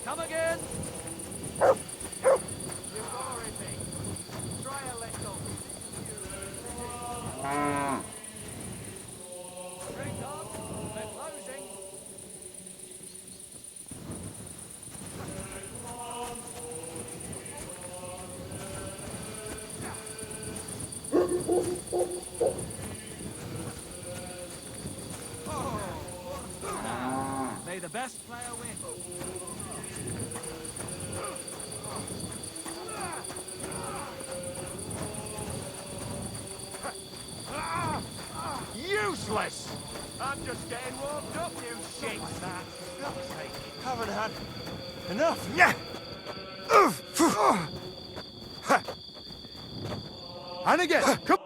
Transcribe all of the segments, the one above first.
Come again. You're boring me. Try a little. Drink up. We're closing. May the best player win. Useless! I'm just getting warmed up, you shit! Like that. Fuck's sake. Haven't had enough. And again. Come.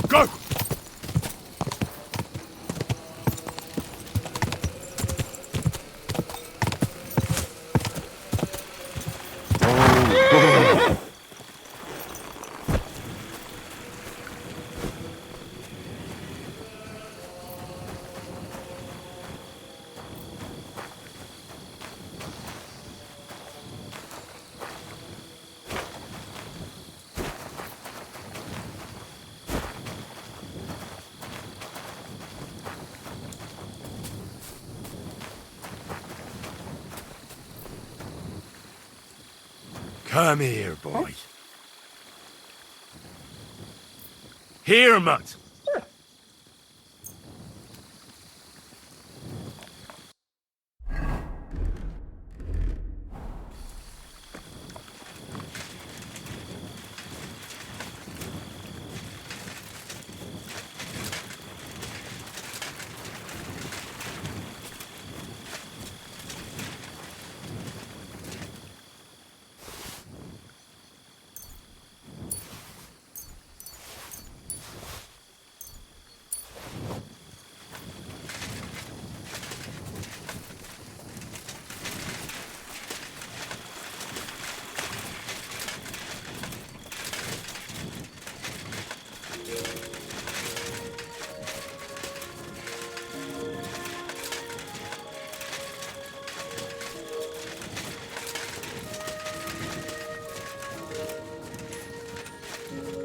Go! Come here, boy. Here, mutt.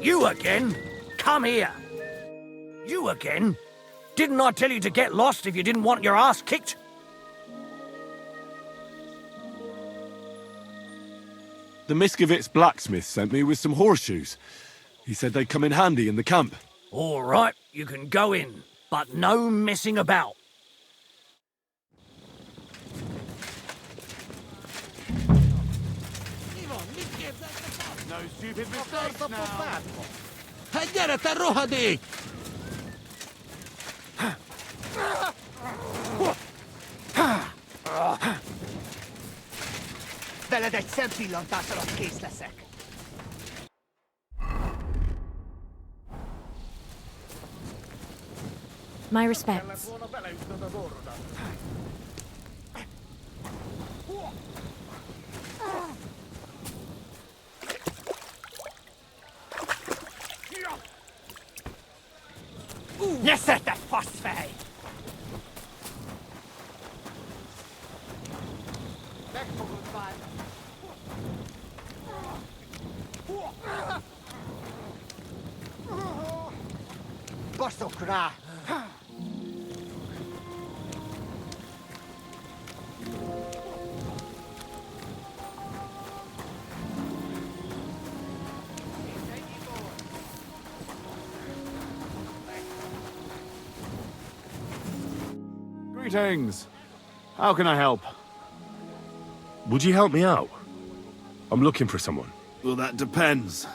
You again? Come here. You again? Didn't I tell you to get lost if you didn't want your ass kicked? The Miskovitz blacksmith sent me with some horseshoes. He said they'd come in handy in the camp. All right, you can go in, but no messing about. No stupid mistakes now. Gyere, te rohadék! Veled egy szempillantás alatt kész leszek. My respects. Nyeszel, te faszfej! Meg fogod válni. Kra. Greetings. How can I help? Would you help me out? I'm looking for someone. Well, that depends.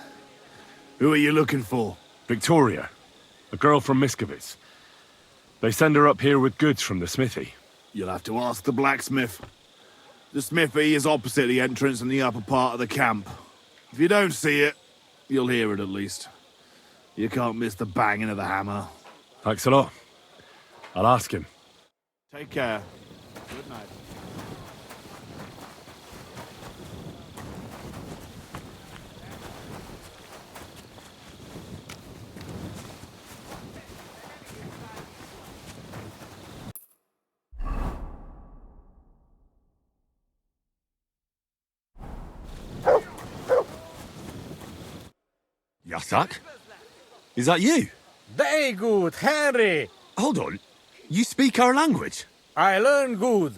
Who are you looking for? Victoria. A girl from Miskovitz. They send her up here with goods from the smithy. You'll have to ask the blacksmith. The smithy is opposite the entrance in the upper part of the camp. If you don't see it, you'll hear it at least. You can't miss the banging of the hammer. Thanks a lot. I'll ask him. Take care. Good night. Yasak? Is that you? Very good, Henry. Hold on. You speak our language? I learn good.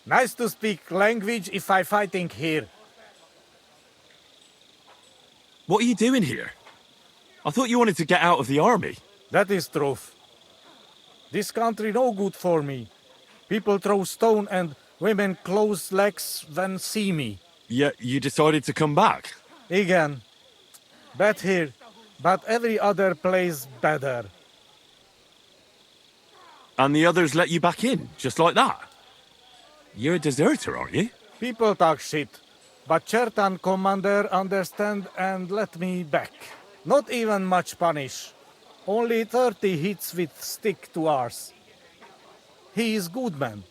Nice to speak language if I fighting here. What are you doing here? I thought you wanted to get out of the army. That is truth. This country no good for me. People throw stone and women close legs when see me. Yet you decided to come back. Again. Bad here, but every other place better. And the others let you back in, just like that? You're a deserter, aren't you? People talk shit, but Chertan commander understand and let me back. Not even much punish. Only 30 hits with stick to ours. He is good man.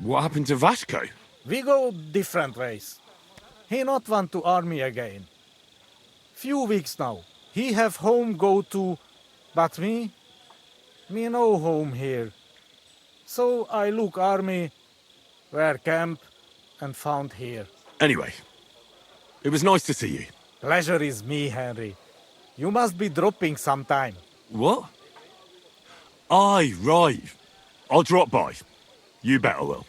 What happened to Vashko? We go different ways. He not want to army again. Few weeks now. He have home go to, but me no home here. So I look army, where camp, and found here. Anyway, it was nice to see you. Pleasure is me, Henry. You must be dropping sometime. What? Aye, right. I'll drop by. You better will.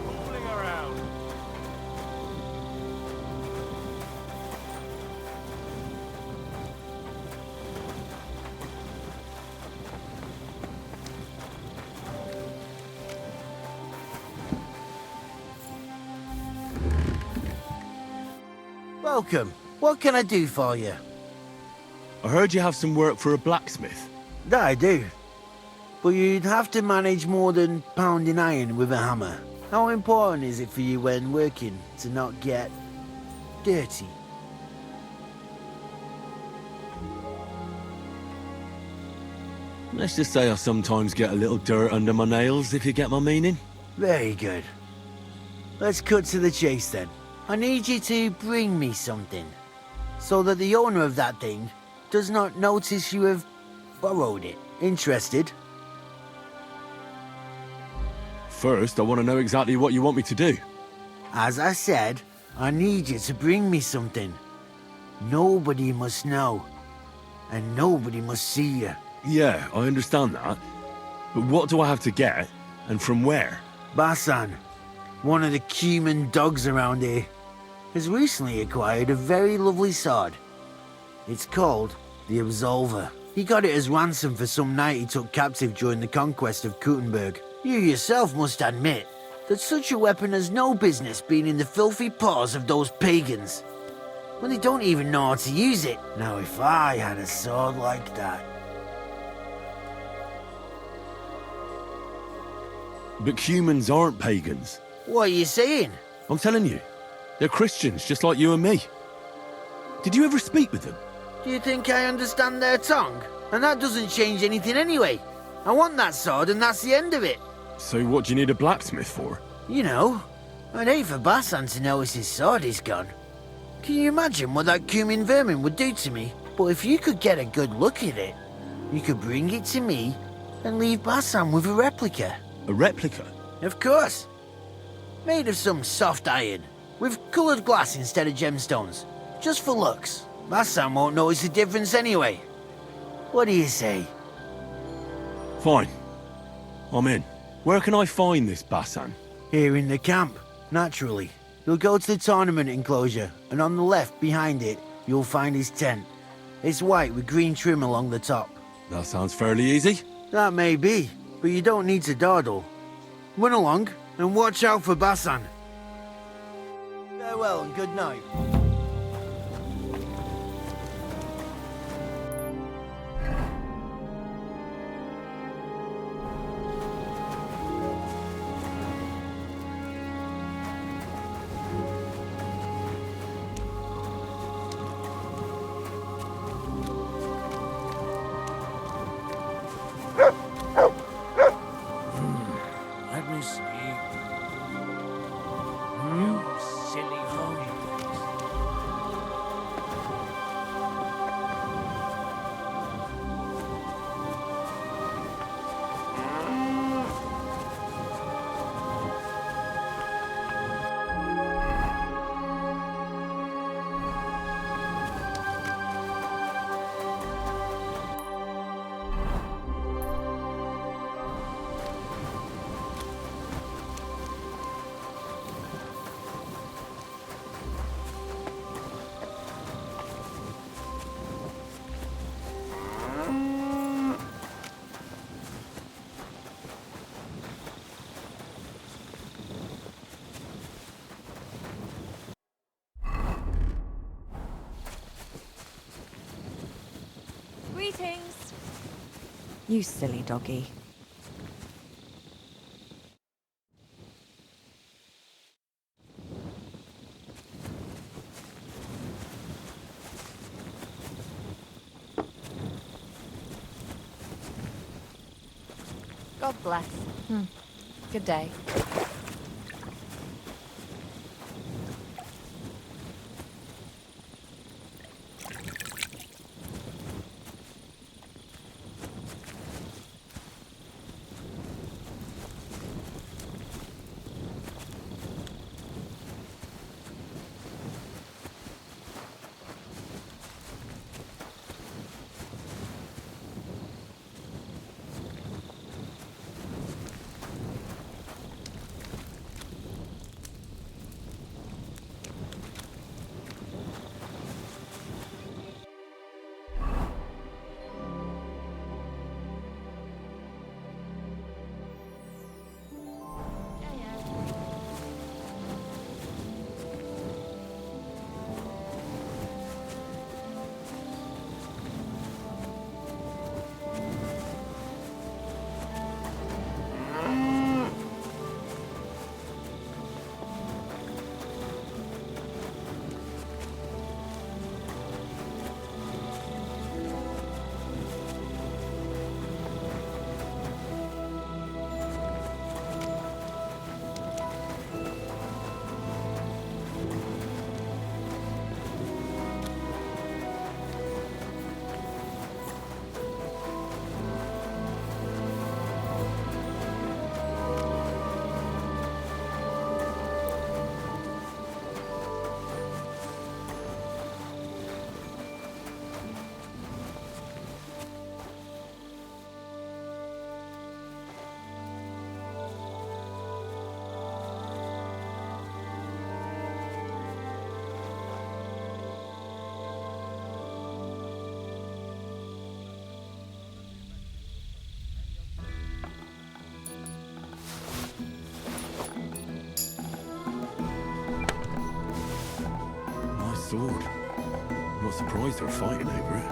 Fooling around. Welcome. What can I do for you? I heard you have some work for a blacksmith. That I do. But you'd have to manage more than pounding iron with a hammer. How important is it for you when working to not get dirty? Let's just say I sometimes get a little dirt under my nails, if you get my meaning. Very good. Let's cut to the chase then. I need you to bring me something, so that the owner of that thing does not notice you have borrowed it. Interested? First, I want to know exactly what you want me to do. As I said, I need you to bring me something. Nobody must know, and nobody must see you. Yeah, I understand that. But what do I have to get, and from where? Basan, one of the Cuman dogs around here, has recently acquired a very lovely sword. It's called the Absolver. He got it as ransom for some knight he took captive during the conquest of Kuttenberg. You yourself must admit that such a weapon has no business being in the filthy paws of those pagans, when they don't even know how to use it. Now if I had a sword like that... But humans aren't pagans. What are you saying? I'm telling you. They're Christians, just like you and me. Did you ever speak with them? Do you think I understand their tongue? And that doesn't change anything anyway. I want that sword and that's the end of it. So what do you need a blacksmith for? You know, I'd hate for Basan to notice his sword is gone. Can you imagine what that cumin vermin would do to me? But if you could get a good look at it, you could bring it to me and leave Bassam with a replica. A replica? Of course. Made of some soft iron, with coloured glass instead of gemstones. Just for looks. Bassam won't notice the difference anyway. What do you say? Fine. I'm in. Where can I find this Bassan? Here in the camp, naturally. You'll go to the tournament enclosure, and on the left behind it, you'll find his tent. It's white with green trim along the top. That sounds fairly easy. That may be, but you don't need to dawdle. Run along, and watch out for Bassan. Farewell and good night. Let me see. Silly home. Greetings. You silly doggy. God bless. Good day. Sword. I'm not surprised they're fighting over it.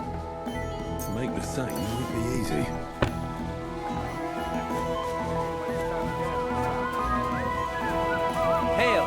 To make the same won't be easy. Hail!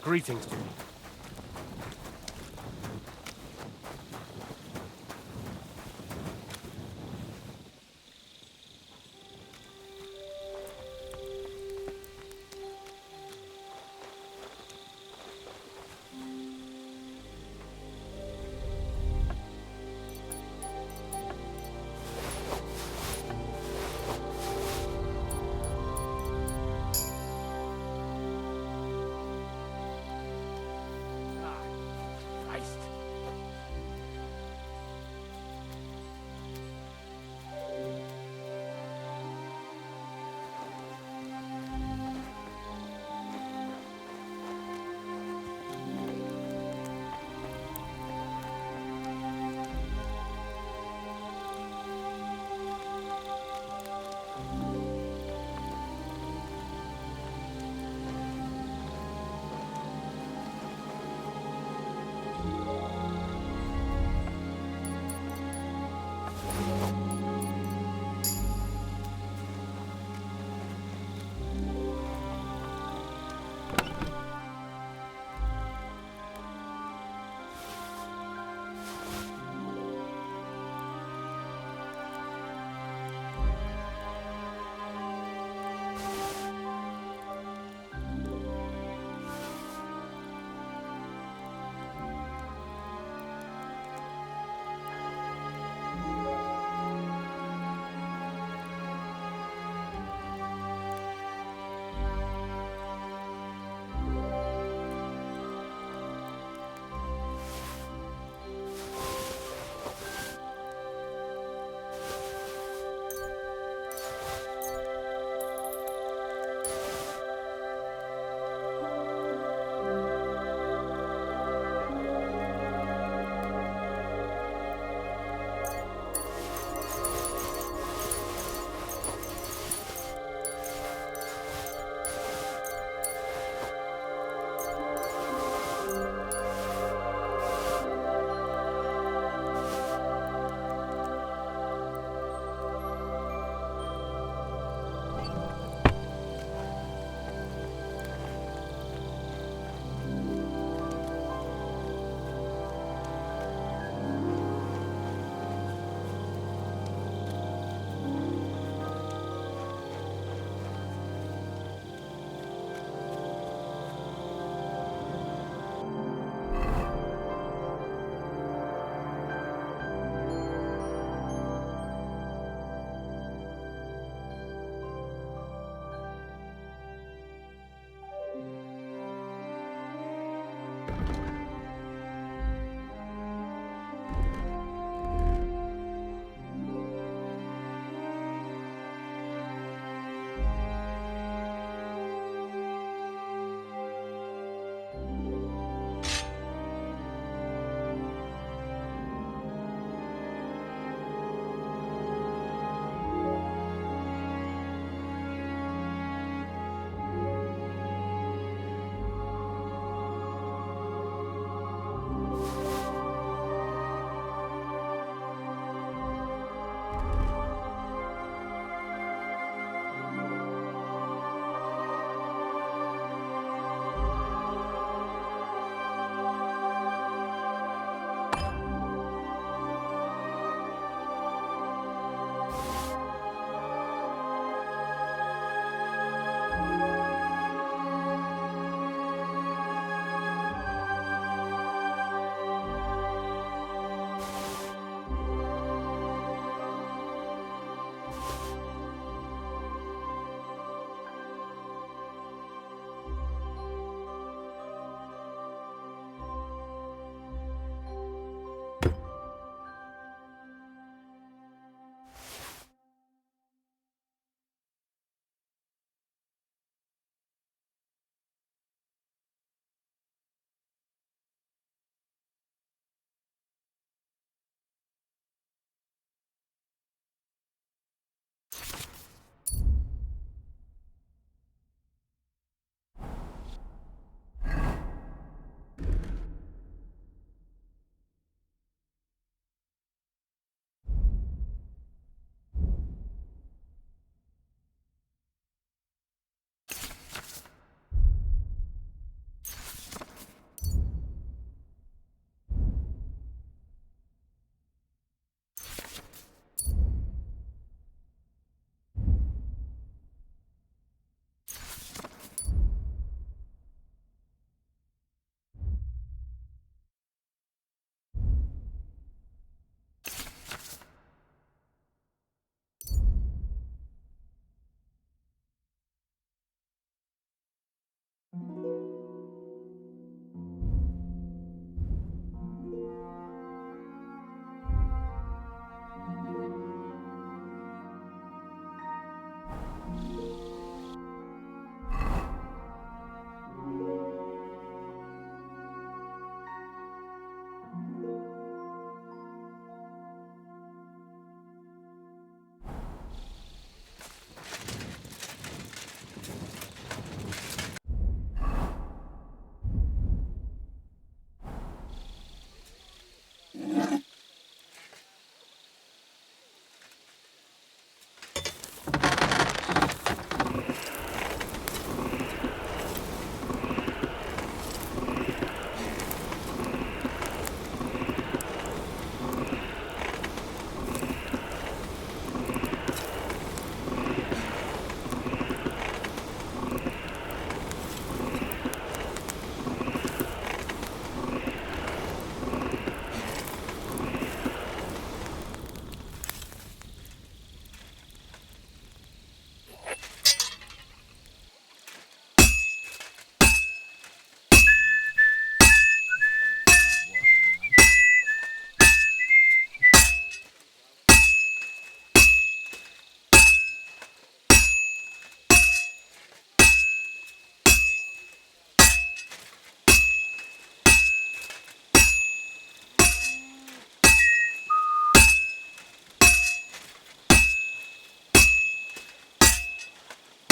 Greetings to you.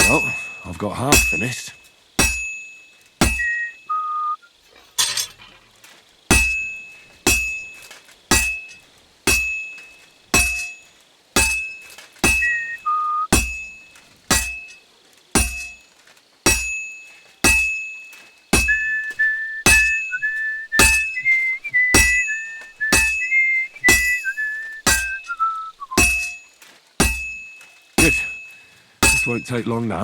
Well, I've got half finished. Good. This won't take long now.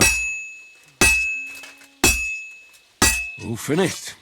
All finished.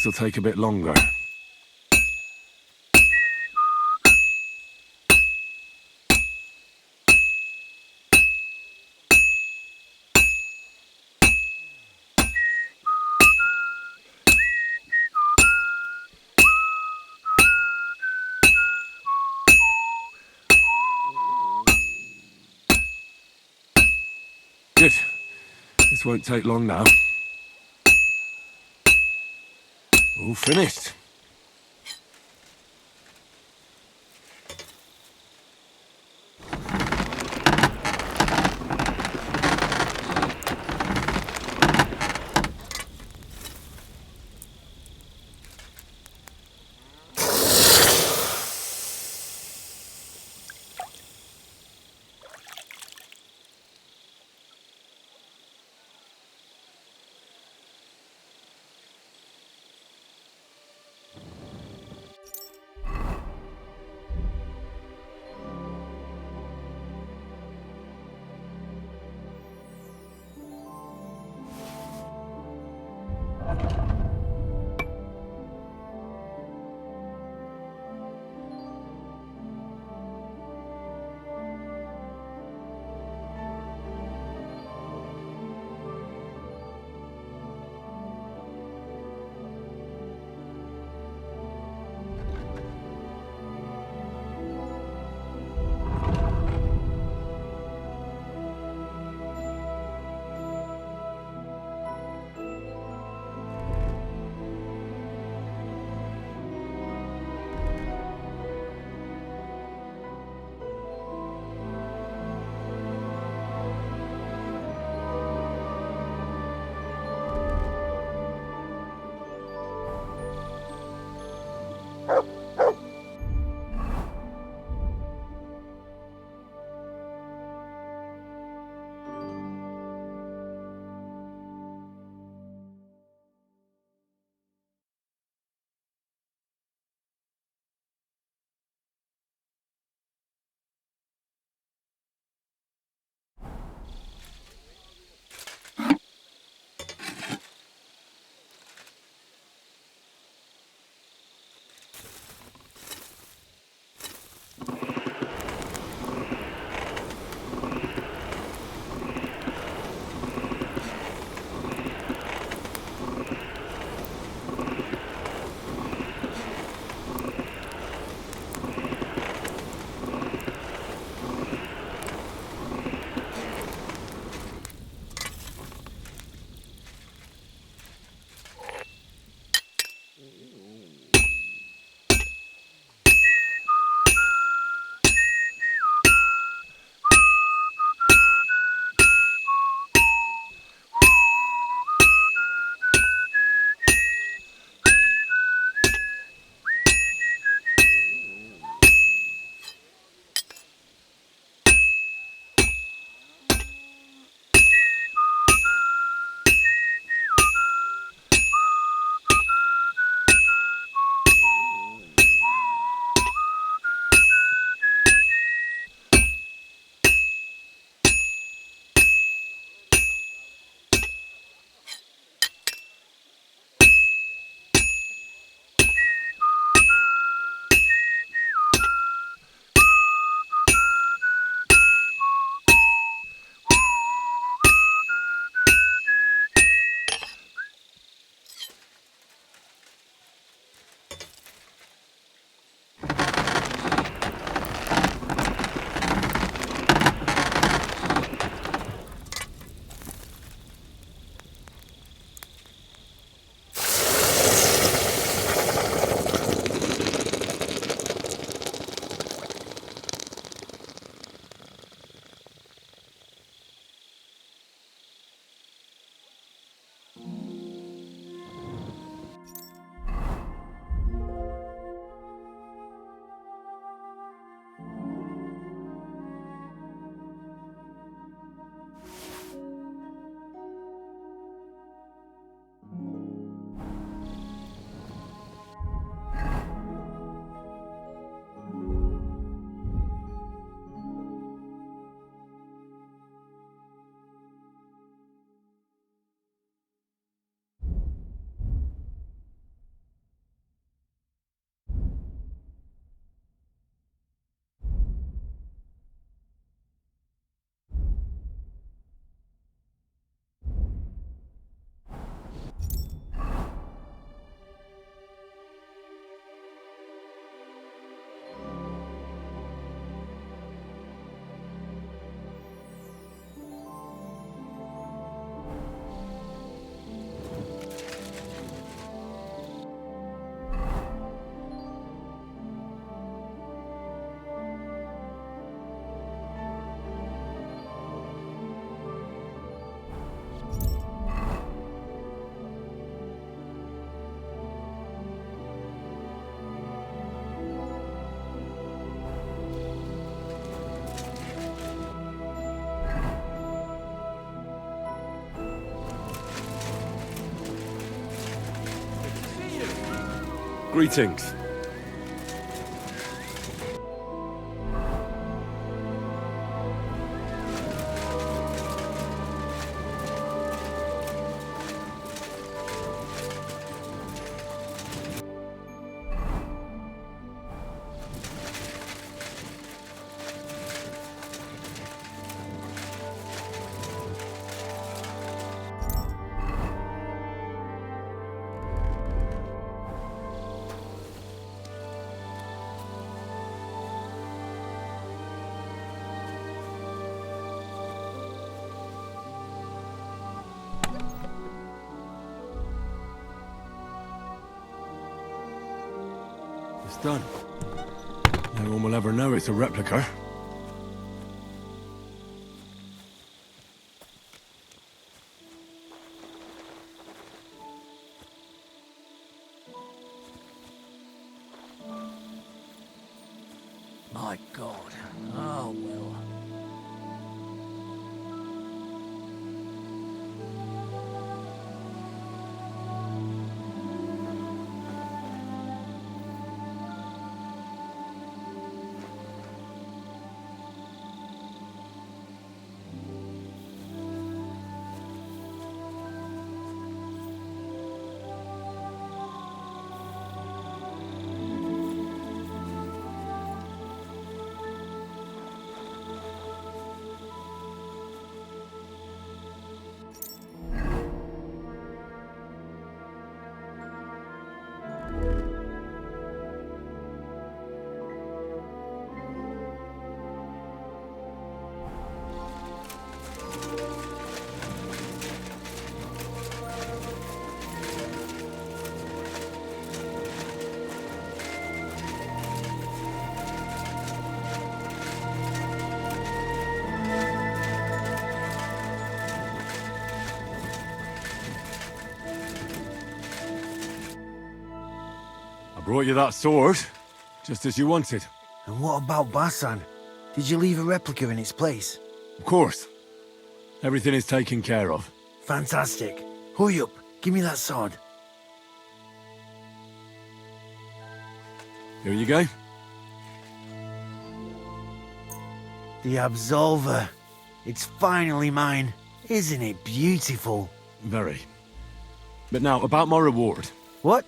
this'll take a bit longer. Good. This won't take long now. All finished. Greetings. It's done. No one will ever know it's a replica. My God. Oh, well. I brought you that sword, just as you wanted. And what about Basan? Did you leave a replica in its place? Of course. Everything is taken care of. Fantastic. Hurry up, give me that sword. Here you go. The Absolver. It's finally mine. Isn't it beautiful? Very. But now, about my reward. What?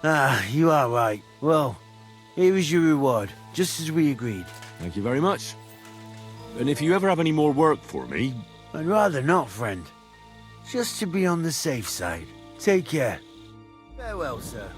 Ah, you are right. Well, here is your reward, just as we agreed. Thank you very much. And if you ever have any more work for me... I'd rather not, friend. Just to be on the safe side. Take care. Farewell, sir.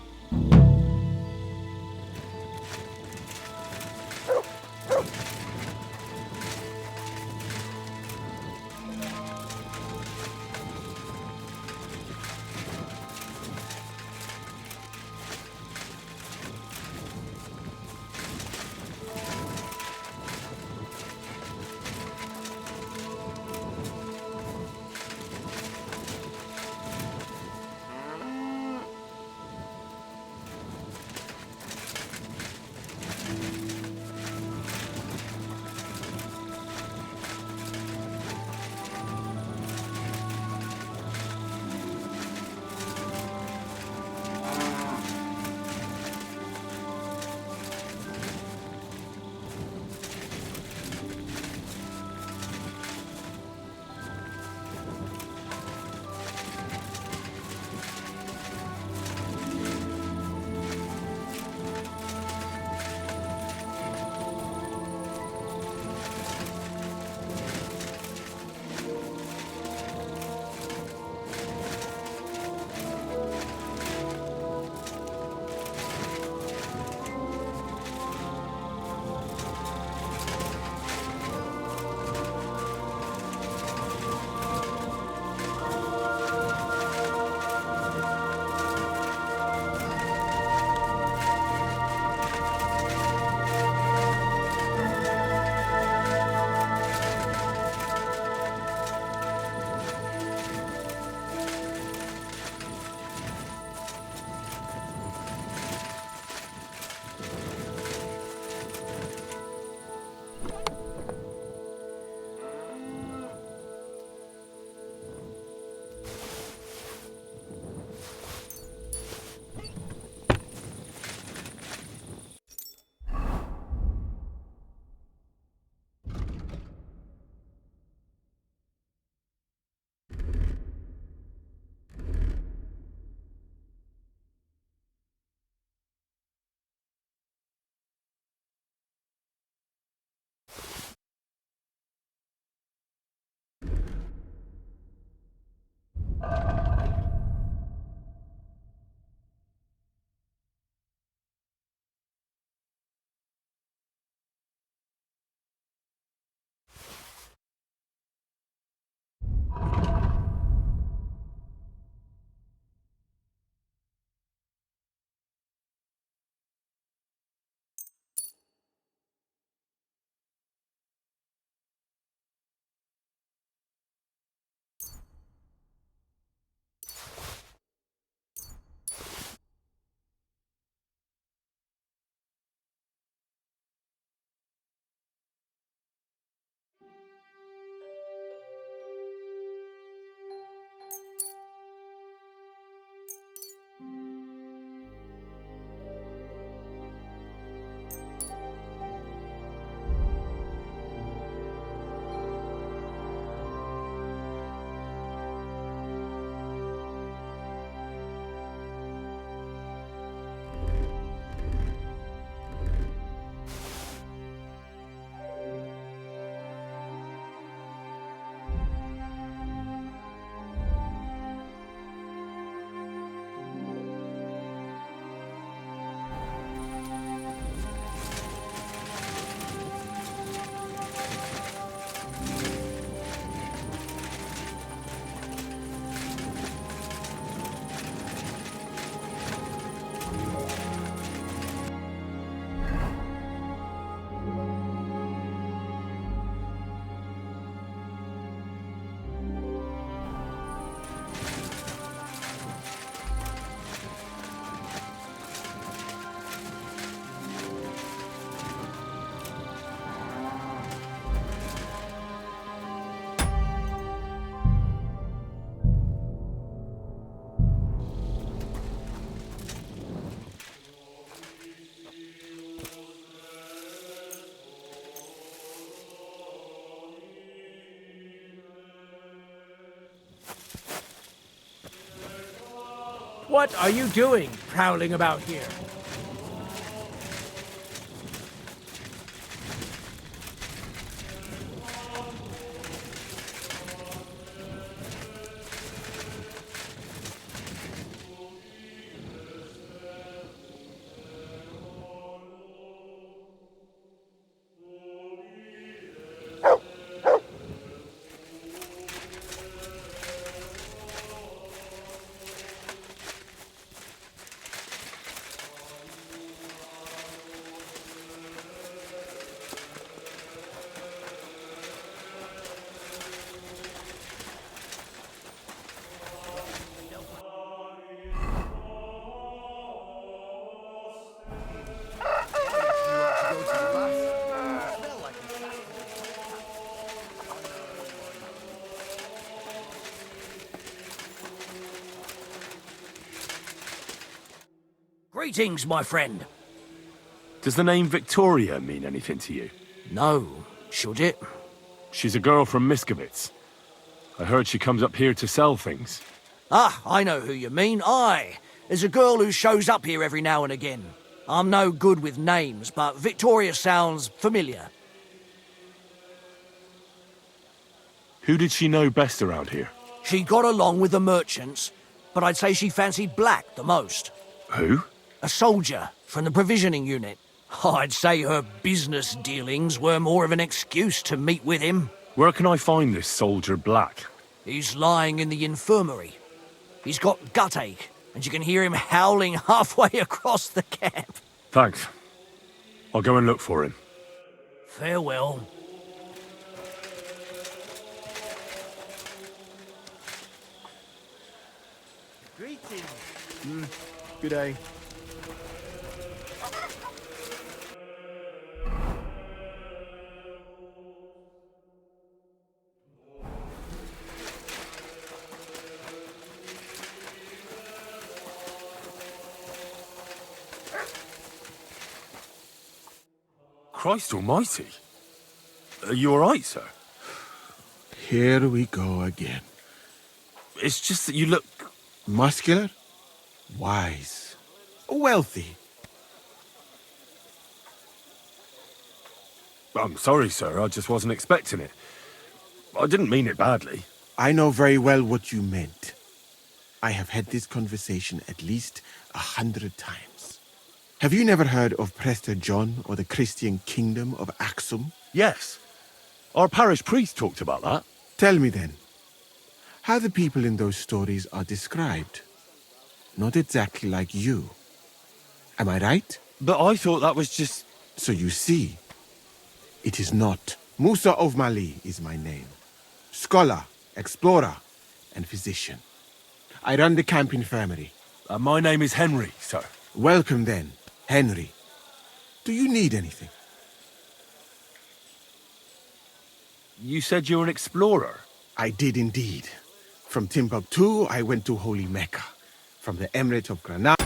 What are you doing, prowling about here? Greetings, my friend. Does the name Victoria mean anything to you? No, should it? She's a girl from Miskovitz. I heard she comes up here to sell things. Ah, I know who you mean. Aye. There's a girl who shows up here every now and again. I'm no good with names, but Victoria sounds familiar. Who did she know best around here? She got along with the merchants, but I'd say she fancied Black the most. Who? A soldier from the provisioning unit. I'd say her business dealings were more of an excuse to meet with him. Where can I find this soldier Black? He's lying in the infirmary. He's got gut ache, and you can hear him howling halfway across the camp. Thanks. I'll go and look for him. Farewell. Greetings. Good day. Christ almighty. Are you alright, sir? Here we go again. It's just that you look... Muscular, wise, wealthy. I'm sorry, sir. I just wasn't expecting it. I didn't mean it badly. I know very well what you meant. I have had this conversation at least 100 times. Have you never heard of Prester John or the Christian kingdom of Axum? Yes. Our parish priest talked about that. Tell me then, how the people in those stories are described. Not exactly like you. Am I right? But I thought that was just... So you see, it is not. Musa of Mali is my name. Scholar, explorer, and physician. I run the camp infirmary. my name is Henry, sir. Welcome then, Henry. Do you need anything? You said you're an explorer? I did indeed. From Timbuktu, I went to Holy Mecca. From the Emirate of Granada...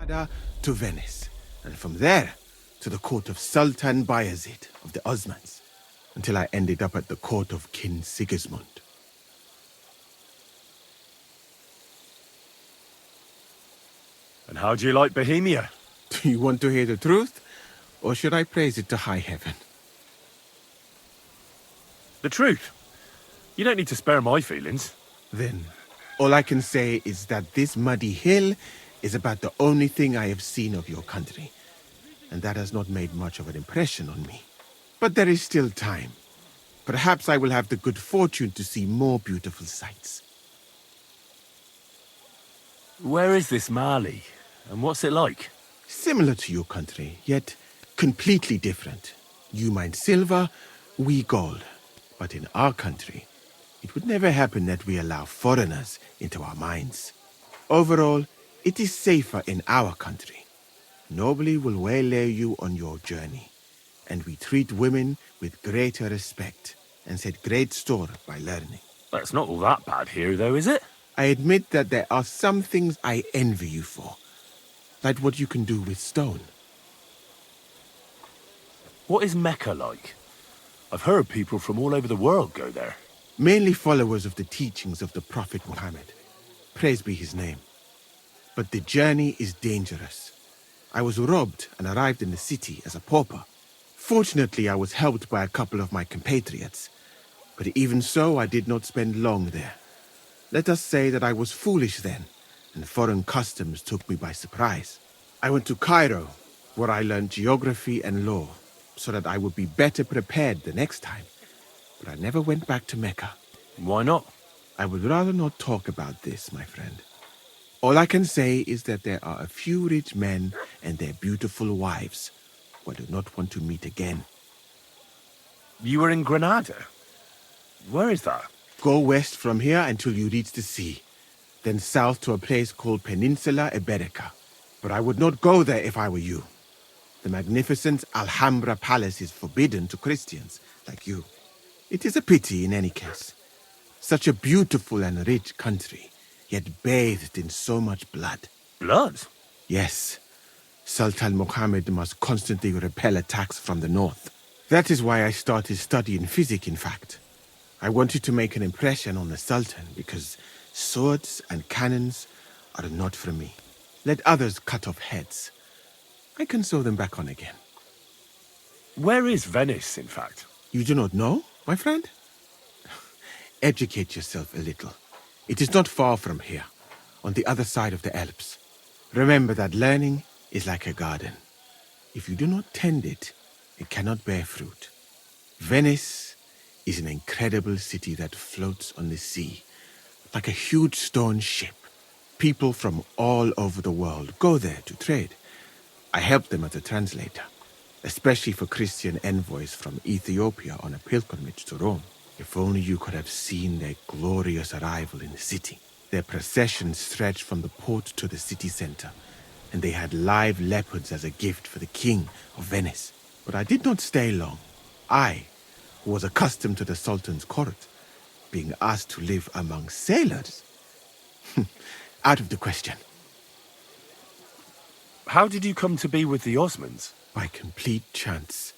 To Venice, and from there to the court of Sultan Bayezid of the Osmans, until I ended up at the court of King Sigismund. And how do you like Bohemia? Do you want to hear the truth, or should I praise it to high heaven? The truth. You don't need to spare my feelings. Then, all I can say is that this muddy hill is about the only thing I have seen of your country, and that has not made much of an impression on me. But there is still time. Perhaps I will have the good fortune to see more beautiful sights. Where is this Mali? And what's it like? Similar to your country, yet completely different. You mine silver, we gold. But in our country, it would never happen that we allow foreigners into our mines. Overall, it is safer in our country. Nobody will waylay you on your journey, and we treat women with greater respect and set great store by learning. That's not all that bad here, though, is it? I admit that there are some things I envy you for, like what you can do with stone. What is Mecca like? I've heard people from all over the world go there. Mainly followers of the teachings of the Prophet Muhammad. Praise be his name. But the journey is dangerous. I was robbed and arrived in the city as a pauper. Fortunately, I was helped by a couple of my compatriots. But even so, I did not spend long there. Let us say that I was foolish then, and foreign customs took me by surprise. I went to Cairo, where I learned geography and law, so that I would be better prepared the next time. But I never went back to Mecca. Why not? I would rather not talk about this, my friend. All I can say is that there are a few rich men and their beautiful wives who I do not want to meet again. You were in Granada? Where is that? Go west from here until you reach the sea, then south to a place called Peninsula Iberica. But I would not go there if I were you. The magnificent Alhambra Palace is forbidden to Christians like you. It is a pity in any case. Such a beautiful and rich country, yet bathed in so much blood. Blood? Yes. Sultan Mohammed must constantly repel attacks from the north. That is why I started studying physics, in fact. I wanted to make an impression on the Sultan because swords and cannons are not for me. Let others cut off heads. I can sew them back on again. Where is Venice, in fact? You do not know, my friend? Educate yourself a little. It is not far from here, on the other side of the Alps. Remember that learning is like a garden. If you do not tend it, it cannot bear fruit. Venice is an incredible city that floats on the sea, like a huge stone ship. People from all over the world go there to trade. I help them as a translator, especially for Christian envoys from Ethiopia on a pilgrimage to Rome. If only you could have seen their glorious arrival in the city. Their procession stretched from the port to the city center, and they had live leopards as a gift for the king of Venice. But I did not stay long. I, who was accustomed to the Sultan's court, being asked to live among sailors? Out of the question. How did you come to be with the Osmans? By complete chance.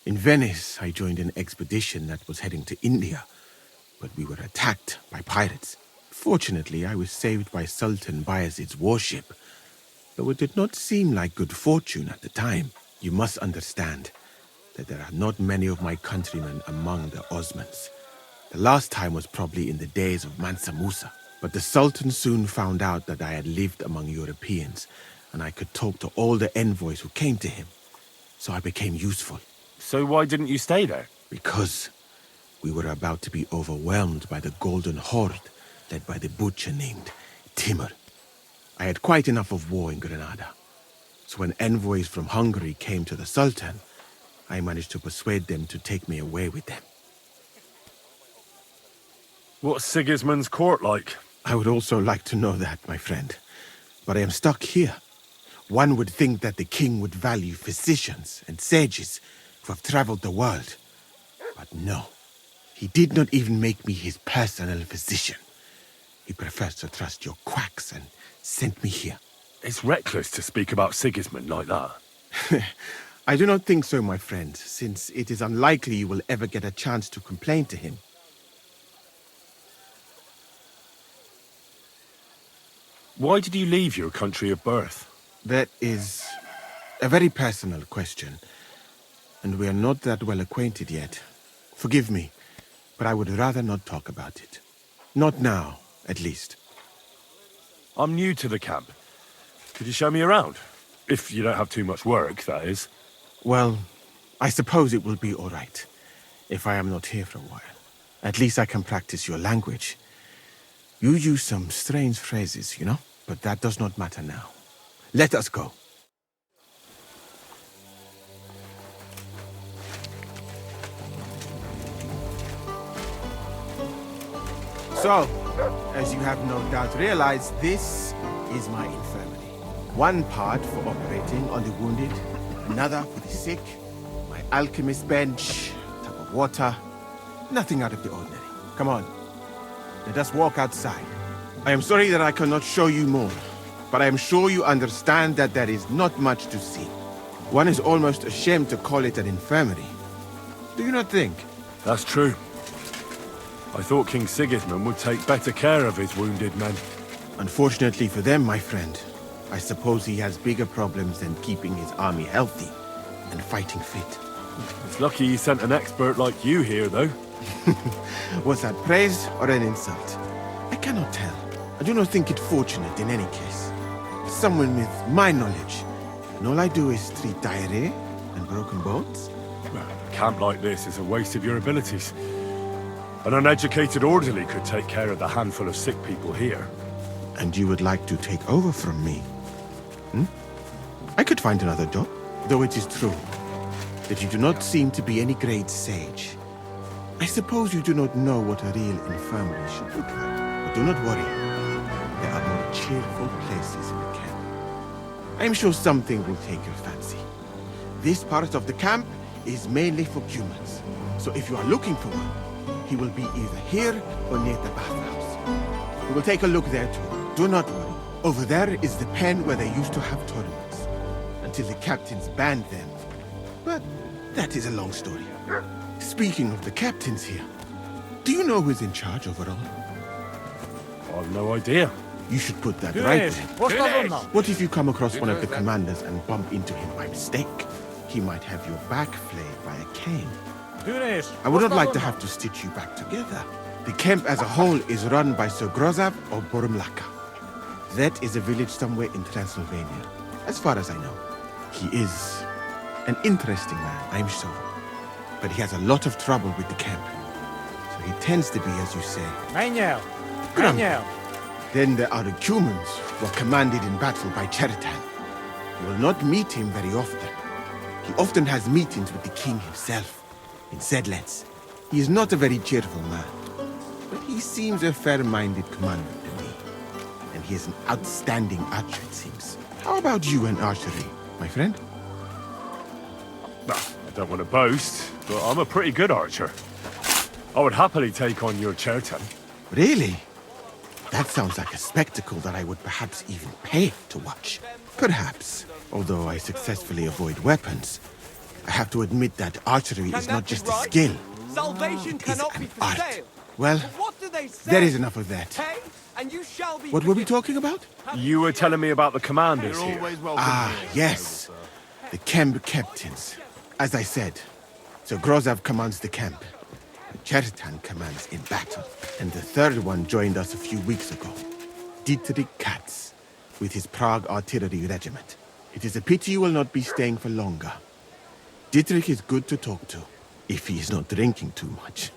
In Venice, I joined an expedition that was heading to India, but we were attacked by pirates. Fortunately, I was saved by Sultan Bayezid's warship, though it did not seem like good fortune at the time. You must understand that there are not many of my countrymen among the Osmans. The last time was probably in the days of Mansa Musa, but the Sultan soon found out that I had lived among Europeans, and I could talk to all the envoys who came to him, so I became useful. So why didn't you stay there? Because we were about to be overwhelmed by the Golden Horde, led by the butcher named Timur. I had quite enough of war in Granada, so when envoys from Hungary came to the Sultan, I managed to persuade them to take me away with them. What's Sigismund's court like? I would also like to know that, my friend, but I am stuck here. One would think that the king would value physicians and sages who have traveled the world. But no, he did not even make me his personal physician. He prefers to trust your quacks and sent me here. It's reckless to speak about Sigismund like that. I do not think so, my friend, since it is unlikely you will ever get a chance to complain to him. Why did you leave your country of birth? That is a very personal question, and we are not that well acquainted yet. Forgive me, but I would rather not talk about it. Not now, at least. I'm new to the camp. Could you show me around? If you don't have too much work, that is. Well, I suppose it will be all right, if I am not here for a while. At least I can practice your language. You use some strange phrases, you know? But that does not matter now. Let us go. So, as you have no doubt realized, this is my infirmary. One part for operating on the wounded, another for the sick, my alchemist bench, a tub of water. Nothing out of the ordinary. Come on, let us walk outside. I am sorry that I cannot show you more, but I am sure you understand that there is not much to see. One is almost ashamed to call it an infirmary. Do you not think? That's true. I thought King Sigismund would take better care of his wounded men. Unfortunately for them, my friend, I suppose he has bigger problems than keeping his army healthy and fighting fit. It's lucky he sent an expert like you here, though. Was that praise or an insult? I cannot tell. I do not think it fortunate in any case. Someone with my knowledge, and all I do is treat diarrhea and broken bones? Well, a camp like this is a waste of your abilities. An uneducated orderly could take care of the handful of sick people here. And you would like to take over from me? I could find another job, though it is true that you do not seem to be any great sage. I suppose you do not know what a real infirmary should look like. But do not worry. There are more cheerful places in the camp. I am sure something will take your fancy. This part of the camp is mainly for humans. So if you are looking for one, he will be either here or near the bathhouse. We will take a look there too. Do not worry. Over there is the pen where they used to have tournaments. Until the captains banned them. But that is a long story. Speaking of the captains here, do you know who's in charge overall? I've no idea. You should put that right Güneş, there. boş kalın now. What if you come across one of the commanders and bump into him by mistake? He might have your back flayed by a cane. Güneş, I would boş not like kalın to now. have to stitch you back together. The camp as a whole is run by Sir Grozav of Borumlaka. That is a village somewhere in Transylvania, as far as I know. He is an interesting man, I'm sure. But he has a lot of trouble with the camp. So he tends to be, as you say, Menjel. Grumpy. Menjel. Then there are the humans who are commanded in battle by Cheritan. You will not meet him very often. He often has meetings with the king himself, in Sedlets. He is not a very cheerful man, but he seems a fair-minded commander to me. And he is an outstanding archer, it seems. How about you and archery, my friend? Well, I don't want to boast, but I'm a pretty good archer. I would happily take on your Chertan. Really? That sounds like a spectacle that I would perhaps even pay to watch. Perhaps, although I successfully avoid weapons. I have to admit that archery is not just a skill. Salvation It is cannot be an for art. sale. Well, What do they say? there is enough of that. Pay, and you shall be What were we forgiven. talking about? You were telling me about the commanders You're here. always welcome. Ah, yes. The camp captains. As I said, Sir Grozav commands the camp. Cheritan commands in battle. And the third one joined us a few weeks ago. Dietrich Katz, with his Prague artillery regiment. It is a pity you will not be staying for longer. Dietrich is good to talk to, if he is not drinking too much.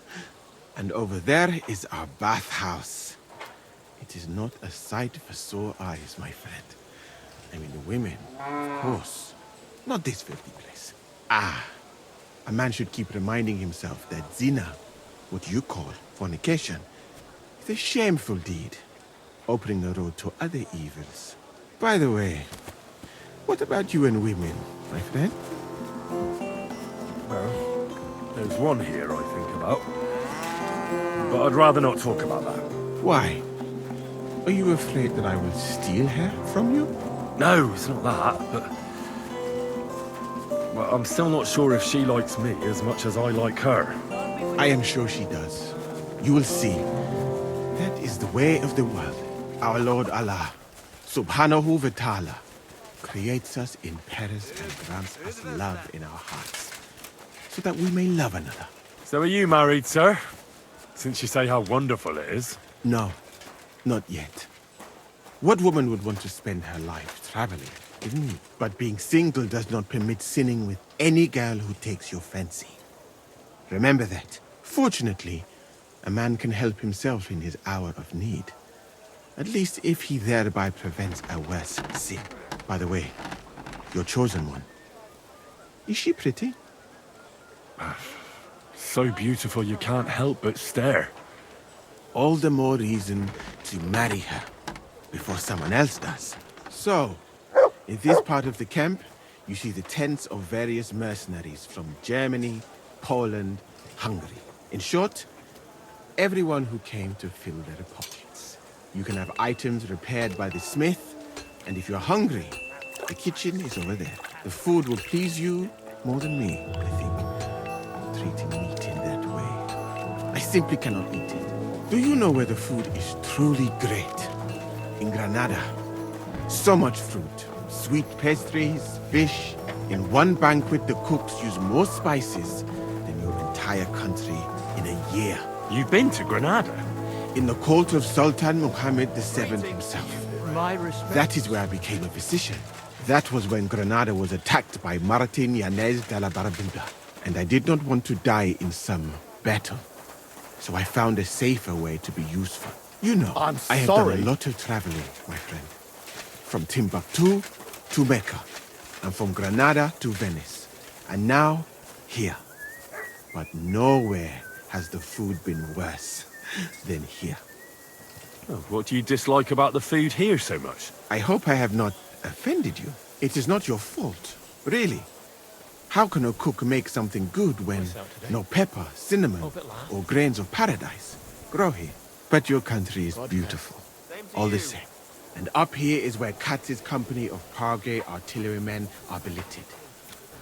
And over there is our bathhouse. It is not a sight for sore eyes, my friend. I mean, the women, of course. Not this filthy place. Ah, a man should keep reminding himself that zina, what you call fornication, is a shameful deed, opening the road to other evils. By the way, what about you and women, my friend? Well, there's one here I think about. But I'd rather not talk about that. Why? Are you afraid that I will steal her from you? No, it's not that, but... Well, I'm still not sure if she likes me as much as I like her. I am sure she does. You will see. That is the way of the world. Our Lord Allah, Subhanahu wa Ta'ala, creates us in pairs and grants us love in our hearts, so that we may love another. So are you married, sir? Since you say how wonderful it is. No, not yet. What woman would want to spend her life traveling, isn't he? But being single does not permit sinning with any girl who takes your fancy. Remember that. Fortunately, a man can help himself in his hour of need. At least if he thereby prevents a worse sin. By the way, your chosen one. Is she pretty? So beautiful you can't help but stare. All the more reason to marry her before someone else does. So, in this part of the camp, you see the tents of various mercenaries from Germany, Poland, Hungary. In short, everyone who came to fill their pockets. You can have items repaired by the smith, and if you're hungry, the kitchen is over there. The food will please you more than me, I think. Treating meat in that way. I simply cannot eat it. Do you know where the food is truly great? In Granada. So much fruit, sweet pastries, fish. In one banquet, the cooks use more spices than your entire country in a year. You've been to Granada? In the court of Sultan Muhammad VII himself. My respect. That is where I became a physician. That was when Granada was attacked by Martin Yanez de la Barbuda. And I did not want to die in some battle. So I found a safer way to be useful. You know, I have done a lot of traveling, my friend. From Timbuktu to Mecca. And from Granada to Venice. And now, here. But nowhere has the food been worse than here. Oh, what do you dislike about the food here so much? I hope I have not offended you. It is not your fault, really. How can a cook make something good when no pepper, cinnamon, or grains of paradise grow here? But your country is beautiful, all the same. And up here is where Katz's company of Pargay artillerymen are billeted.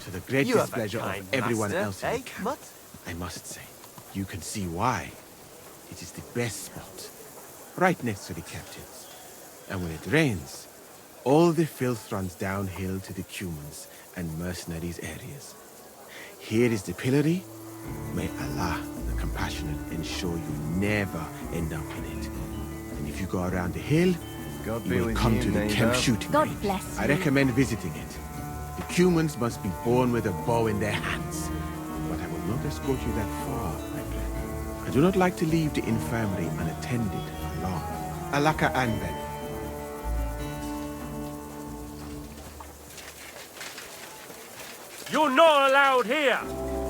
To the great displeasure of everyone else in the camp. I must say, you can see why. It is the best spot, right next to the captains. And when it rains, all the filth runs downhill to the Cumans and mercenaries areas. Here is the pillory. May Allah, the compassionate, ensure you never end up in it. And if you go around the hill, you will come to the camp shooting God range. bless I you. recommend visiting it. The Cumans must be born with a bow in their hands. But I will not escort you that far, my friend. I do not like to leave the infirmary unattended for long. Alaka Anben. You're not allowed here!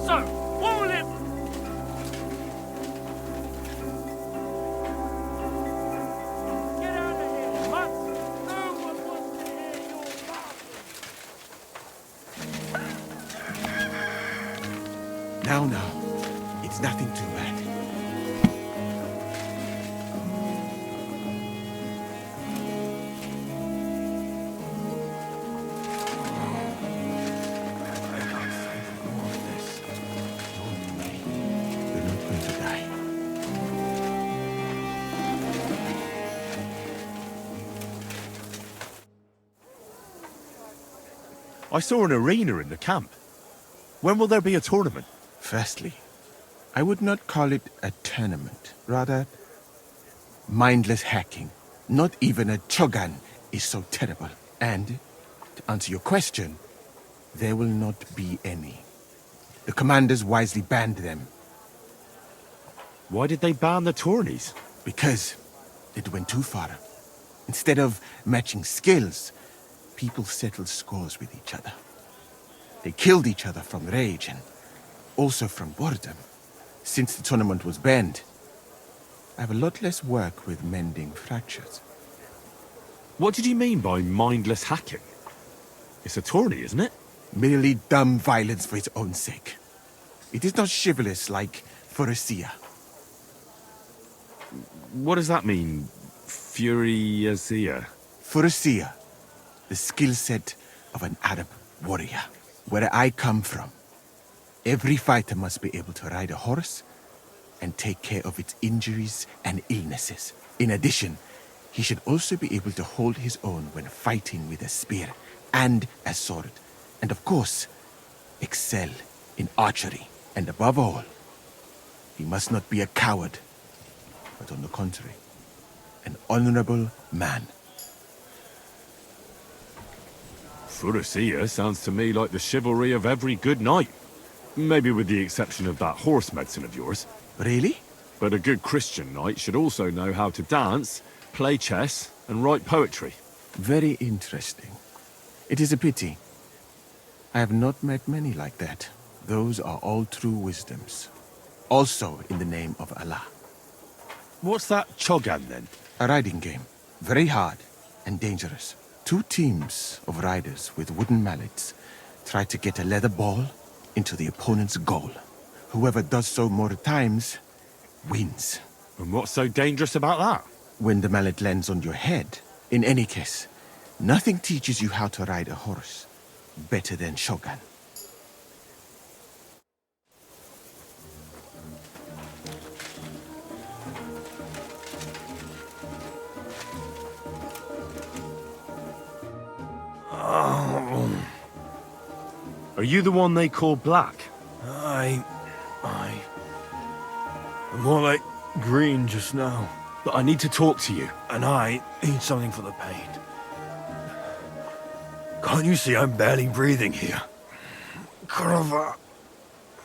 So, what will it... Get out of here, mutt! No one wants to hear your mouth! Now, it's nothing too bad. I can't find more of this. Don't worry. You're not going to die. I saw an arena in the camp. When will there be a tournament? Firstly, I would not call it a tournament. Rather, mindless hacking. Not even a chogan is so terrible. And, to answer your question, there will not be any. The commanders wisely banned them. Why did they ban the tourneys? Because it went too far. Instead of matching skills, people settled scores with each other. They killed each other from rage and also from boredom. Since the tournament was banned, I have a lot less work with mending fractures. What did you mean by mindless hacking? It's a tourney, isn't it? Merely dumb violence for its own sake. It is not chivalrous like Pharisea. What does that mean? Furiasia? Pharisea. the skill set of an Arab warrior. Where I come from, every fighter must be able to ride a horse and take care of its injuries and illnesses. In addition, he should also be able to hold his own when fighting with a spear and a sword. And of course, excel in archery. And above all, he must not be a coward, but on the contrary, an honorable man. Furussia sounds to me like the chivalry of every good knight. Maybe with the exception of that horse medicine of yours. Really? But a good Christian knight should also know how to dance, play chess, and write poetry. Very interesting. It is a pity. I have not met many like that. Those are all true wisdoms. Also in the name of Allah. What's that Chogan, then? A riding game. Very hard and dangerous. 2 teams of riders with wooden mallets try to get a leather ball into the opponent's goal. Whoever does so more times wins. And what's so dangerous about that? When the mallet lands on your head. In any case, nothing teaches you how to ride a horse better than Shogun. Are you the one they call Black? I'm more like green just now. But I need to talk to you. And I need something for the pain. Can't you see I'm barely breathing here? Kurava,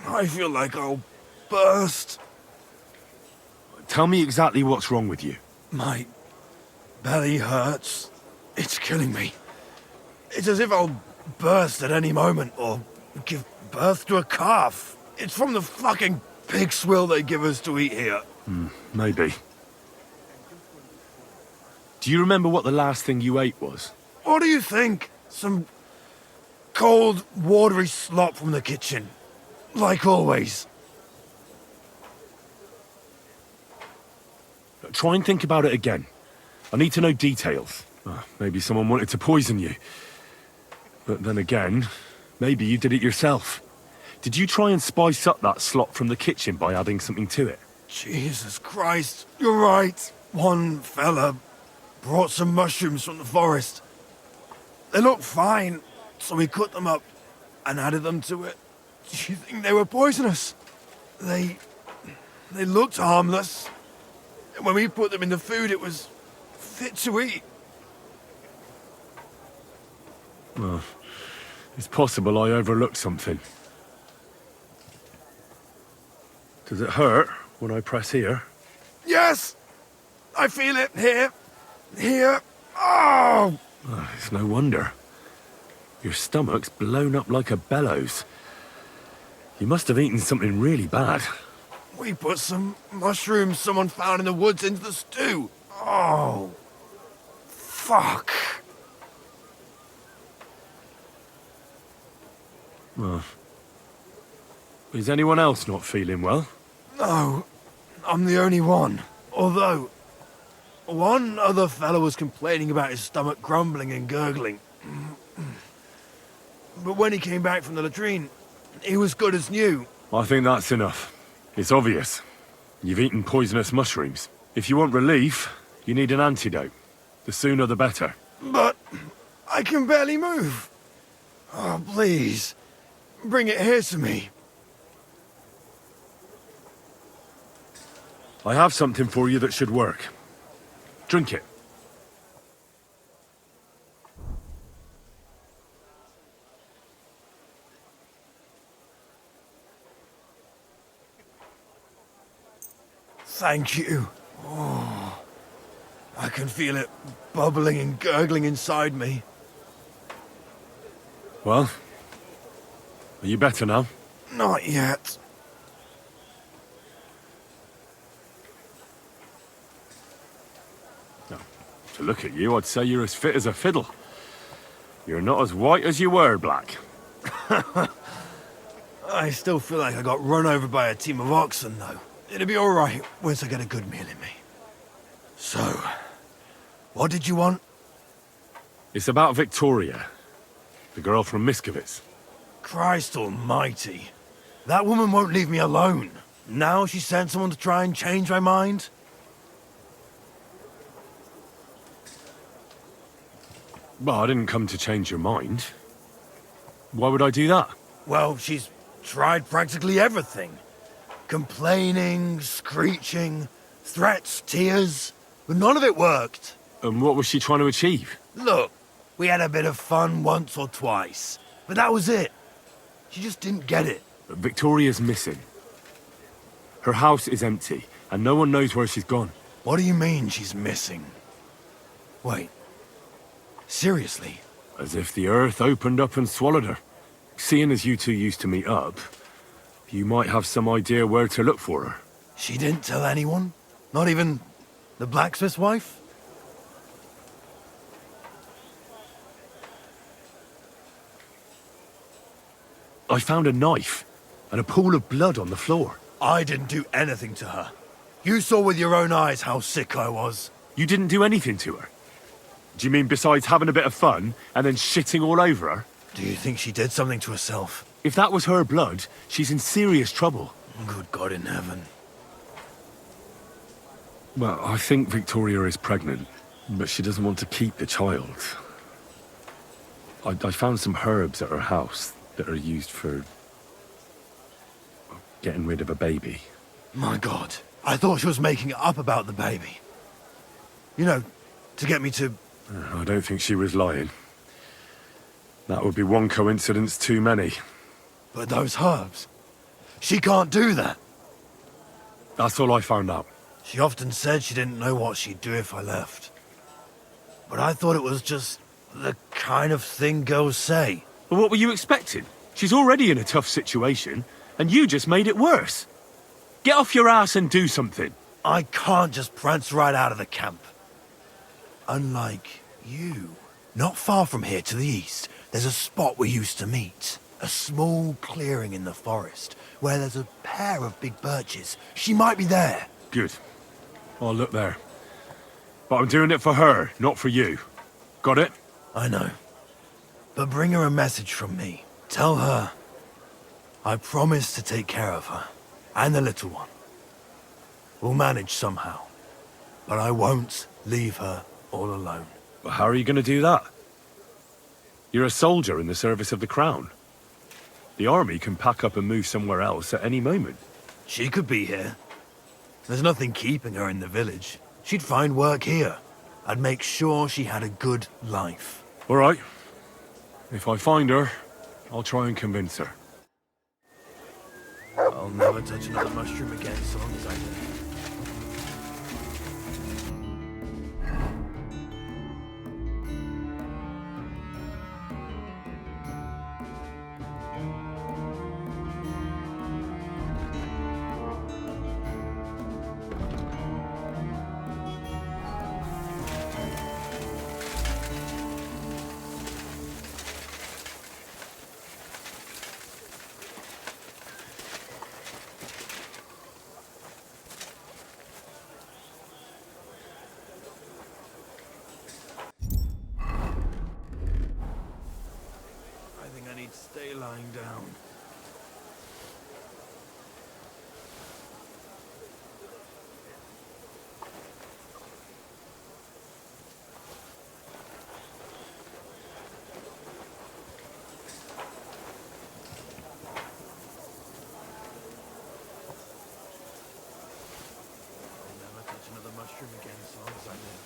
I feel like I'll burst. Tell me exactly what's wrong with you. My belly hurts. It's killing me. It's as if I'll burst at any moment or give birth to a calf. It's from the fucking pig swill they give us to eat here. Maybe. Do you remember what the last thing you ate was? What do you think? Some cold, watery slop from the kitchen. Like always. Try and think about it again. I need to know details. Maybe someone wanted to poison you. But then again, maybe you did it yourself. Did you try and spice up that slop from the kitchen by adding something to it? Jesus Christ, you're right. One fella brought some mushrooms from the forest. They looked fine, so we cut them up and added them to it. Do you think they were poisonous? They looked harmless. And when we put them in the food, it was fit to eat. Well, it's possible I overlooked something. Does it hurt when I press here? Yes! I feel it here. Here. Oh! It's no wonder. Your stomach's blown up like a bellows. You must have eaten something really bad. We put some mushrooms someone found in the woods into the stew. Oh. Fuck. Well, is anyone else not feeling well? No, I'm the only one. Although, one other fellow was complaining about his stomach grumbling and gurgling. But when he came back from the latrine, he was good as new. I think that's enough. It's obvious. You've eaten poisonous mushrooms. If you want relief, you need an antidote. The sooner the better. But I can barely move. Oh, please. Bring it here to me. I have something for you that should work. Drink it. Thank you. Oh, I can feel it bubbling and gurgling inside me. Well, are you better now? Not yet. To look at you, I'd say you're as fit as a fiddle. You're not as white as you were, Black. I still feel like I got run over by a team of oxen, though. It'll be all right once I get a good meal in me. So, what did you want? It's about Victoria, the girl from Miskovitz. Christ almighty. That woman won't leave me alone. Now she sent someone to try and change my mind? Well, I didn't come to change your mind. Why would I do that? Well, she's tried practically everything. Complaining, screeching, threats, tears. But none of it worked. And what was she trying to achieve? Look, we had a bit of fun once or twice. But that was it. She just didn't get it. Victoria's missing. Her house is empty, and no one knows where she's gone. What do you mean she's missing? Wait. Seriously? As if the earth opened up and swallowed her. Seeing as you two used to meet up, you might have some idea where to look for her. She didn't tell anyone? Not even the blacksmith's wife? I found a knife and a pool of blood on the floor. I didn't do anything to her. You saw with your own eyes how sick I was. You didn't do anything to her? Do you mean besides having a bit of fun and then shitting all over her? Do you think she did something to herself? If that was her blood, she's in serious trouble. Good God in heaven. Well, I think Victoria is pregnant, but she doesn't want to keep the child. I found some herbs at her house that are used for getting rid of a baby. My God. I thought she was making it up about the baby. You know, to get me to... I don't think she was lying. That would be one coincidence too many. But those herbs... She can't do that. That's all I found out. She often said she didn't know what she'd do if I left. But I thought it was just the kind of thing girls say. But what were you expecting? She's already in a tough situation, and you just made it worse. Get off your ass and do something. I can't just prance right out of the camp. Unlike you. Not far from here to the east, there's a spot we used to meet. A small clearing in the forest, where there's a pair of big birches. She might be there. Good. I'll look there. But I'm doing it for her, not for you. Got it? I know. But bring her a message from me. Tell her I promise to take care of her. And the little one. We'll manage somehow. But I won't leave her all alone. But how are you going to do that? You're a soldier in the service of the Crown. The army can pack up and move somewhere else at any moment. She could be here. There's nothing keeping her in the village. She'd find work here. I'd make sure she had a good life. All right. If I find her, I'll try and convince her. I'll never touch another mushroom again so long as I live. I need to stay lying down. I'll never touch another mushroom again as long as I live.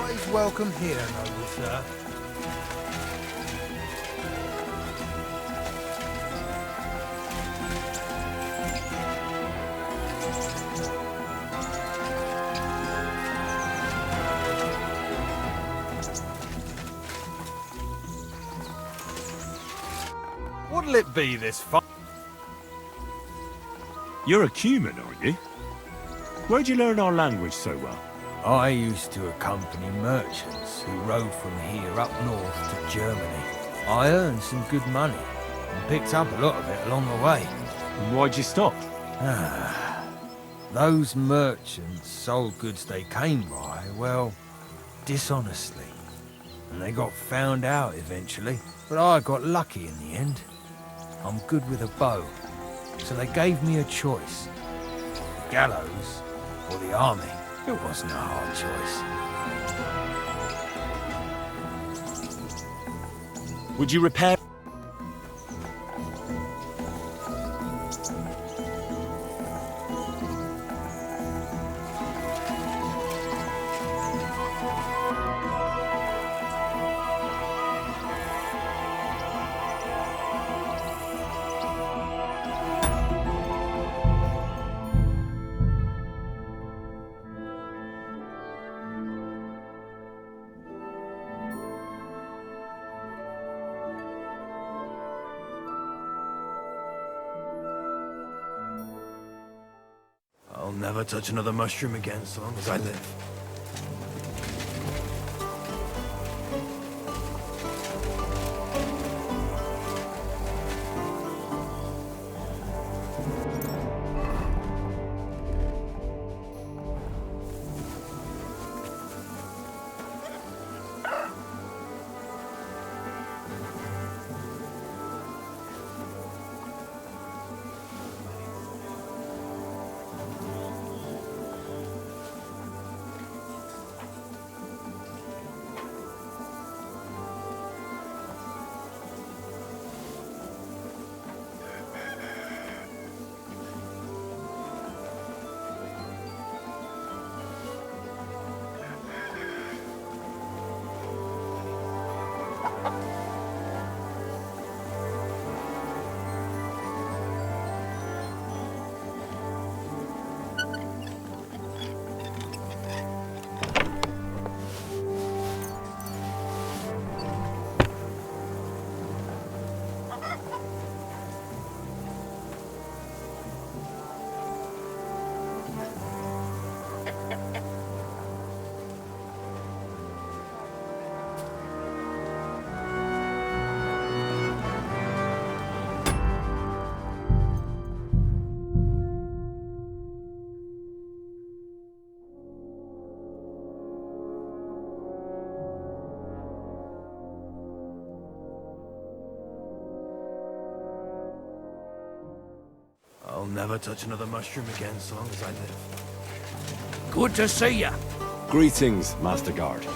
Party's welcome here, noble sir. What'll it be this fun? You're a Cuman, aren't you? Where'd you learn our language so well? I used to accompany merchants who rode from here up north to Germany. I earned some good money and picked up a lot of it along the way. And why'd you stop? Those merchants sold goods they came by, well, dishonestly. And they got found out eventually, but I got lucky in the end. I'm good with a bow, so they gave me a choice. The gallows or the army. It wasn't a hard choice. Would you repair... I'll never touch another mushroom again so long as I live. I'll never touch another mushroom again so long as I live. Good to see ya. Greetings, Master Guard.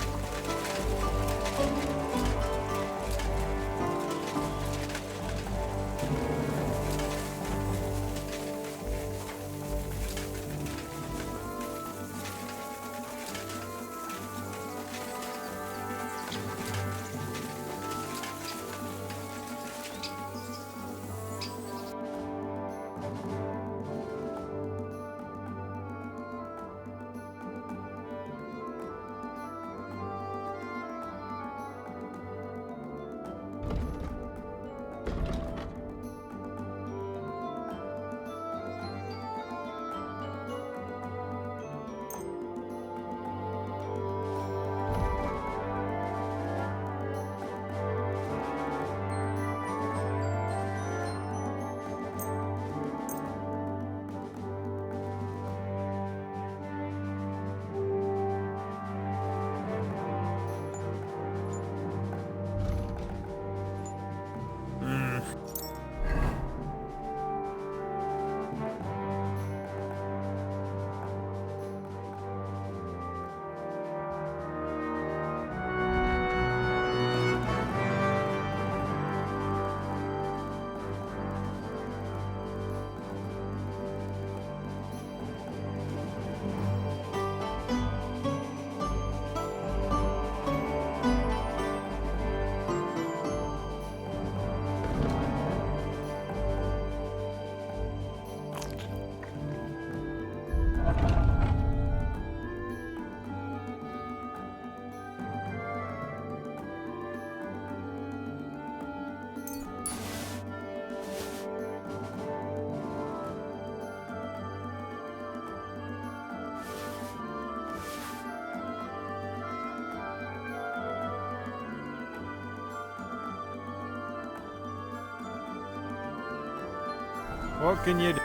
What can you do?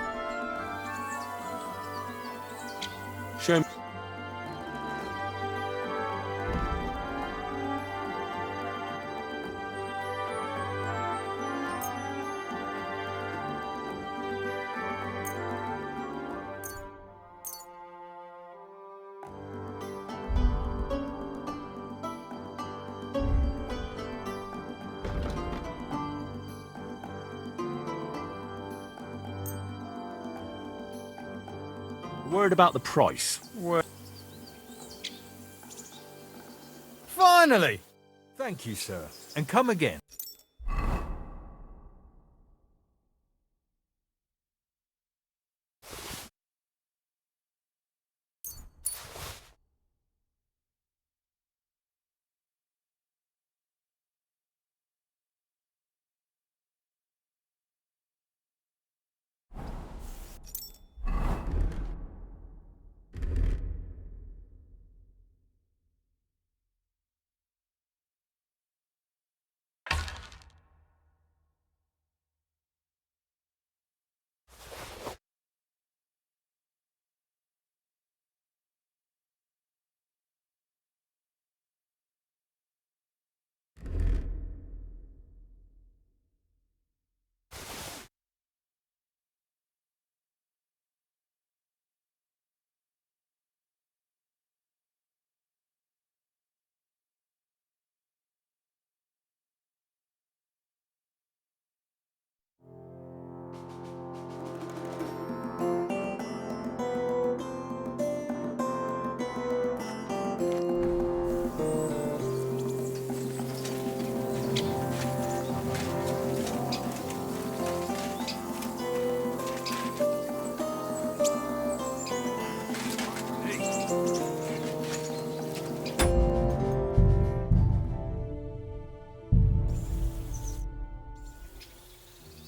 Show me. Word about the price. Finally! Thank you, sir. And come again.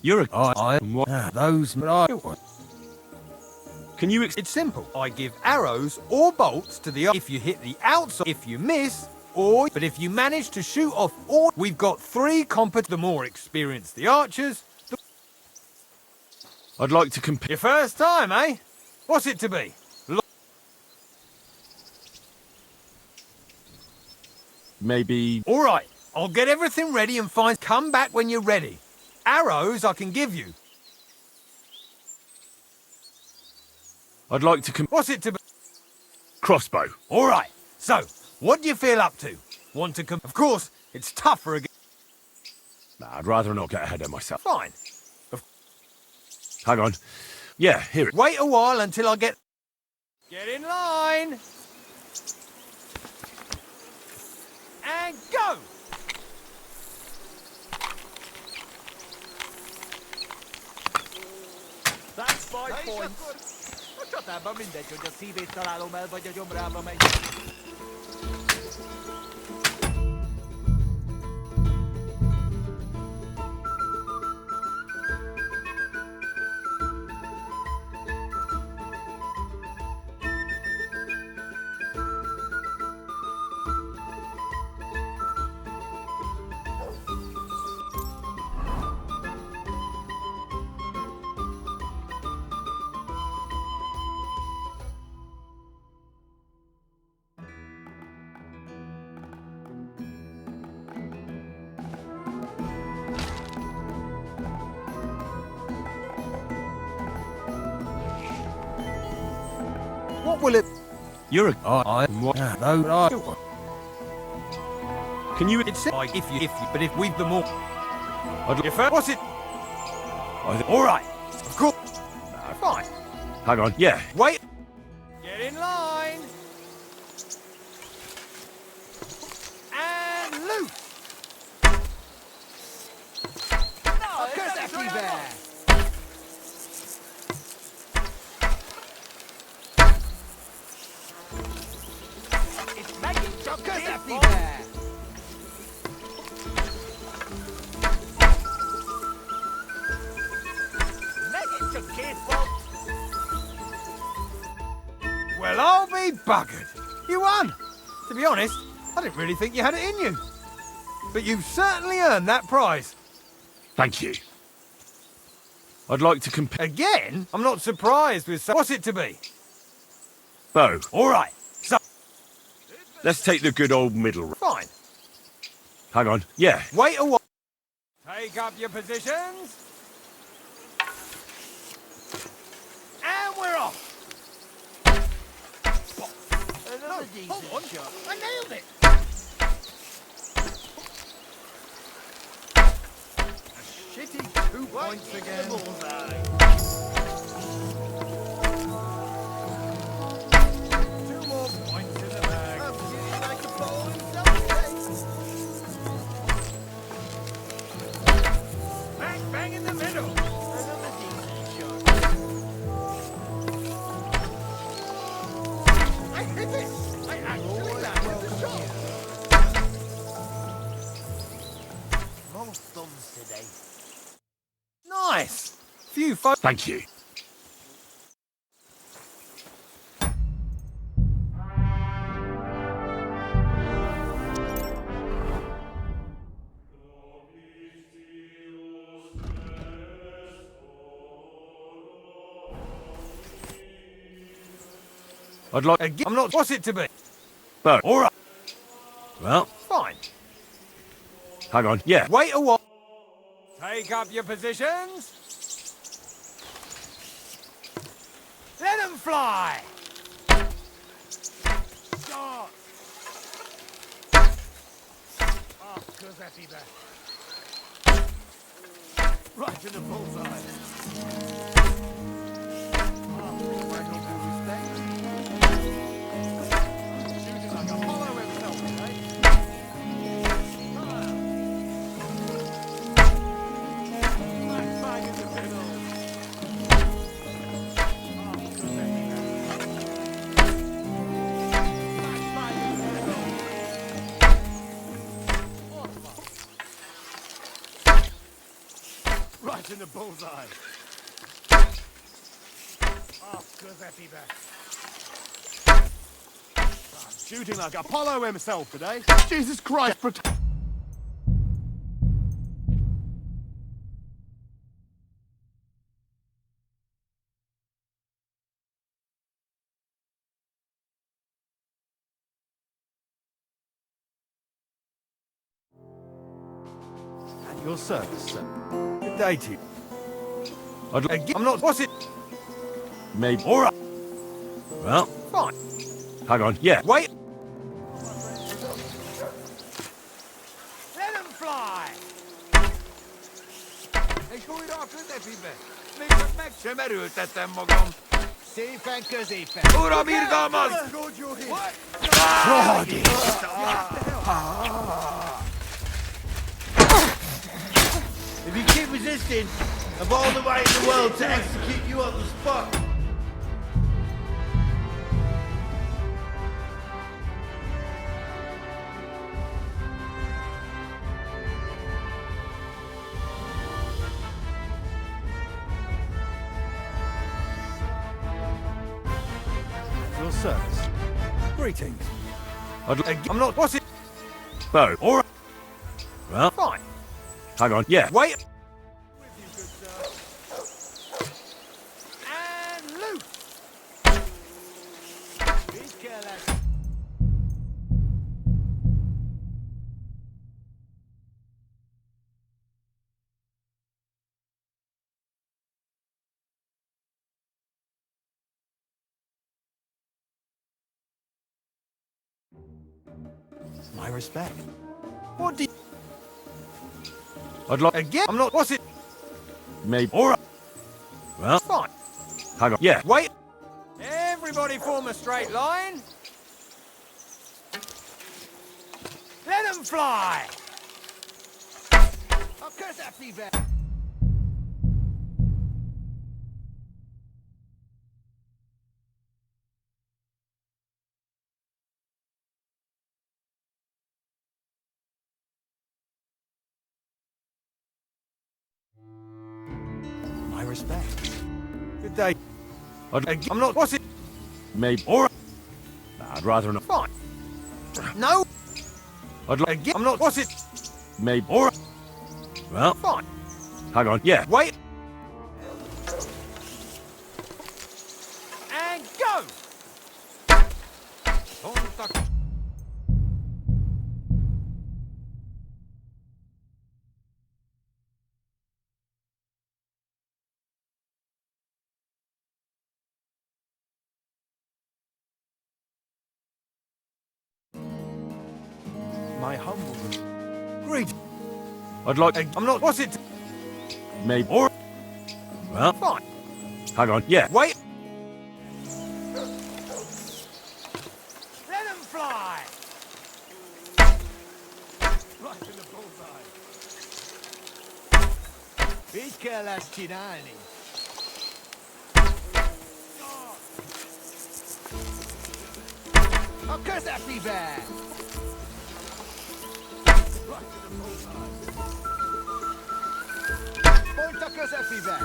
You're a... Those... Can you... It's simple. I give arrows or bolts to the... If you hit the outside, if you miss, or... But if you manage to shoot off all... We've got 3 competent... The more experienced the archers... I'd like to compare... Your first time, eh? What's it to be? Maybe... All right. I'll get everything ready and find... Come back when you're ready. Arrows I can give you. I'd like to What's it to be? Crossbow. All right. So, what do you feel up to? Want to Of course, it's tougher again. Nah, I'd rather not get ahead of myself. Fine. Hang on. Yeah, here it... Wait a while until I get... Get in line. And go! That's 5 points. A csatában mindegy, hogy a szívét találom el, vagy a gyomrába megy. What will it... You're a... Can you... It's... If you... But if we've them all... I'd... Your first... What's it... All right. Of course. Fine. Hang on. Yeah. Wait. Get in line. And loose. No, köszönöm be! Itt megint csak közepibe! Megint csak 2 pont! Well, I'll be buggered. You won. To be honest, I didn't really think you had it in you. But you've certainly earned that prize. Thank you. I'd like to compare... Again? I'm not surprised with... What's it to be? Bo, All right. So, let's take the good old middle road. fine. Hang on. Yeah. Wait a while. Take up your positions. And we're off. Another decent shot. I nailed it. A shitty 2 points again. Two more points in the bag. Bang, bang in the middle. Another decent shot. I hit it. I actually landed the shot. More thumbs today. Nice. Few folks. Thank you. I'd like... Again, I'm not. What's it to be? Bo. All right. Well, Fine. hang on. Yeah. Wait a while. Take up your positions. Let them fly. Start. Oh, Giuseppe back. Right in the bullseye. Shooting like Apollo himself, eh? Bang in the middle. Right in the bullseye. Oh, Giuseppe back. Shooting like Apollo himself today. Jesus Christ, At your service, sir. Good day to you. I'd like... Again, I'm not. What's it? Maybe... All right. Well, Fine. hang on. Yeah. Wait. Let them fly. És újra a közepibe. Még csak meg sem erőltettem magam. Szépen középen. Uram, irgalmaz! If you keep resisting, I've all the right in the world to execute you on the spot. At your service. Greetings. I'd like... I'm not. What's it? Bo. All right. Well, Fine. hang on. Yeah. Wait. And loose. Be careless. My respect. What do you... I'd like... Again? I'm not... What's it? Maybe... All right. Well, Fine. hang on. Yeah. Wait. Everybody form a straight line. Let them fly. Of course I see that. My respect. Good day. I'd... I'm not... What's it? Maybe... All right. I'd rather not... Fine. No. I'd like... Again. I'm not... What's it? Maybe... All right. Well, Fine. hang on. Yeah. Wait. My humble. Great. I'd like... I'm not. What's it? Maybe... Well, Fine. hang on. Yeah. Wait. Let him fly! Right in the bullseye. Mica Lastinani. Oh, cosa fiba? Molta cosa fiba.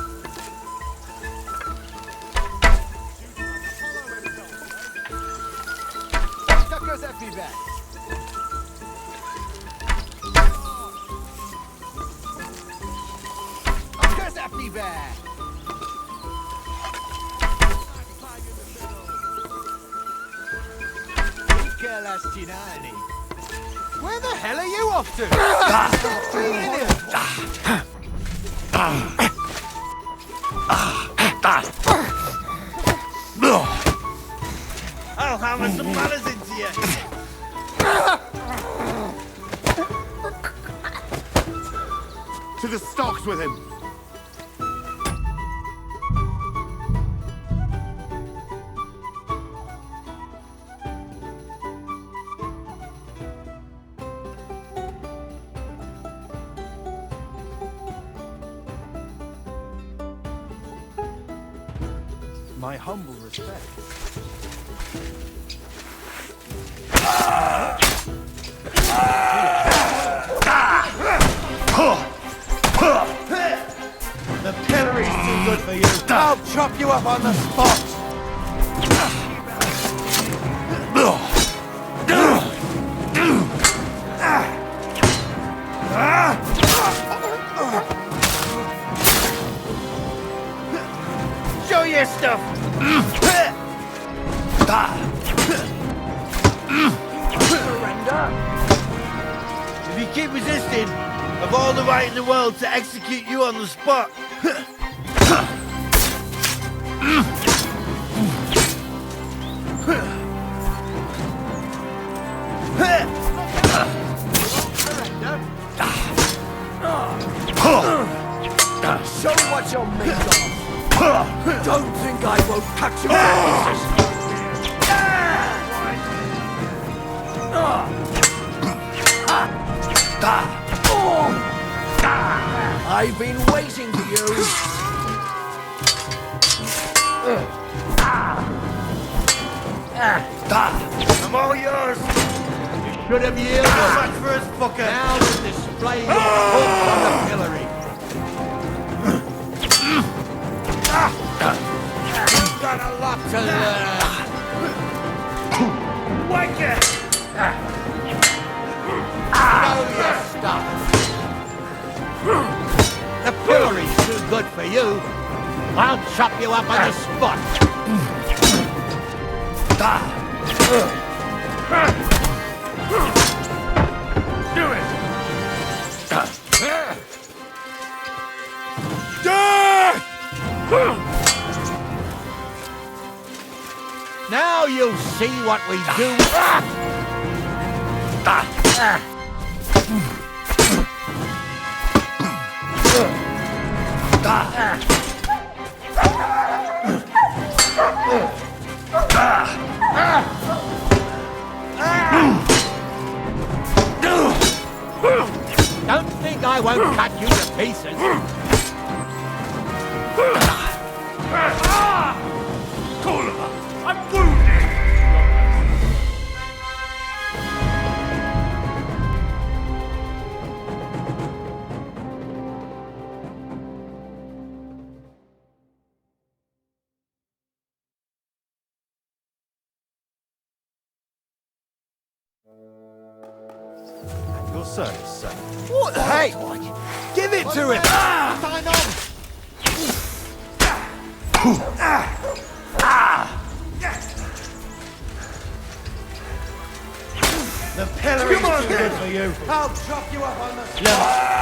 Molta cosa fiba. Oh, cosa fiba? Mica Lastinani. Where the hell are you off to? Stop beating him. I'll hammer some manners into you. To the stocks with him! My humble respect. The pillory's too good for you. I'll chop you up on the spot. Show your stuff. If you keep resisting, I've all the right in the world to execute you on the spot. Show what you're made of. Don't think I won't cut you to pieces. I've been waiting for you. I'm all yours. You should have yielded. How much for his fucker? Now to display your hooks on the pillory. You've got a lot to learn. Wake it! Know your stuff. The pillory's too good for you. I'll chop you up on the spot. Do it! Now you'll see what we do. Don't think I won't cut you to pieces. I'm wounded! Your service, sir. What? Hey! Give it to him! Sign on! The pillory's too good for you. I'll chop you up on the spot.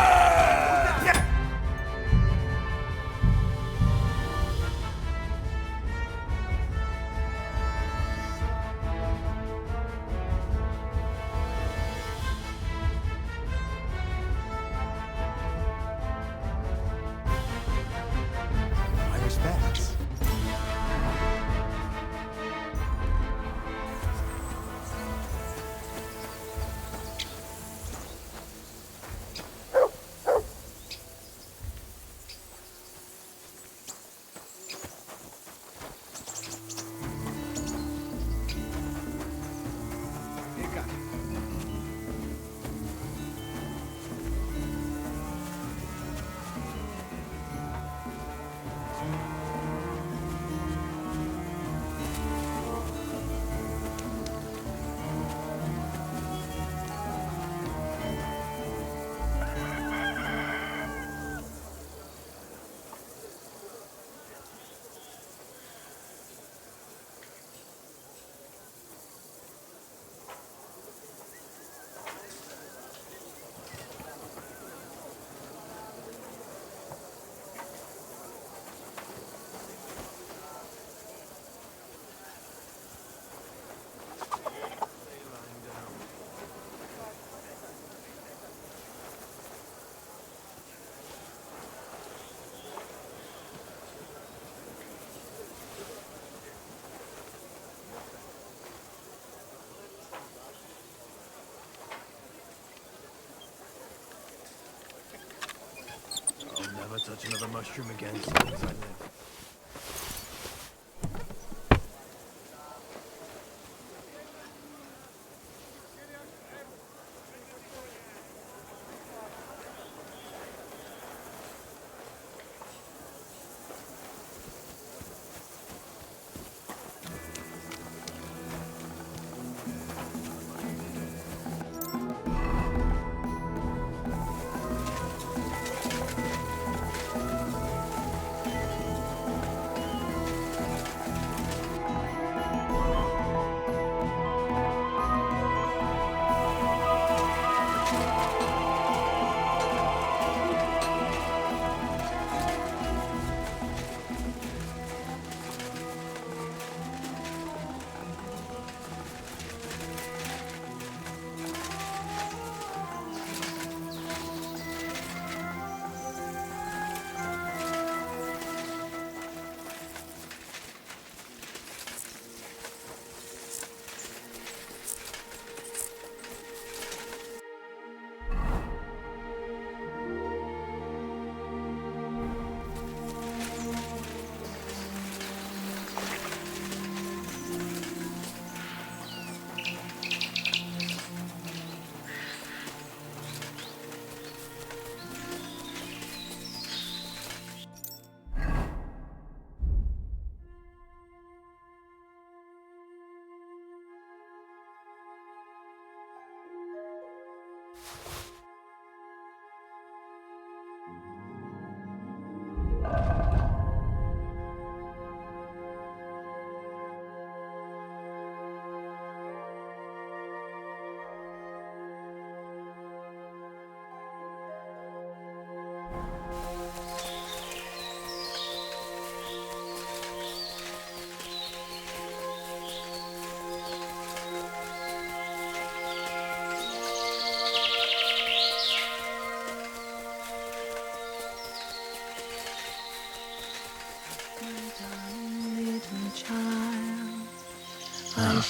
touch another mushroom again as long as I live.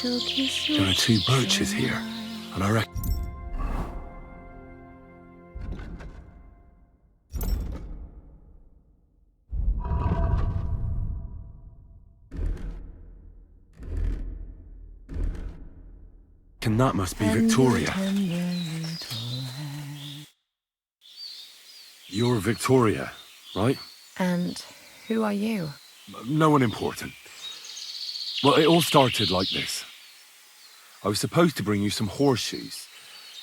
There are 2 birches here, and I reckon... that must be Victoria. You're Victoria, right? And who are you? No one important. Well, it all started like this. I was supposed to bring you some horseshoes,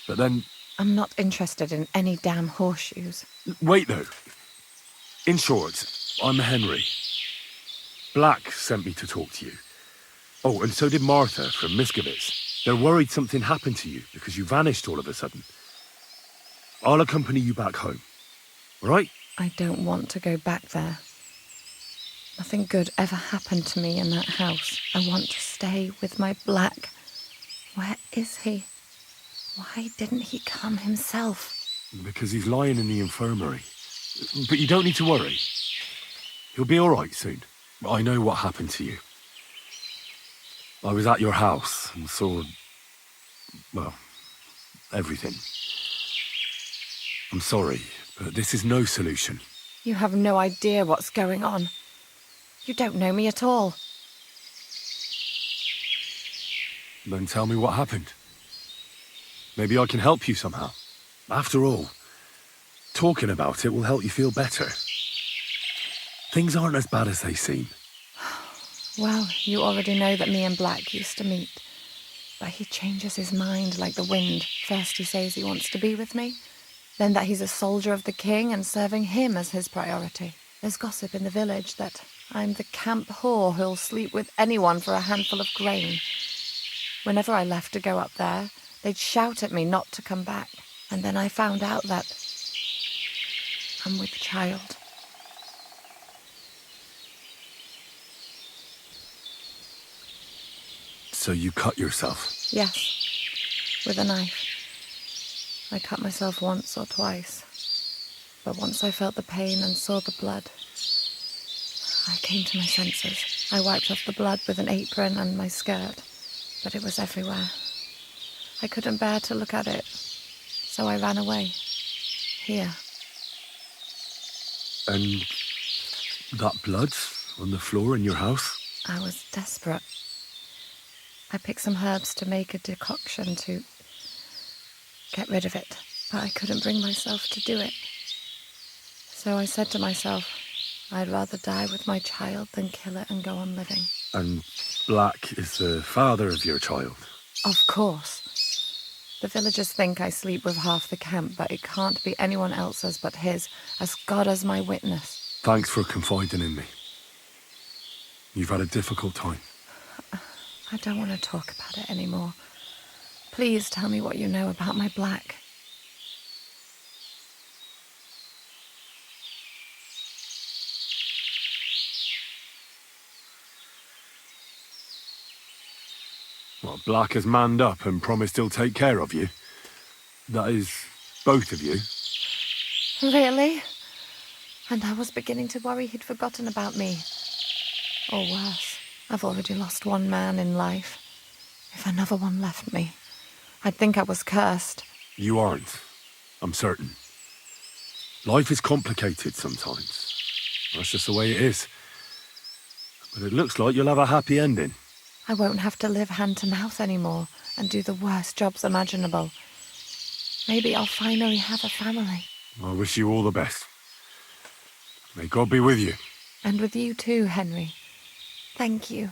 but then... I'm not interested in any damn horseshoes. Wait, though. In short, I'm Henry. Black sent me to talk to you. Oh, and so did Martha from Miskovitz. They're worried something happened to you because you vanished all of a sudden. I'll accompany you back home, right? I don't want to go back there. Nothing good ever happened to me in that house. I want to stay with my Black. Where is he? Why didn't he come himself? Because he's lying in the infirmary. But you don't need to worry. He'll be all right soon. I know what happened to you. I was at your house and saw... well, everything. I'm sorry, but this is no solution. You have no idea what's going on. You don't know me at all. Then tell me what happened. Maybe I can help you somehow. After all, talking about it will help you feel better. Things aren't as bad as they seem. Well, you already know that me and Black used to meet. But he changes his mind like the wind. First he says he wants to be with me, then that he's a soldier of the king and serving him as his priority. There's gossip in the village that I'm the camp whore who'll sleep with anyone for a handful of grain. Whenever I left to go up there, they'd shout at me not to come back. And then I found out that I'm with child. So you cut yourself? Yes, with a knife. I cut myself once or twice. But once I felt the pain and saw the blood, I came to my senses. I wiped off the blood with an apron and my skirt, but it was everywhere. I couldn't bear to look at it, so I ran away. Here. And that blood on the floor in your house? I was desperate. I picked some herbs to make a decoction to get rid of it, but I couldn't bring myself to do it. So I said to myself, I'd rather die with my child than kill it and go on living. And Black is the father of your child? Of course. The villagers think I sleep with half the camp, but it can't be anyone else's but his, as God is my witness. Thanks for confiding in me. You've had a difficult time. I don't want to talk about it anymore. Please tell me what you know about my Black. Well, Black has manned up and promised he'll take care of you. That is, both of you. Really? And I was beginning to worry he'd forgotten about me. Or worse, I've already lost one man in life. If another one left me, I'd think I was cursed. You aren't. I'm certain. Life is complicated sometimes. That's just the way it is. But it looks like you'll have a happy ending. I won't have to live hand to mouth anymore and do the worst jobs imaginable. Maybe I'll finally have a family. I wish you all the best. May God be with you. And with you too, Henry. Thank you.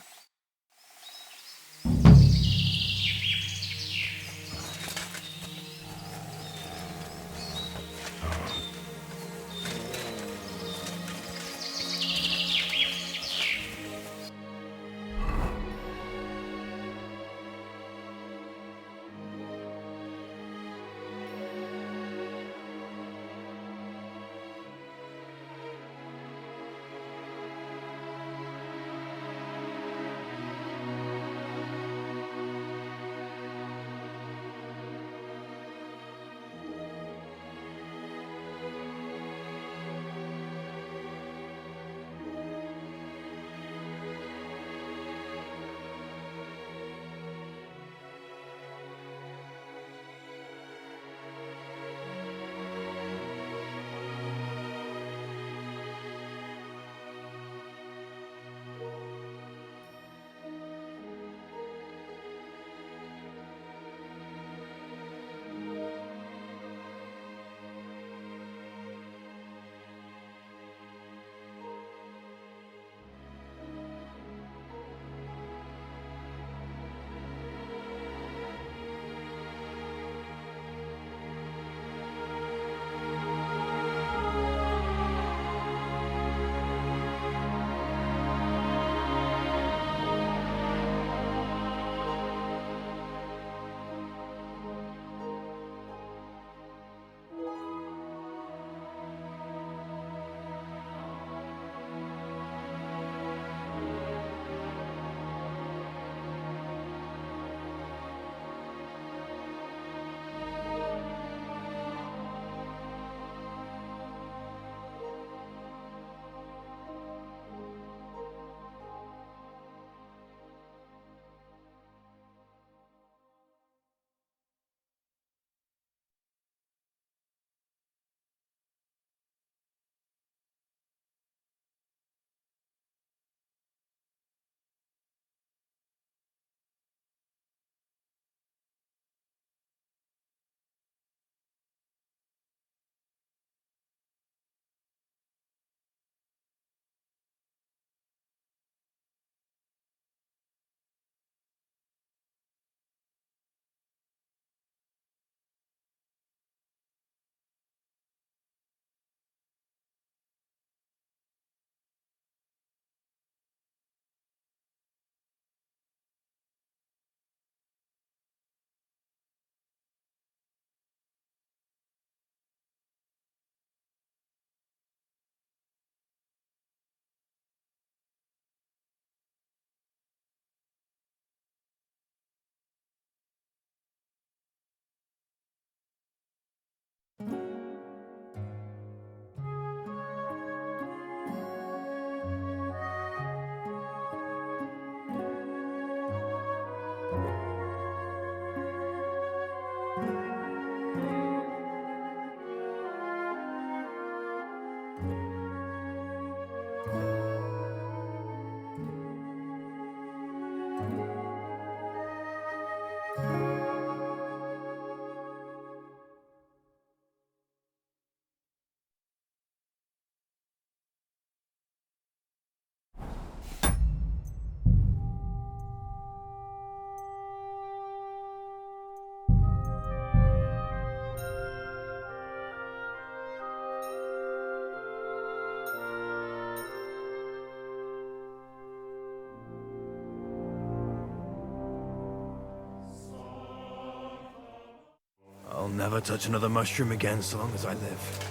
never touch another mushroom again so long as I live.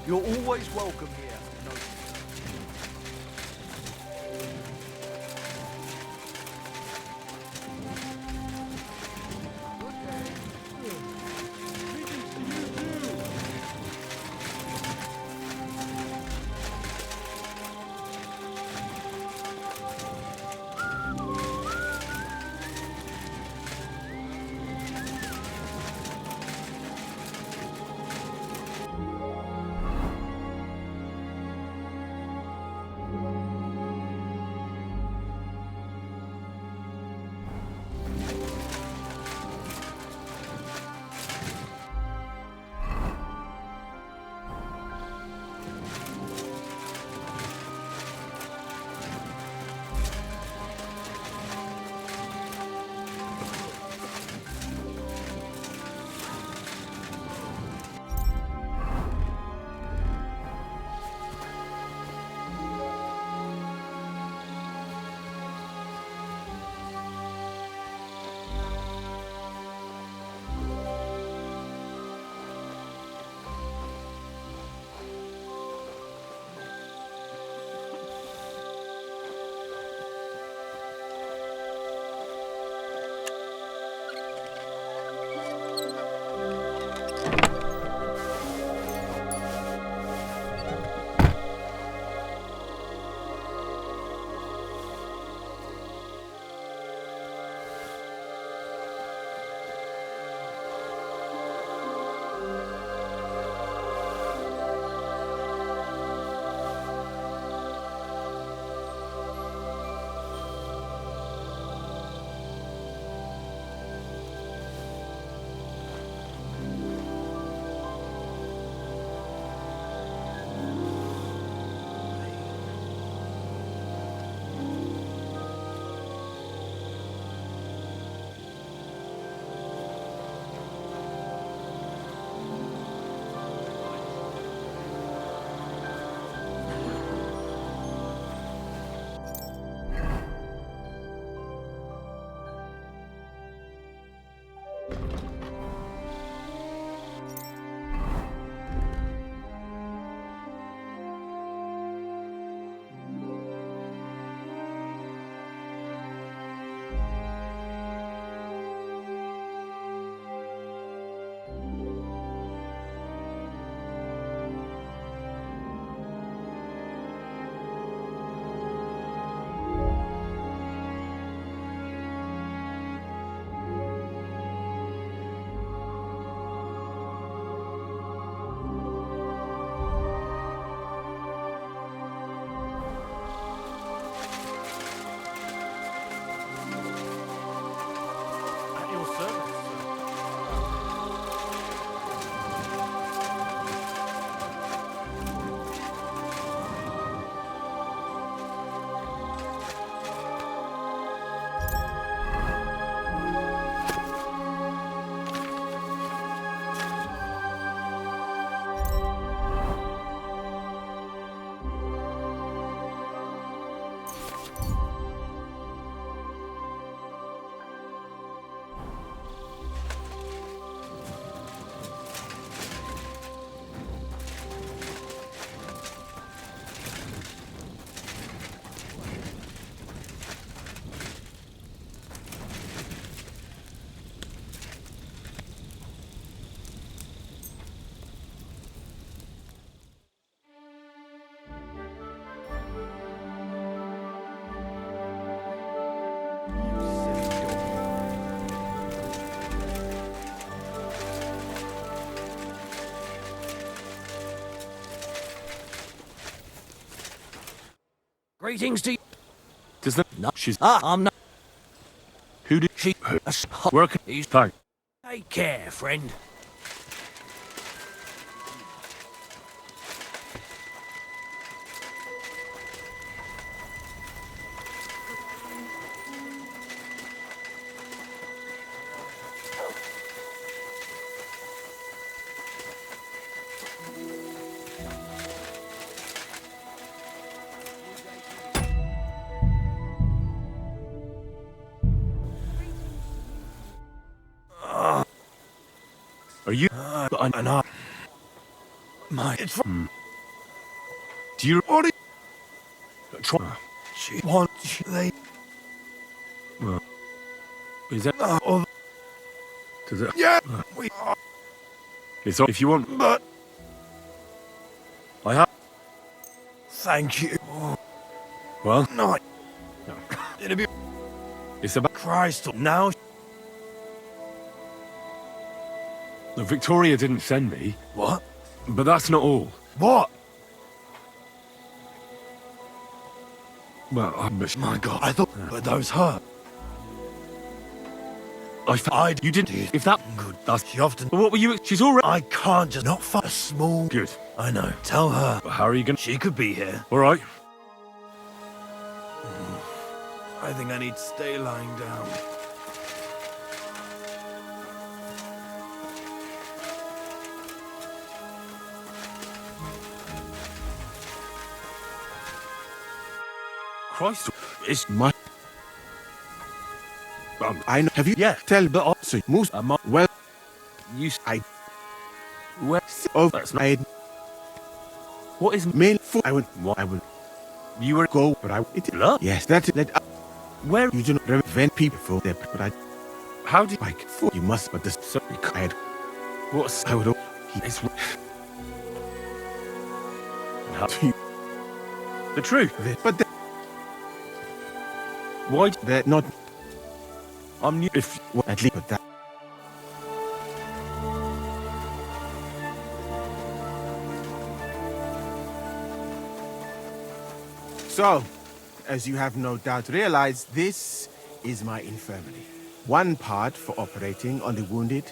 You're always welcome here. Greetings to you. Does the... No. She's... I'm not. Who did... She. Work... He's. Thank... Take care, friend. Are you... And I... My... It's from... Do you... What Try... she wants... They... Is that... Oh, Does it... yeah, we are... It's all... If you want... But... I have... Thank you. Well... No. It'll be... It's about... Christ, now... Look, Victoria didn't send me. What? But that's not all. What? Well, I missed... My God, I thought... But those hurt. You didn't... If that... Good. That's... She often... Well, what were you... She's already... I can't just not find a small... Good. I know. Tell her. But how are you gonna... She could be here. All right. I think I need to stay lying down. Christ. It's my... I know. Have you... Yeah. Tell the officer. Most... Well... You... I... Well... Oh, That's not... I... What is... Mail for... I would... What? I would... You were... Go, but I... It... Blood? Yes, that's it. Let... Where... You do not prevent people for their... But I... How did... Like... For... You must... But this... So... Required... What's... I would... It's... How... The truth? But... Why... They're not... I'm new... If... Well, at least... But that... So, as you have no doubt realized, this is my infirmary. One part for operating on the wounded,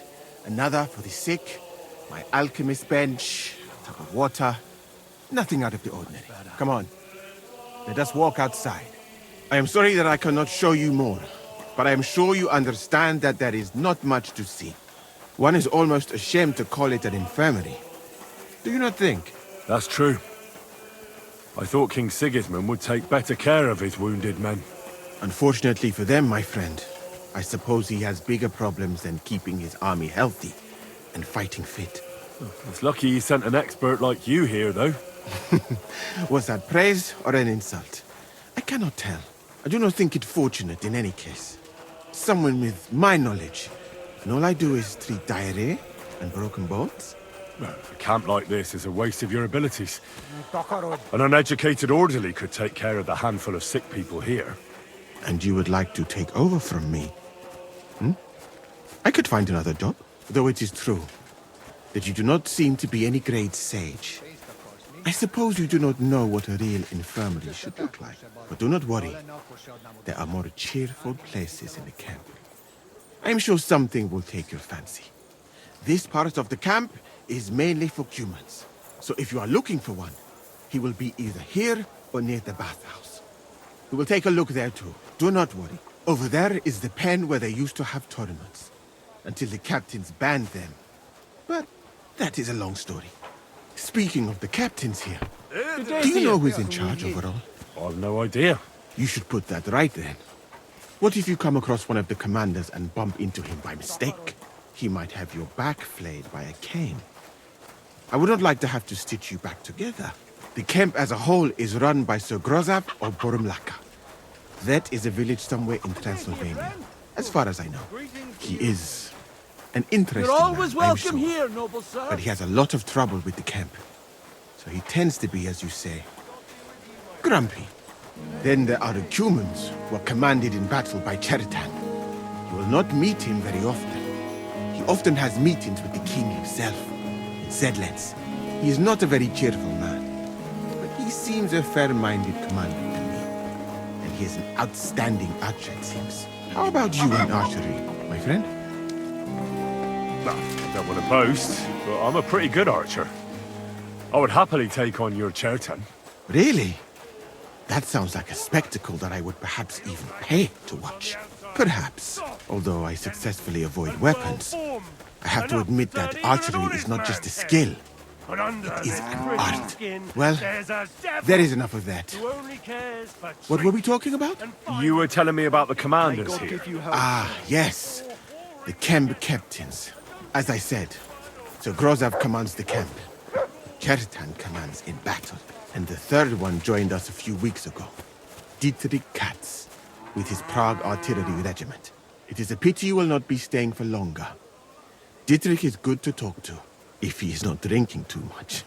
another for the sick, my alchemist bench, a tub of water. Nothing out of the ordinary. Come on, let us walk outside. I am sorry that I cannot show you more, but I am sure you understand that there is not much to see. One is almost ashamed to call it an infirmary. Do you not think? That's true. I thought King Sigismund would take better care of his wounded men. Unfortunately for them, my friend, I suppose he has bigger problems than keeping his army healthy and fighting fit. It's lucky he sent an expert like you here, though. Was that praise or an insult? I cannot tell. I do not think it fortunate in any case. Someone with my knowledge, and all I do is treat diarrhea and broken bones. Well, a camp like this is a waste of your abilities. An uneducated orderly could take care of the handful of sick people here. And you would like to take over from me? Hmm? I could find another job, though it is true that you do not seem to be any great sage. I suppose you do not know what a real infirmary should look like. But do not worry. There are more cheerful places in the camp. I am sure something will take your fancy. This part of the camp is mainly for humans. So if you are looking for one, he will be either here or near the bathhouse. We will take a look there too. Do not worry. Over there is the pen where they used to have tournaments, until the captains banned them. But that is a long story. Speaking of the captains here, do you know who is in charge overall? I've no idea. You should put that right then. What if you come across one of the commanders and bump into him by mistake? He might have your back flayed by a cane. I would not like to have to stitch you back together. The camp as a whole is run by Sir Grozav or Borumlaka. That is a village somewhere in Transylvania, as far as I know. He is an interesting You're always man, I'm welcome sure. here, noble sir. But he has a lot of trouble with the camp. So he tends to be, as you say, grumpy. Then there are the humans who are commanded in battle by Cheritan. You will not meet him very often. He often has meetings with the king himself in Zedlets. He is not a very cheerful man, but he seems a fair-minded commander to me. he is an outstanding archer, it seems. How about you in archery, my friend? Nah, I don't want to boast, but I'm a pretty good archer. I would happily take on your Chertan. Really? That sounds like a spectacle that I would perhaps even pay to watch. Perhaps, although I successfully avoid weapons. I have to admit that archery is not just a skill. It is an art. Well, there is enough of that. What were we talking about? You were telling me about the commanders here. Ah, yes. The camp captains. As I said, Sir Grozav commands the camp. Chertan commands in battle. And the third one joined us a few weeks ago. Dietrich Katz, with his Prague artillery regiment. It is a pity you will not be staying for longer. Dietrich is good to talk to, if he is not drinking too much.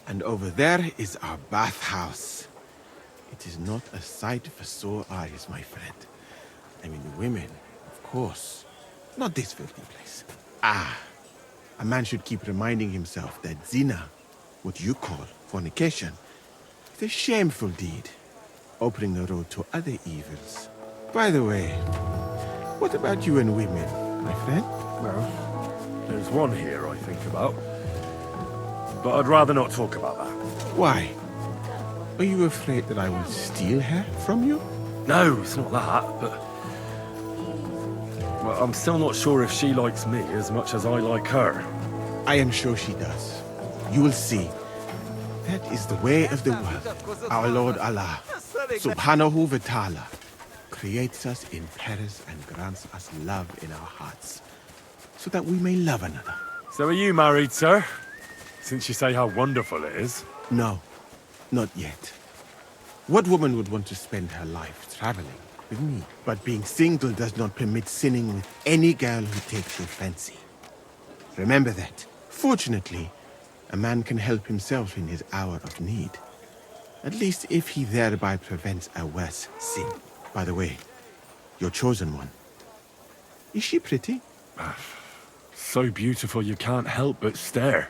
And over there is our bathhouse. It is not a sight for sore eyes, my friend. I mean, the women, of course. Not this filthy place. Ah, a man should keep reminding himself that zina, what you call fornication, is a shameful deed, opening the road to other evils. By the way, what about you and women, my friend? Well, there's one here I think about. But I'd rather not talk about that. Why? Are you afraid that I will steal her from you? No, it's not that, but... Well, I'm still not sure if she likes me as much as I like her. I am sure she does. You will see. That is the way of the world. Our Lord Allah, Subhanahu wa Ta'ala, creates us in pairs and grants us love in our hearts, so that we may love another. So are you married, sir? Since you say how wonderful it is. No, not yet. What woman would want to spend her life traveling with me? But being single does not permit sinning with any girl who takes your fancy. Remember that. Fortunately, a man can help himself in his hour of need. At least if he thereby prevents a worse sin. By the way, your chosen one. Is she pretty? So beautiful you can't help but stare.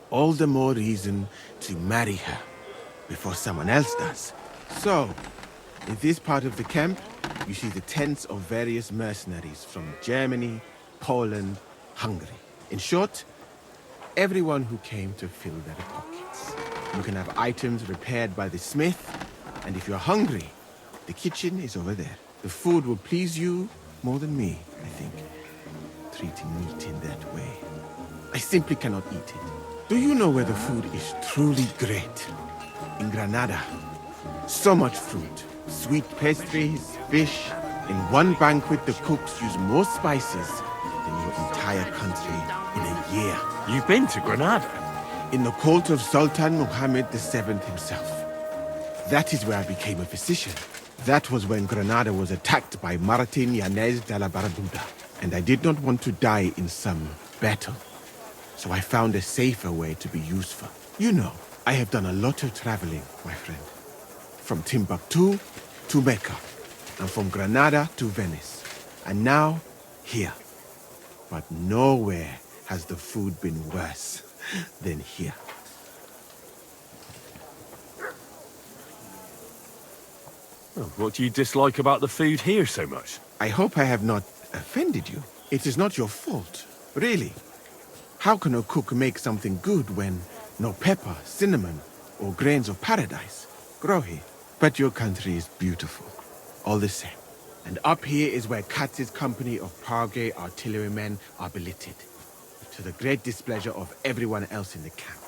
All the more reason to marry her before someone else does. So, in this part of the camp, you see the tents of various mercenaries from Germany, Poland, Hungary. In short, everyone who came to fill their pockets. You can have items repaired by the smith, and if you're hungry, the kitchen is over there. The food will please you more than me, I think. Treating meat in that way. I simply cannot eat it. Do you know where the food is truly great? In Granada. So much fruit, sweet pastries, fish. In one banquet, the cooks use more spices than your entire country in a year. You've been to Granada? In the court of Sultan Muhammad VII himself. That is where I became a physician. That was when Granada was attacked by Martin Yanez de la Barbuda. And I did not want to die in some battle. So I found a safer way to be useful. You know, I have done a lot of traveling, my friend. From Timbuktu to Mecca. And from Granada to Venice. And now, here. But nowhere has the food been worse than here. Well, what do you dislike about the food here so much? I hope I have not offended you. It is not your fault, really. How can a cook make something good when no pepper, cinnamon, or grains of paradise grow here? But your country is beautiful, all the same. And up here is where Katz's company of Prague artillerymen are billeted. To the great displeasure of everyone else in the camp,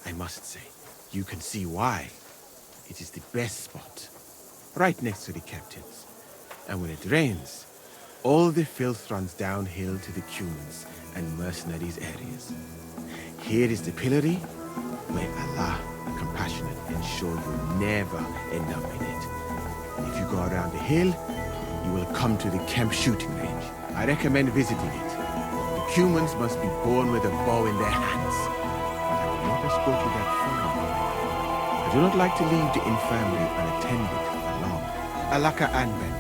I must say. You can see why. It is the best spot, right next to the captains. And when it rains, all the filth runs downhill to the Cumans and mercenaries areas. Here is the pillory. May Allah, the compassionate, ensure you never end up in it. If you go around the hill, you will come to the camp shooting range. I recommend visiting it. The Cumans must be born with a bow in their hands. But I will not escort you that far. I do not like to leave the infirmary unattended for long. Alaka Anben.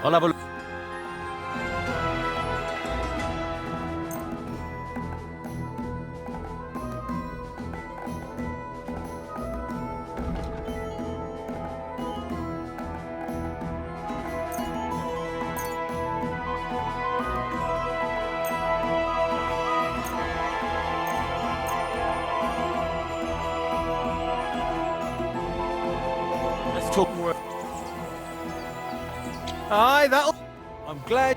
I'll have a look. Let's talk. Aye, that'll... I'm glad...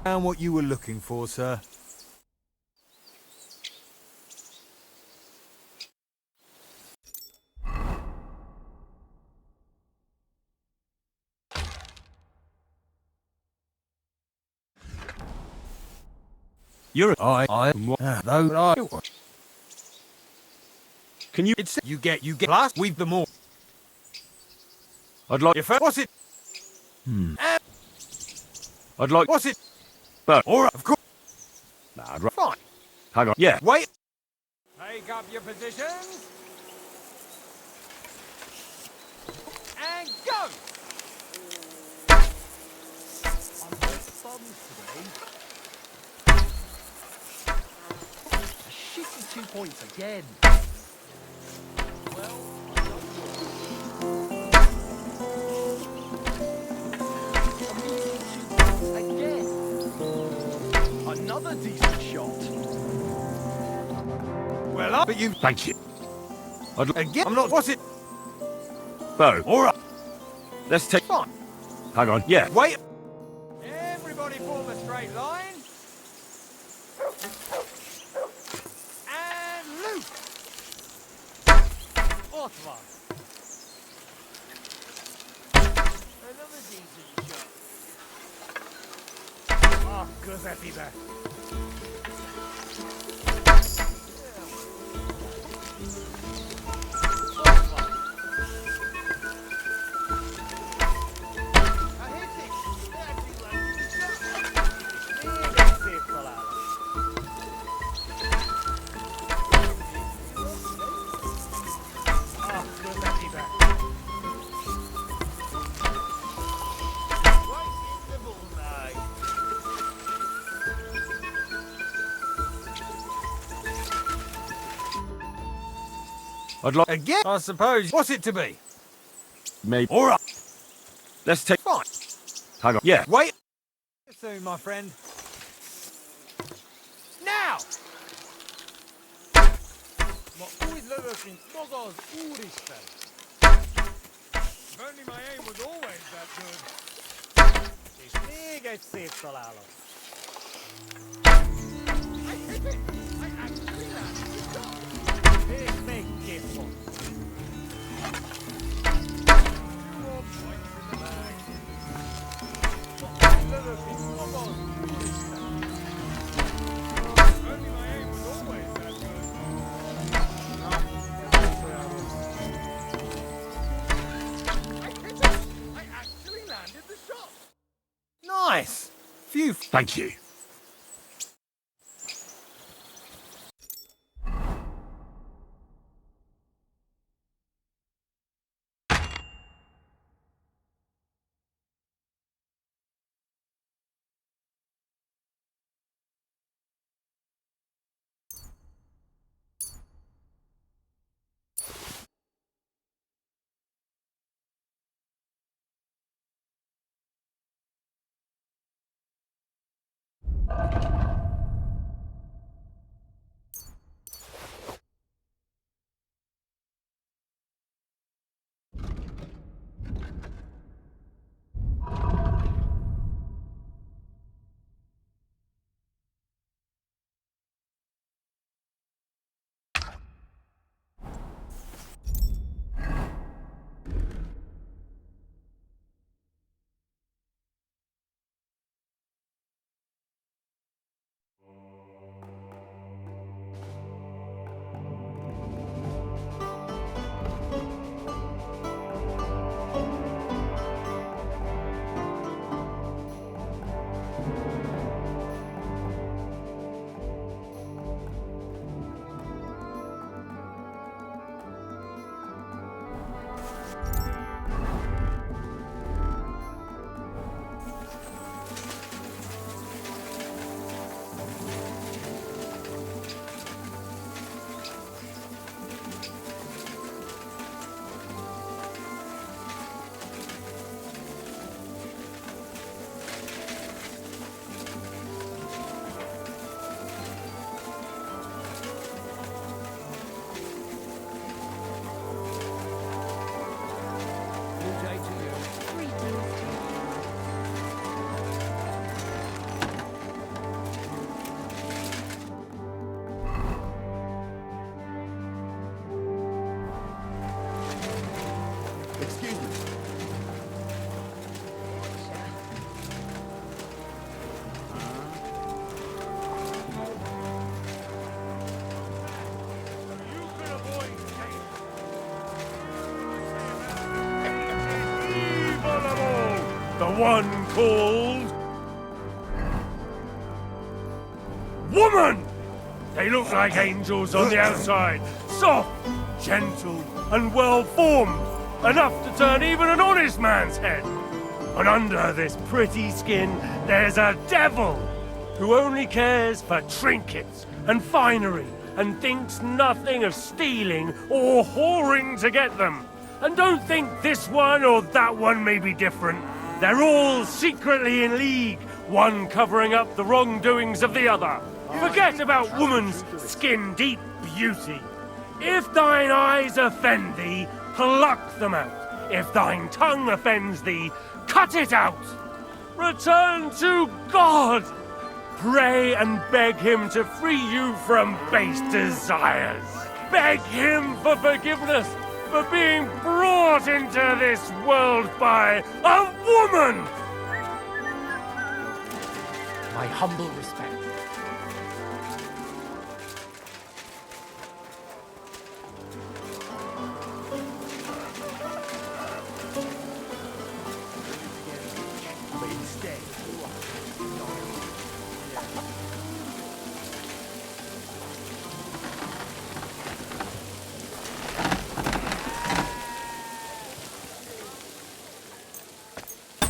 Found what you were looking for, sir. You're Though I... Can you... It's... You get... Plus, we've them all. I'd like... Your first... What's it? I'd like... What's it? But... Alright, of course. Nah, I'd ra- Fine. Hang on. Yeah. Wait. Take up your positions. And go! I'm both thumbs today. A shitty 2 points again. Well, again. Another decent shot. Well, up. But you... Thank you. I'd like... Again? I'm not... What's it? Bo. Alright. Let's take... Fine. Hang on. Yeah. Wait. Everybody form a straight line. And loose. Otvar. Another decent shot. Ah, gözeti be. I'd like... Again? I suppose. What's it to be? Maybe... Alright. Let's take... Fine. Hang on. Yeah. Wait. Soon, my friend. Now! Ma újlövökünk maga az Úristen! If only my aim was always that good. És még egy szép találat. Még két pont. Ma újlövökünk maga az Úristen! If only my aim was always that good. I actually landed the shot! Nice. Phew. Thank you. one called... Woman! They look like angels on the outside. Soft, gentle, and well-formed. Enough to turn even an honest man's head. And under this pretty skin, there's a devil who only cares for trinkets and finery and thinks nothing of stealing or whoring to get them. And don't think this one or that one may be different. They're all secretly in league, one covering up the wrongdoings of the other. Forget about woman's skin-deep beauty. If thine eyes offend thee, pluck them out. If thine tongue offends thee, cut it out. Return to God. Pray and beg him to free you from base desires. Beg him for forgiveness for being brought into this world by a woman. My humble respect.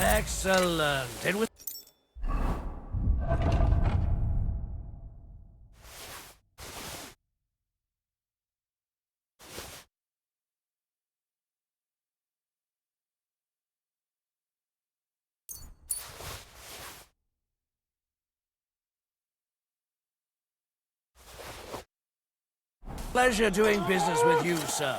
Excellent. It was... Pleasure doing business with you, sir.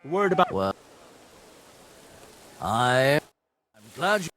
Word about... Well, I'm glad you...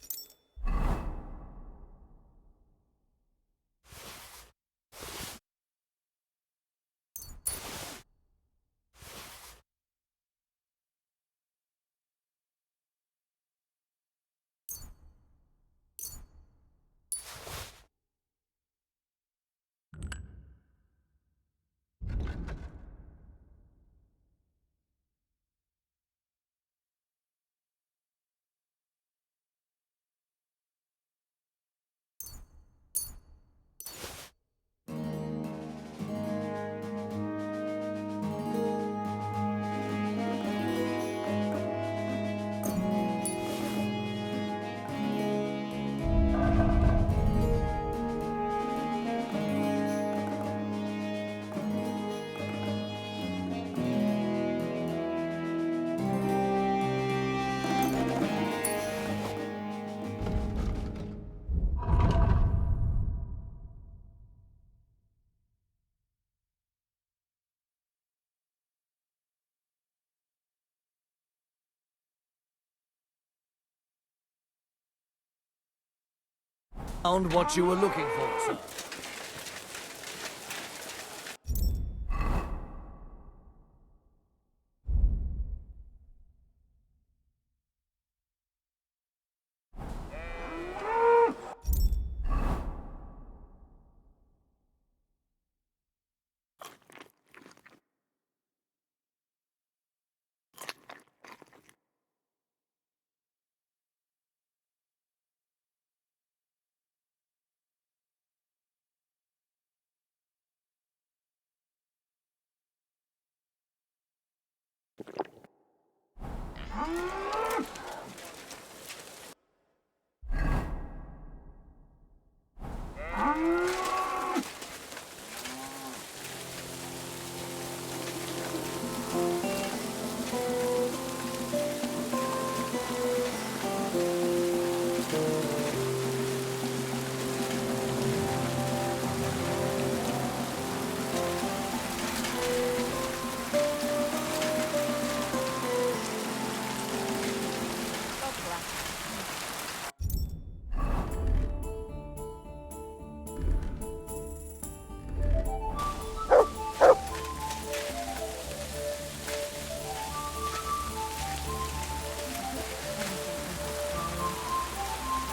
Found what you were looking for, sir.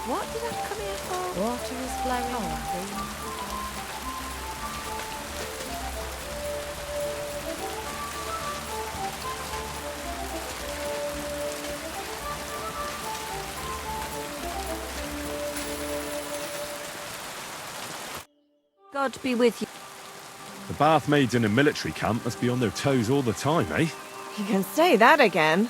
What did I come here for? Water is flowing. God be with you. The bath maids in a military camp must be on their toes all the time, eh? You can say that again.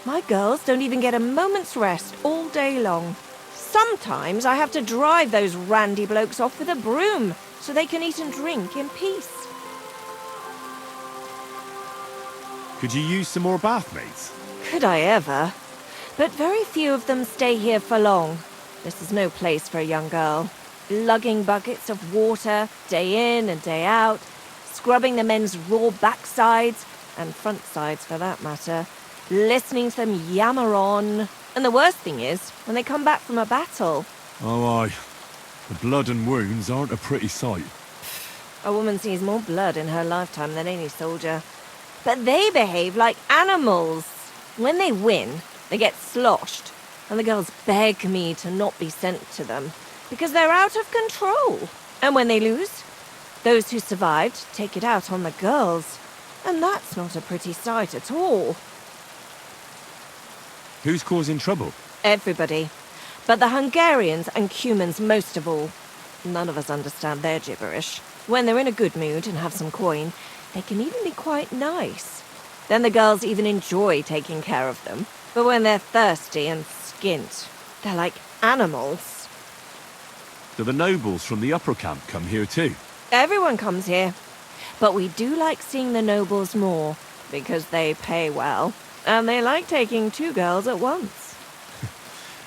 My girls don't even get a moment's rest all day long. Sometimes I have to drive those randy blokes off with a broom so they can eat and drink in peace. Could you use some more bath maids? Could I ever? But very few of them stay here for long. This is no place for a young girl. Lugging buckets of water, day in and day out, scrubbing the men's raw backsides, and front sides for that matter, listening to them yammer on. And the worst thing is, when they come back from a battle... Oh, aye. The blood and wounds aren't a pretty sight. A woman sees more blood in her lifetime than any soldier. But they behave like animals. When they win, they get sloshed, and the girls beg me to not be sent to them, because they're out of control. And when they lose, those who survived take it out on the girls. And that's not a pretty sight at all. Who's causing trouble? Everybody. But the Hungarians and Cumans most of all. None of us understand their gibberish. When they're in a good mood and have some coin, they can even be quite nice. Then the girls even enjoy taking care of them. But when they're thirsty and skint, they're like animals. Do the nobles from the upper camp come here too? Everyone comes here. But we do like seeing the nobles more, because they pay well. And they like taking 2 girls at once.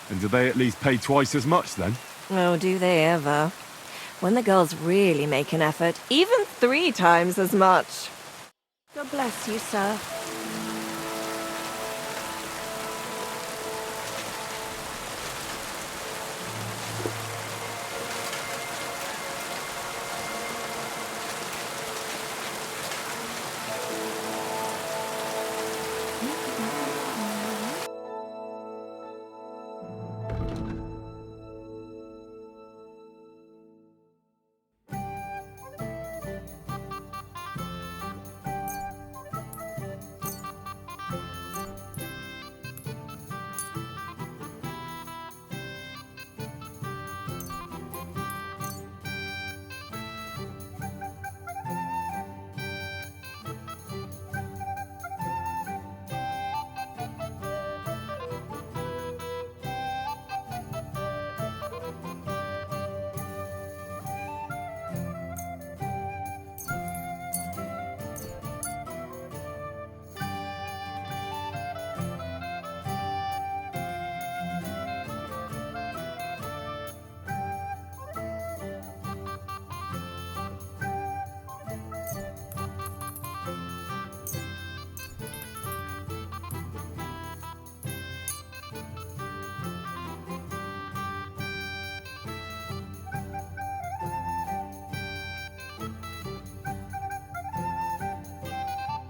And do they at least pay twice as much then? Oh, do they ever? When the girls really make an effort, even 3 times as much. God bless you, sir.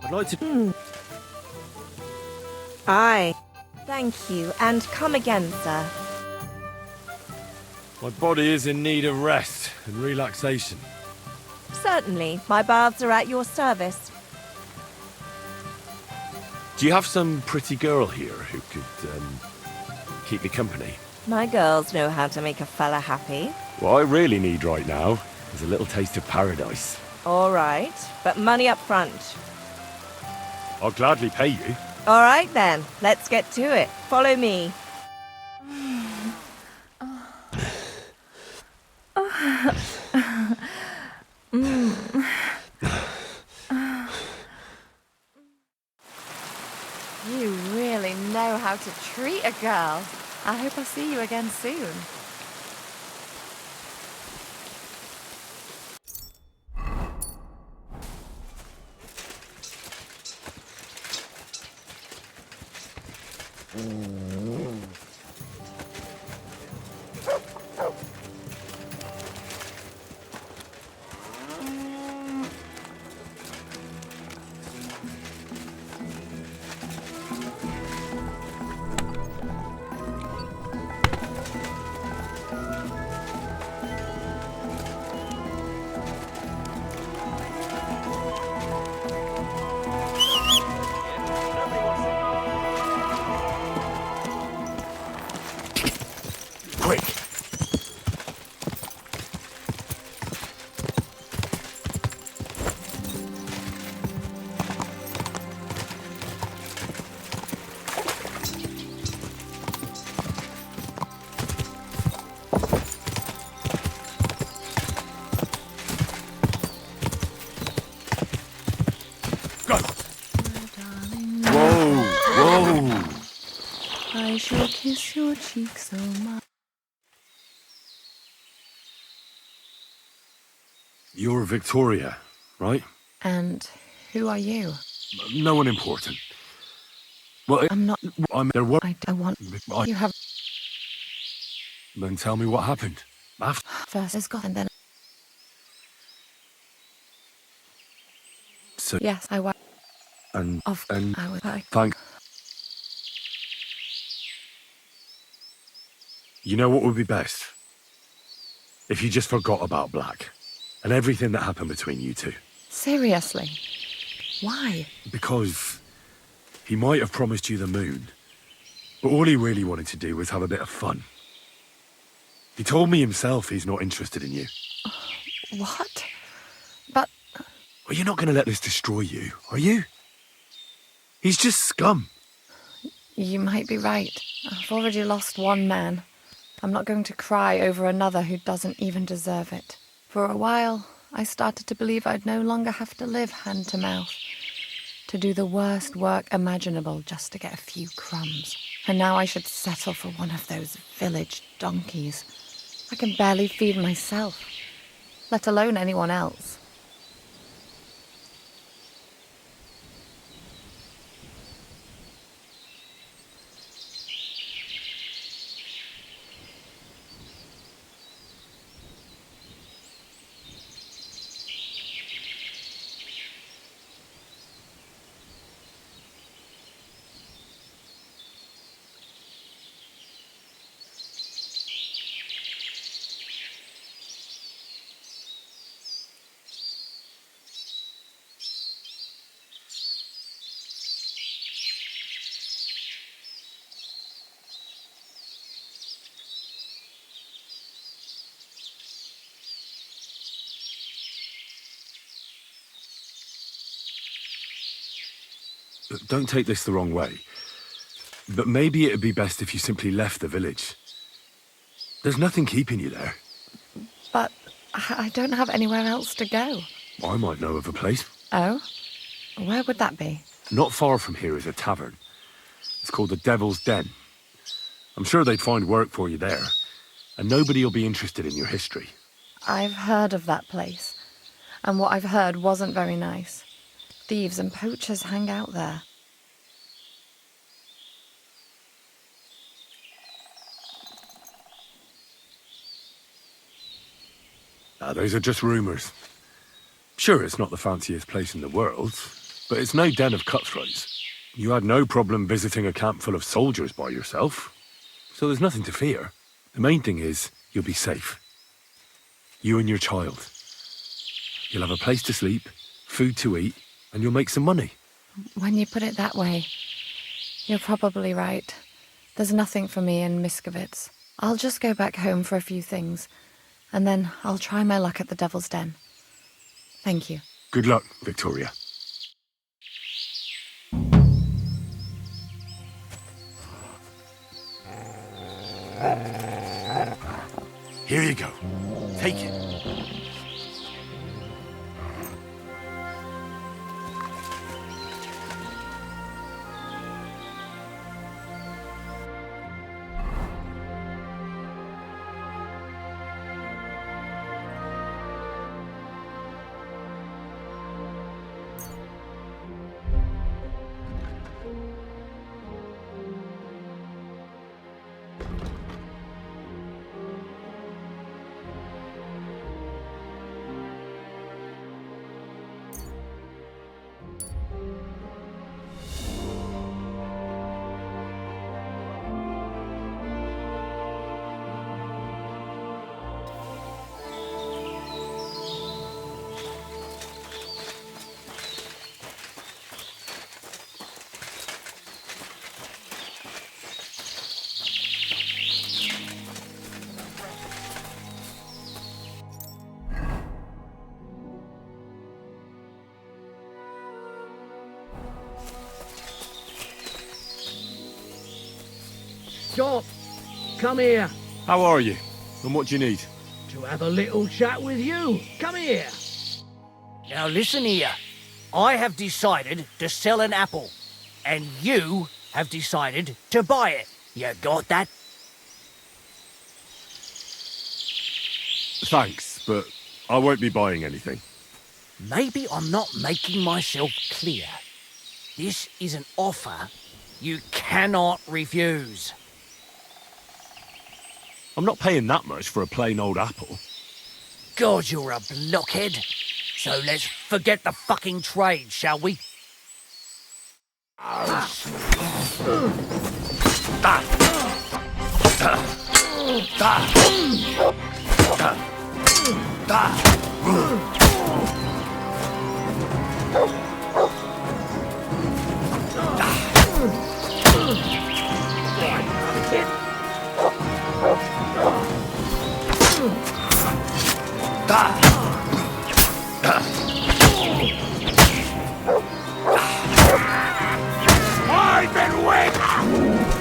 I'd like to... Aye. Thank you, and come again, sir. My body is in need of rest and relaxation. Certainly, my baths are at your service. Do you have some pretty girl here who could, keep me company? My girls know how to make a fella happy. What I really need right now is a little taste of paradise. All right, but money up front. I'll gladly pay you. All right then, let's get to it. Follow me. You really know how to treat a girl. I hope I see you again soon. Quick! Go! Whoa! Whoa! I shall kiss your cheek so much. You're Victoria, right? And who are you? No one important. Well, I'm not. there were. I want. You have. Then tell me what happened. After. First is God and then. So, Yes, I was. and I was. thank. You know what would be best? If you just forgot about Black and everything that happened between you two. Seriously? Why? Because he might have promised you the moon, but all he really wanted to do was have a bit of fun. He told me himself he's not interested in you. What? But. Well, you're not going to let this destroy you, are you? He's just scum. You might be right. I've already lost one man. I'm not going to cry over another who doesn't even deserve it. For a while, I started to believe I'd no longer have to live hand to mouth, to do the worst work imaginable just to get a few crumbs. And now I should settle for one of those village donkeys. I can barely feed myself, let alone anyone else. Don't take this the wrong way, but maybe it'd be best if you simply left the village. There's nothing keeping you there. But I don't have anywhere else to go. I might know of a place. Oh? Where would that be? Not far from here is a tavern. It's called the Devil's Den. I'm sure they'd find work for you there, and nobody will be interested in your history. I've heard of that place, and what I've heard wasn't very nice. Thieves and poachers hang out there. Those are just rumours. Sure, it's not the fanciest place in the world, but it's no den of cutthroats. You had no problem visiting a camp full of soldiers by yourself, so there's nothing to fear. The main thing is, you'll be safe. You and your child. You'll have a place to sleep, food to eat, and you'll make some money. When you put it that way, you're probably right. There's nothing for me in Miskovitz. I'll just go back home for a few things, and then I'll try my luck at the Devil's Den. Thank you. Good luck, Victoria. Here you go. Take it. Stop! Come here. How are you? And what do you need? To have a little chat with you. Come here. Now listen here. I have decided to sell an apple. And you have decided to buy it. You got that? Thanks, but I won't be buying anything. Maybe I'm not making myself clear. This is an offer you cannot refuse. I'm not paying that much for a plain old apple. God, you're a blockhead. So let's forget the fucking trade, shall we? I've been waiting!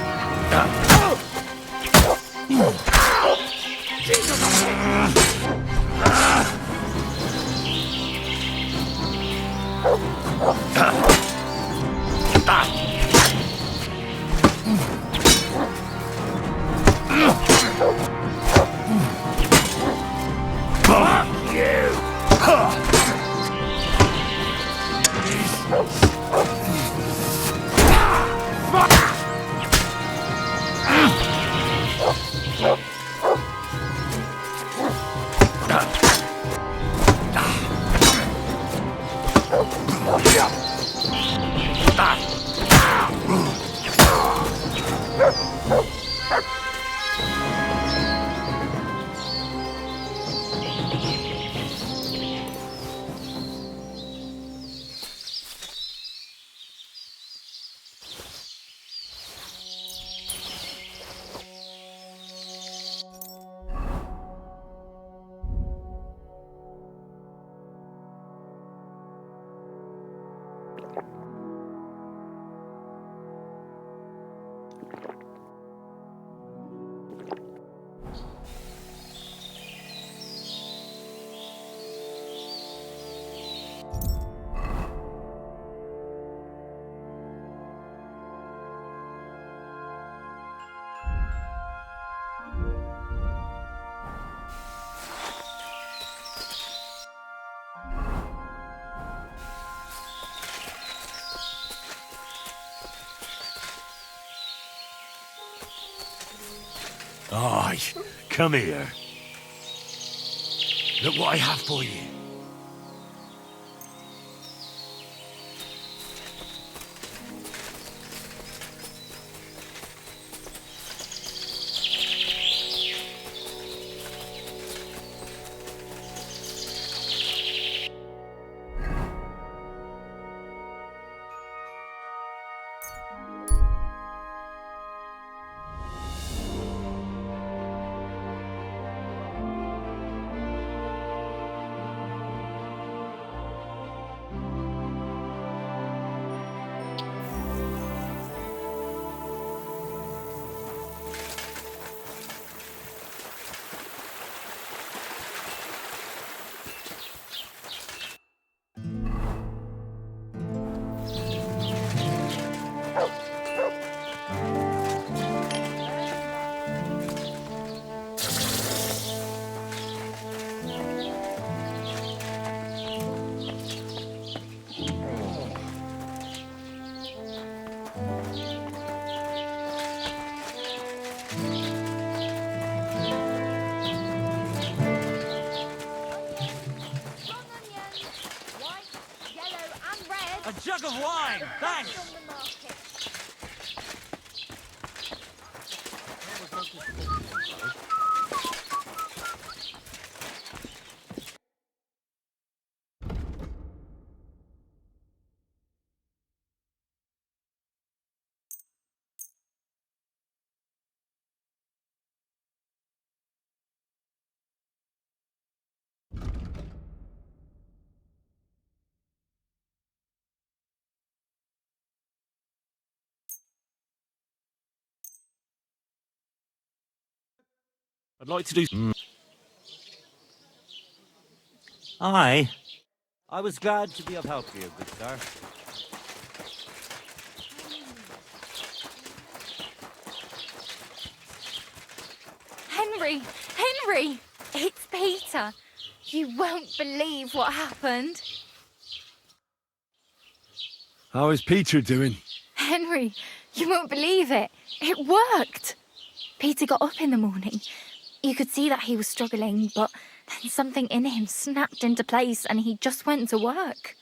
Aye, come here. Look what I have for you. Fine, thanks. I'd like to do... Aye. I was glad to be of help to you, good sir. Henry! Henry! It's Peter. You won't believe what happened. How is Peter doing? Henry, you won't believe it. It worked. Peter got up in the morning. You could see that he was struggling, but then something in him snapped into place and he just went to work.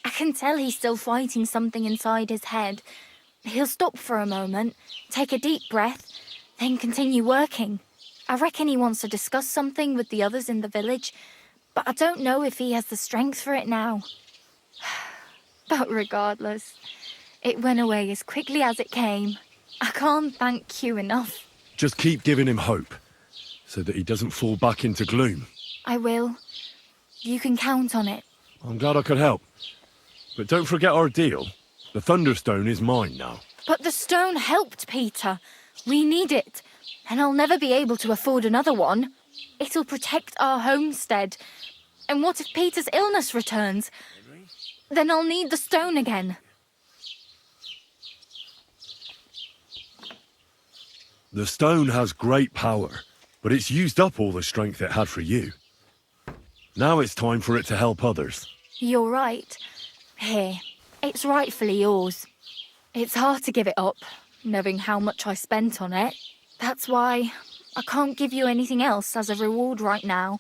I can tell he's still fighting something inside his head. He'll stop for a moment, take a deep breath, then continue working. I reckon he wants to discuss something with the others in the village, but I don't know if he has the strength for it now. But regardless, it went away as quickly as it came. I can't thank you enough. Just keep giving him hope, so that he doesn't fall back into gloom. I will. You can count on it. I'm glad I could help. But don't forget our deal. The Thunderstone is mine now. But the stone helped, Peter. We need it, and I'll never be able to afford another one. It'll protect our homestead. And what if Peter's illness returns? Then I'll need the stone again. The stone has great power, but it's used up all the strength it had for you. Now it's time for it to help others. You're right. Here, it's rightfully yours. It's hard to give it up, knowing how much I spent on it. That's why I can't give you anything else as a reward right now.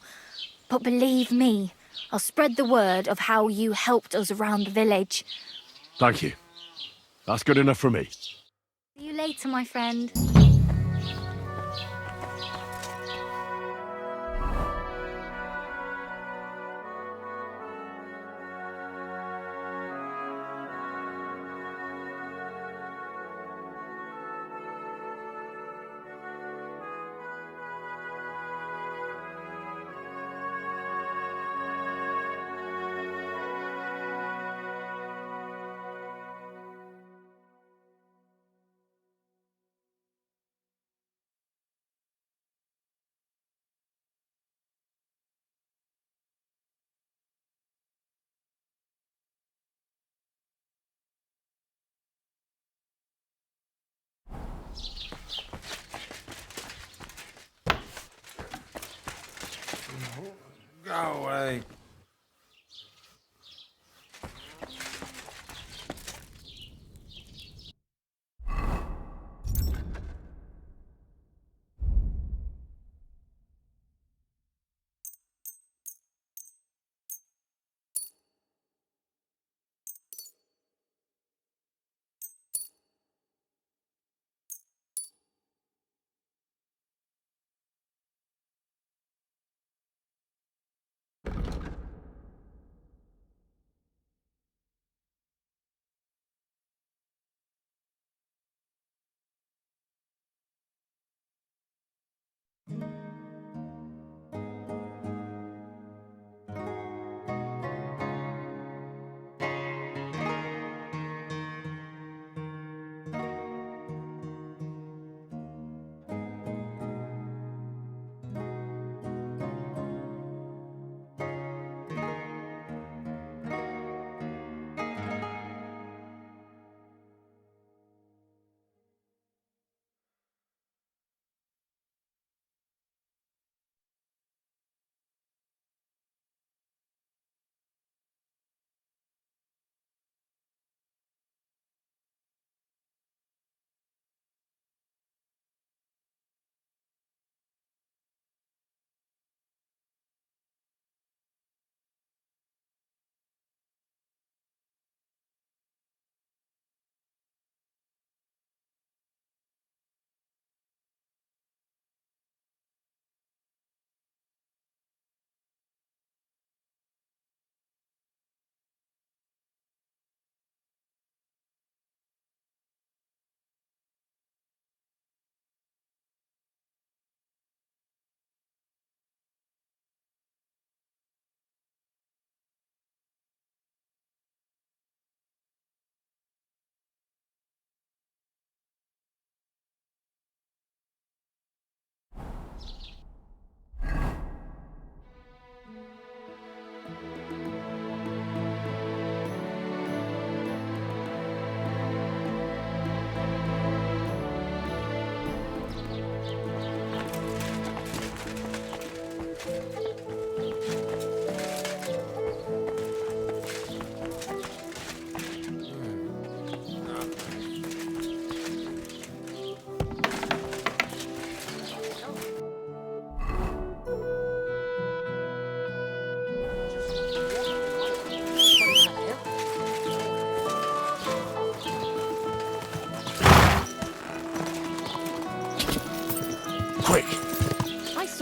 But believe me, I'll spread the word of how you helped us around the village. Thank you. That's good enough for me. See you later, my friend. Go away.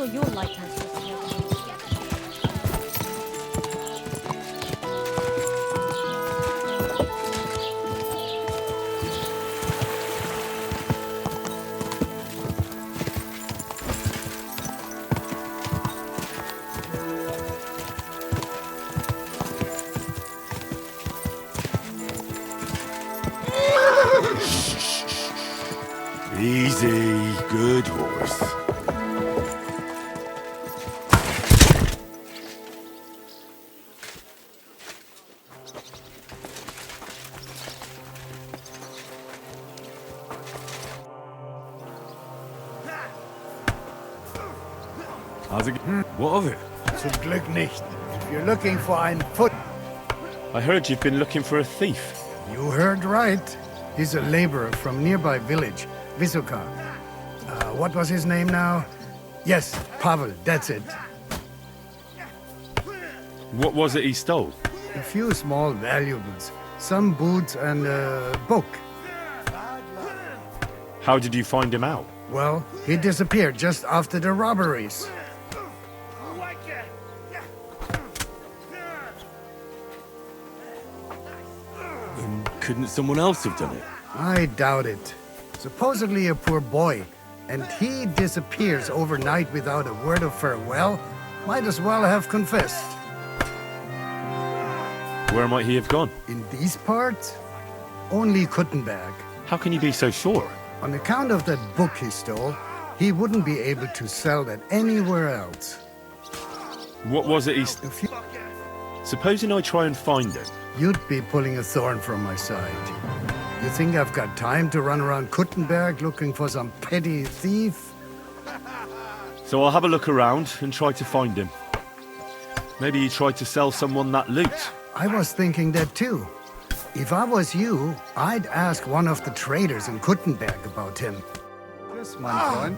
saw your lighthouse just the other day. Easy, good horse. How's it? What of it? Zum Glück nicht. If you're looking for ein foot, I heard you've been looking for a thief. you heard right. He's a laborer from nearby village, Vysoka. What was his name now? Yes, Pavel, that's it. What was it he stole? A few small valuables, some boots and a book. How did you find him out? Well, he disappeared just after the robberies. Couldn't someone else have done it? I doubt it. Supposedly a poor boy, and he disappears overnight without a word of farewell. Might as well have confessed. Where might he have gone? In these parts, only Kuttenberg. How can you be so sure? On account of that book he stole, he wouldn't be able to sell that anywhere else. What was it he Supposing I try and find him. You'd be pulling a thorn from my side. You think I've got time to run around Kuttenberg looking for some petty thief? So I'll have a look around and try to find him. Maybe he tried to sell someone that loot. I was thinking that too. If I was you, I'd ask one of the traders in Kuttenberg about him. Yes, mein Freund.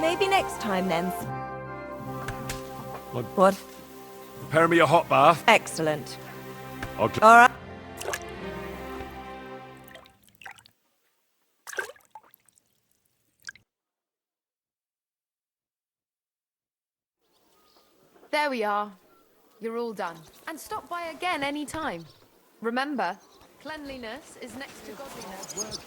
Maybe next time then. What? What? Prepare me a hot bath. Excellent. I'll All right. There we are. You're all done. And stop by again any time. Remember, cleanliness is next to godliness.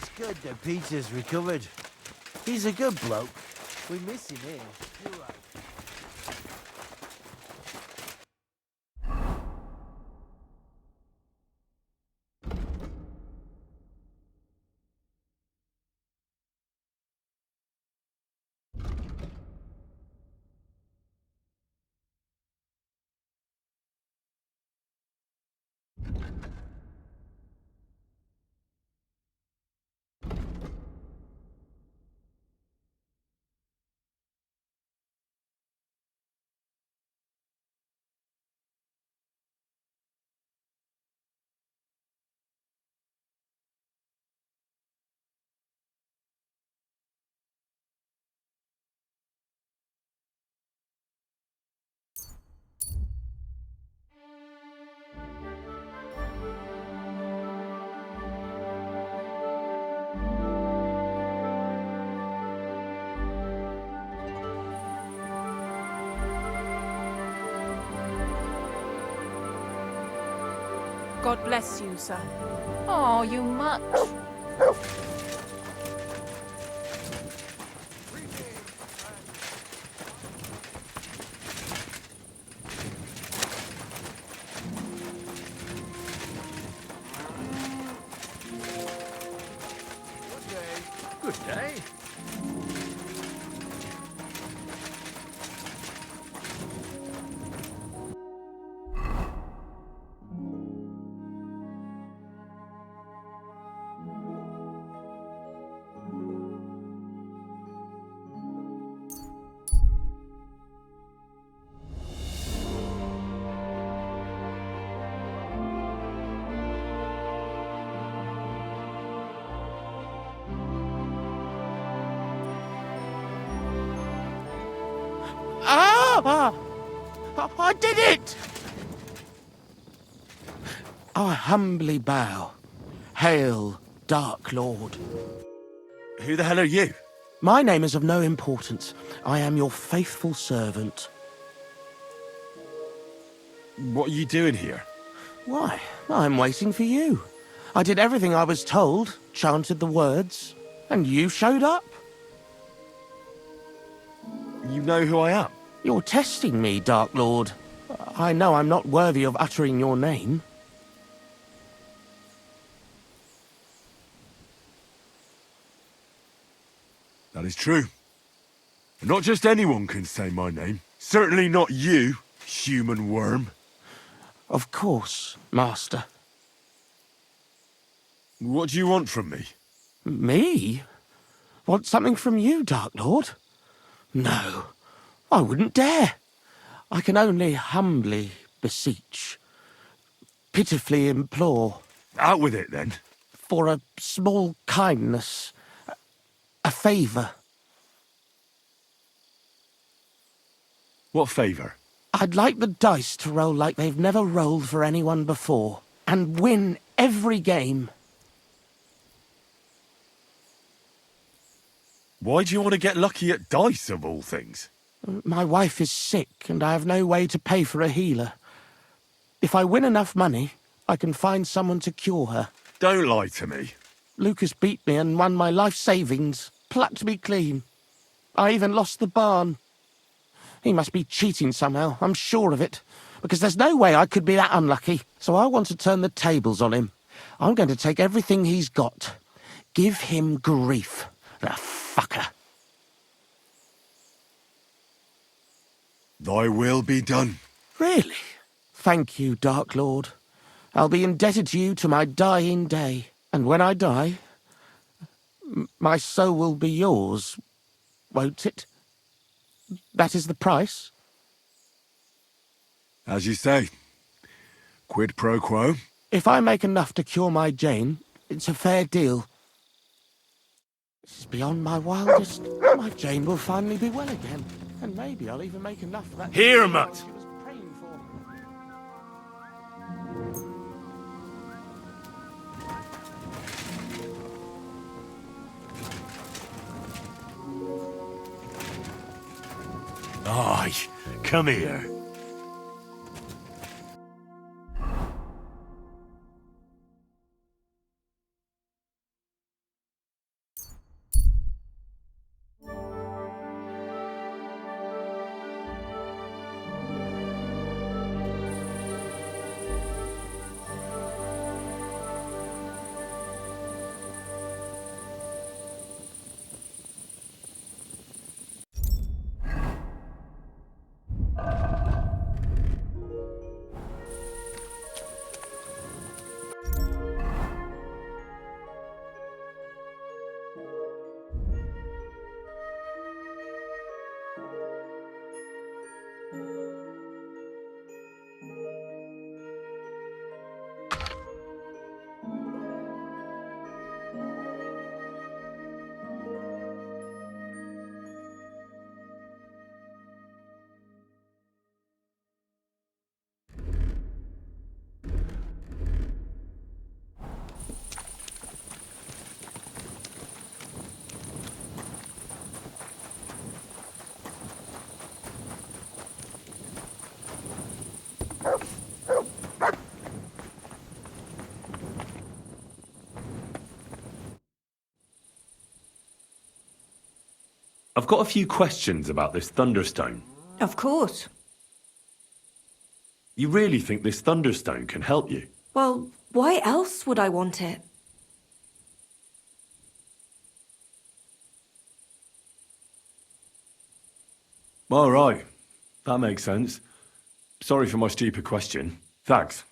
It's good that Peter's recovered. He's a good bloke. We miss him here. You're right. God bless you, sir. Oh, you much. Good day. Ah! I did it! I humbly bow. Hail, Dark Lord. Who the hell are you? My name is of no importance. I am your faithful servant. What are you doing here? Why, I'm waiting for you. I did everything I was told, chanted the words, and you showed up. You know who I am? You're testing me, Dark Lord. I know I'm not worthy of uttering your name. That is true. Not just anyone can say my name. Certainly not you, human worm. Of course, Master. What do you want from me? Me? Want something from you, Dark Lord? No, I wouldn't dare. I can only humbly beseech, pitifully implore. Out with it, then. For a small kindness, a favour. What favour? I'd like the dice to roll like they've never rolled for anyone before, and win every game. Why do you want to get lucky at dice, of all things? My wife is sick, and I have no way to pay for a healer. If I win enough money, I can find someone to cure her. Don't lie to me. Lucas beat me and won my life savings, plucked me clean. I even lost the barn. He must be cheating somehow, I'm sure of it, because there's no way I could be that unlucky. So I want to turn the tables on him. I'm going to take everything he's got. Give him grief, the fucker. Thy will be done. Really? Thank you, Dark Lord. I'll be indebted to you to my dying day. And when I die, my soul will be yours, won't it? That is the price? As you say. Quid pro quo? If I make enough to cure my Jane, it's a fair deal. This is beyond my wildest. My Jane will finally be well again. And maybe I'll even make enough of that. Here, Mutt! She was praying for. Aye, come here. I've got a few questions about this Thunderstone. Of course. You really think this Thunderstone can help you? Well, why else would I want it? All right. That makes sense. Sorry for my stupid question. Thanks.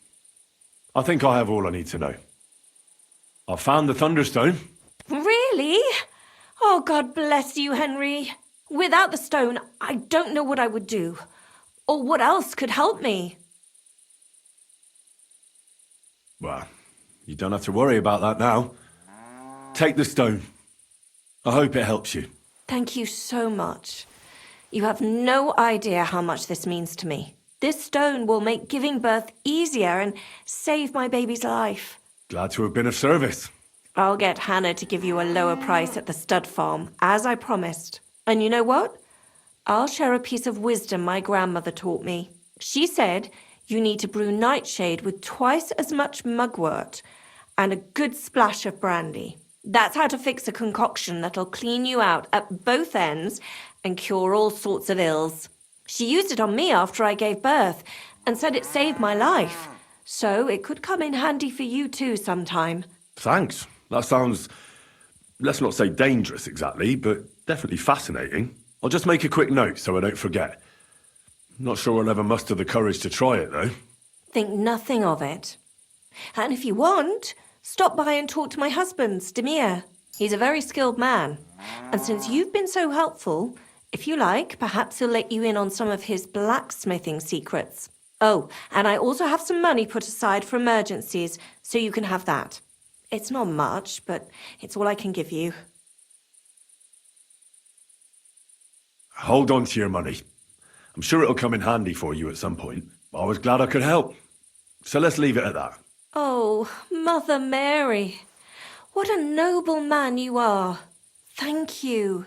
I think I have all I need to know. I found the Thunderstone. Really? Oh, God bless you, Henry. Without the stone, I don't know what I would do. Or what else could help me. Well, you don't have to worry about that now. Take the stone. I hope it helps you. Thank you so much. You have no idea how much this means to me. This stone will make giving birth easier and save my baby's life. Glad to have been of service. I'll get Hannah to give you a lower price at the stud farm, as I promised. And you know what? I'll share a piece of wisdom my grandmother taught me. She said you need to brew nightshade with twice as much mugwort and a good splash of brandy. That's how to fix a concoction that'll clean you out at both ends and cure all sorts of ills. She used it on me after I gave birth and said it saved my life. So it could come in handy for you too sometime. Thanks. That sounds, let's not say dangerous exactly, but definitely fascinating. I'll just make a quick note so I don't forget. Not sure I'll ever muster the courage to try it, though. Think nothing of it. And if you want, stop by and talk to my husband, Demir. He's a very skilled man. And since you've been so helpful, if you like, perhaps he'll let you in on some of his blacksmithing secrets. Oh, and I also have some money put aside for emergencies, so you can have that. It's not much, but it's all I can give you. Hold on to your money. I'm sure it'll come in handy for you at some point. I was glad I could help. So let's leave it at that. Oh, Mother Mary. What a noble man you are. Thank you.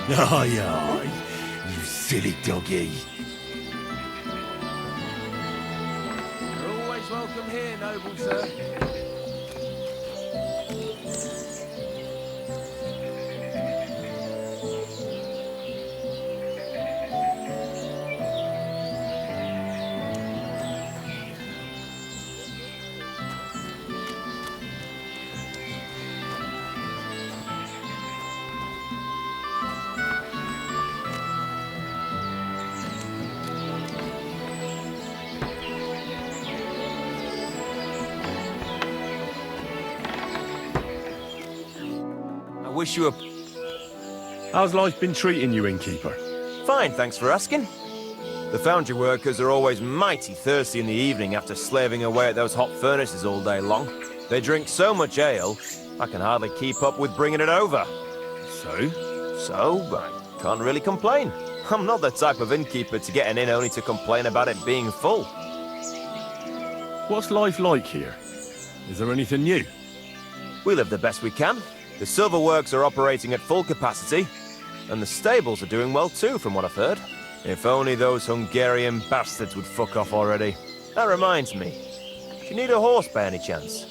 Aye, aye, you silly doggy. here, noble sir. I wish you a... How's life been treating you, innkeeper? Fine, thanks for asking. The foundry workers are always mighty thirsty in the evening after slaving away at those hot furnaces all day long. They drink so much ale, I can hardly keep up with bringing it over. So, I can't really complain. I'm not the type of innkeeper to get an inn only to complain about it being full. What's life like here? Is there anything new? We live the best we can. The silver works are operating at full capacity, and the stables are doing well too, from what I've heard. If only those Hungarian bastards would fuck off already. That reminds me. Do you need a horse by any chance?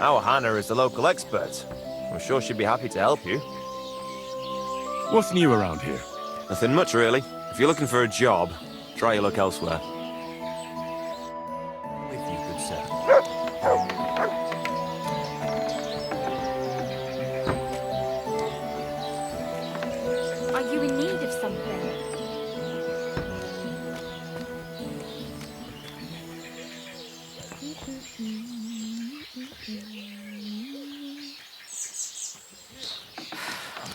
Our Hannah is the local expert. I'm sure she'd be happy to help you. What's new around here? Nothing much, really. If you're looking for a job, try your luck elsewhere. With you, good sir. Are you in need of something?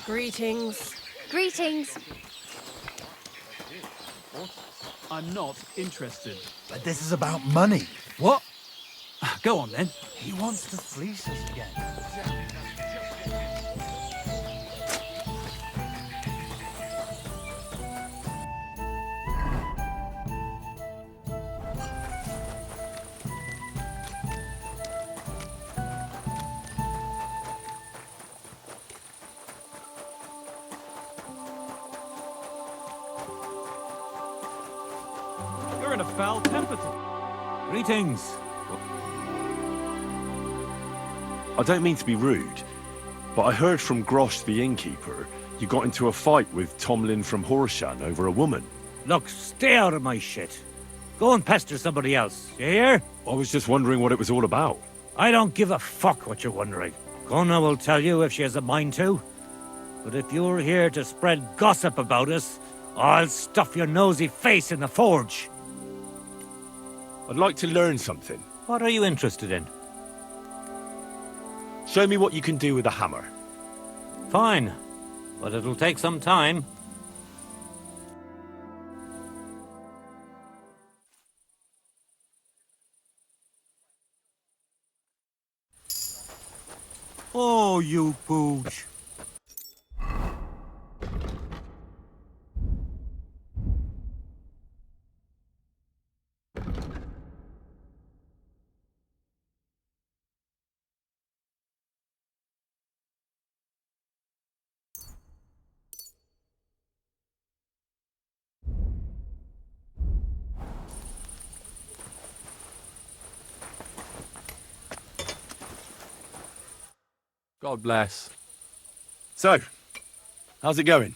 Greetings. Greetings. I'm not interested. But this is about money. What? Go on then. He wants to fleece us again. You're in a foul temper. Greetings. I don't mean to be rude, but I heard from Grosh the innkeeper you got into a fight with Tomlin from Horshan over a woman. Look, stay out of my shit. Go and pester somebody else, you hear? I was just wondering what it was all about. I don't give a fuck what you're wondering. Gunnar will tell you if she has a mind to. But if you're here to spread gossip about us, I'll stuff your nosy face in the forge. I'd like to learn something. What are you interested in? Show me what you can do with a hammer. Fine, but it'll take some time. Oh, you pooch. God bless. So, how's it going?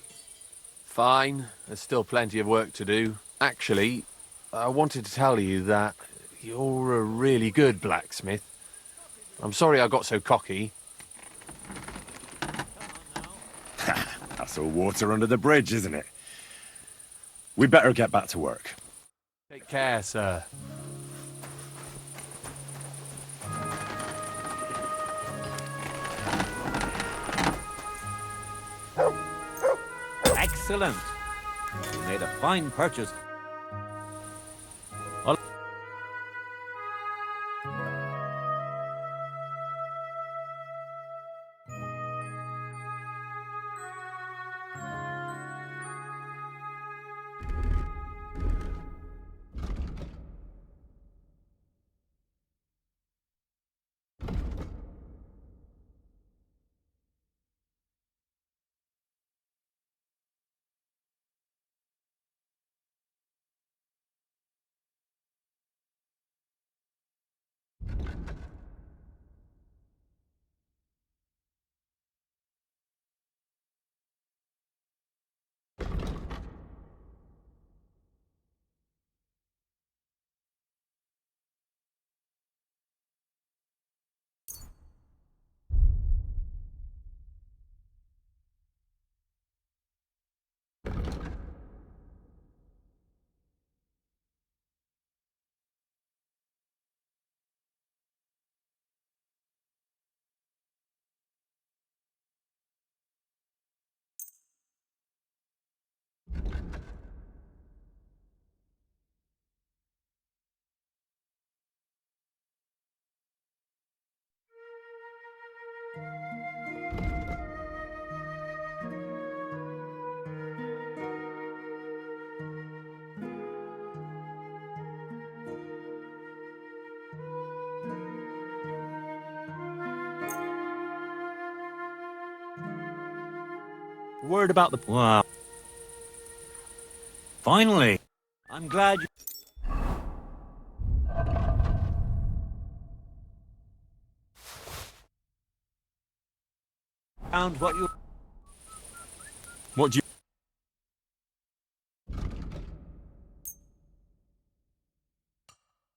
Fine. There's still plenty of work to do. Actually, I wanted to tell you that you're a really good blacksmith. I'm sorry I got so cocky. That's all water under the bridge, isn't it? We better get back to work. Take care, sir. Excellent. You made a fine purchase. Word about the... Wow. Finally. I'm glad you... found what you... What do you...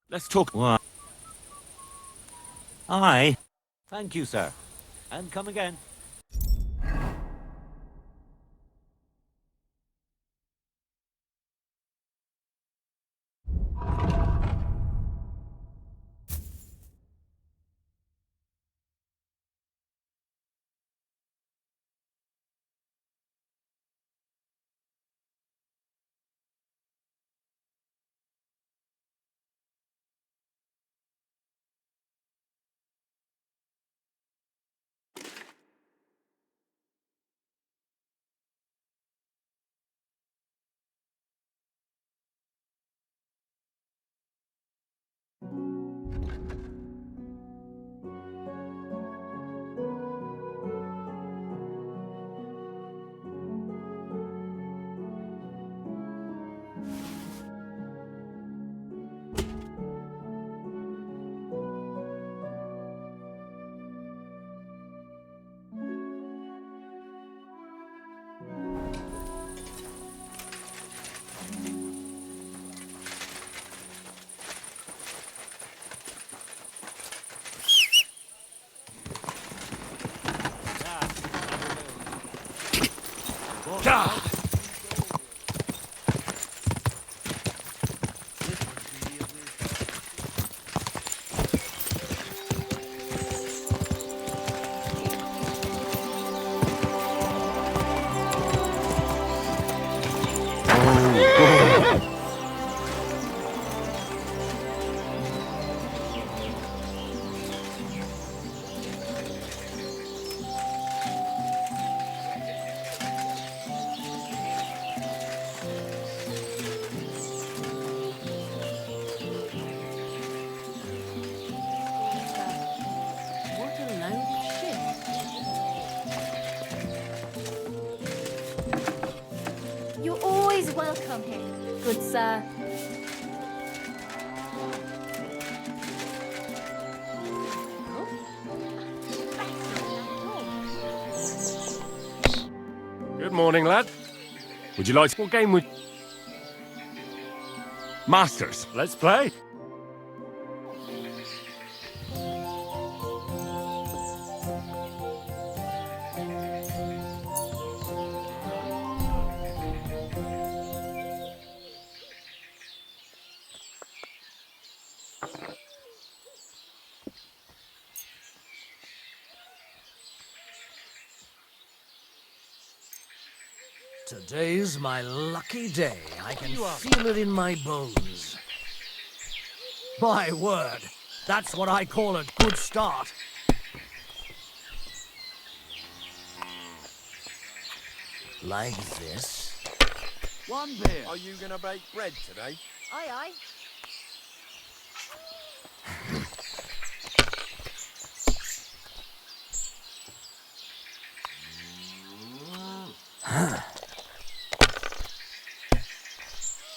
Let's talk... What? Aye. Thank you, sir. And come again. What a load of shit. You're always welcome here, good sir. Good morning, lad. Would you like... What game would... Masters. Let's play. Today's my lucky day. I can feel it in my bones. My word, that's what I call a good start. Like this. One beer. Are you gonna bake bread today? Aye, aye.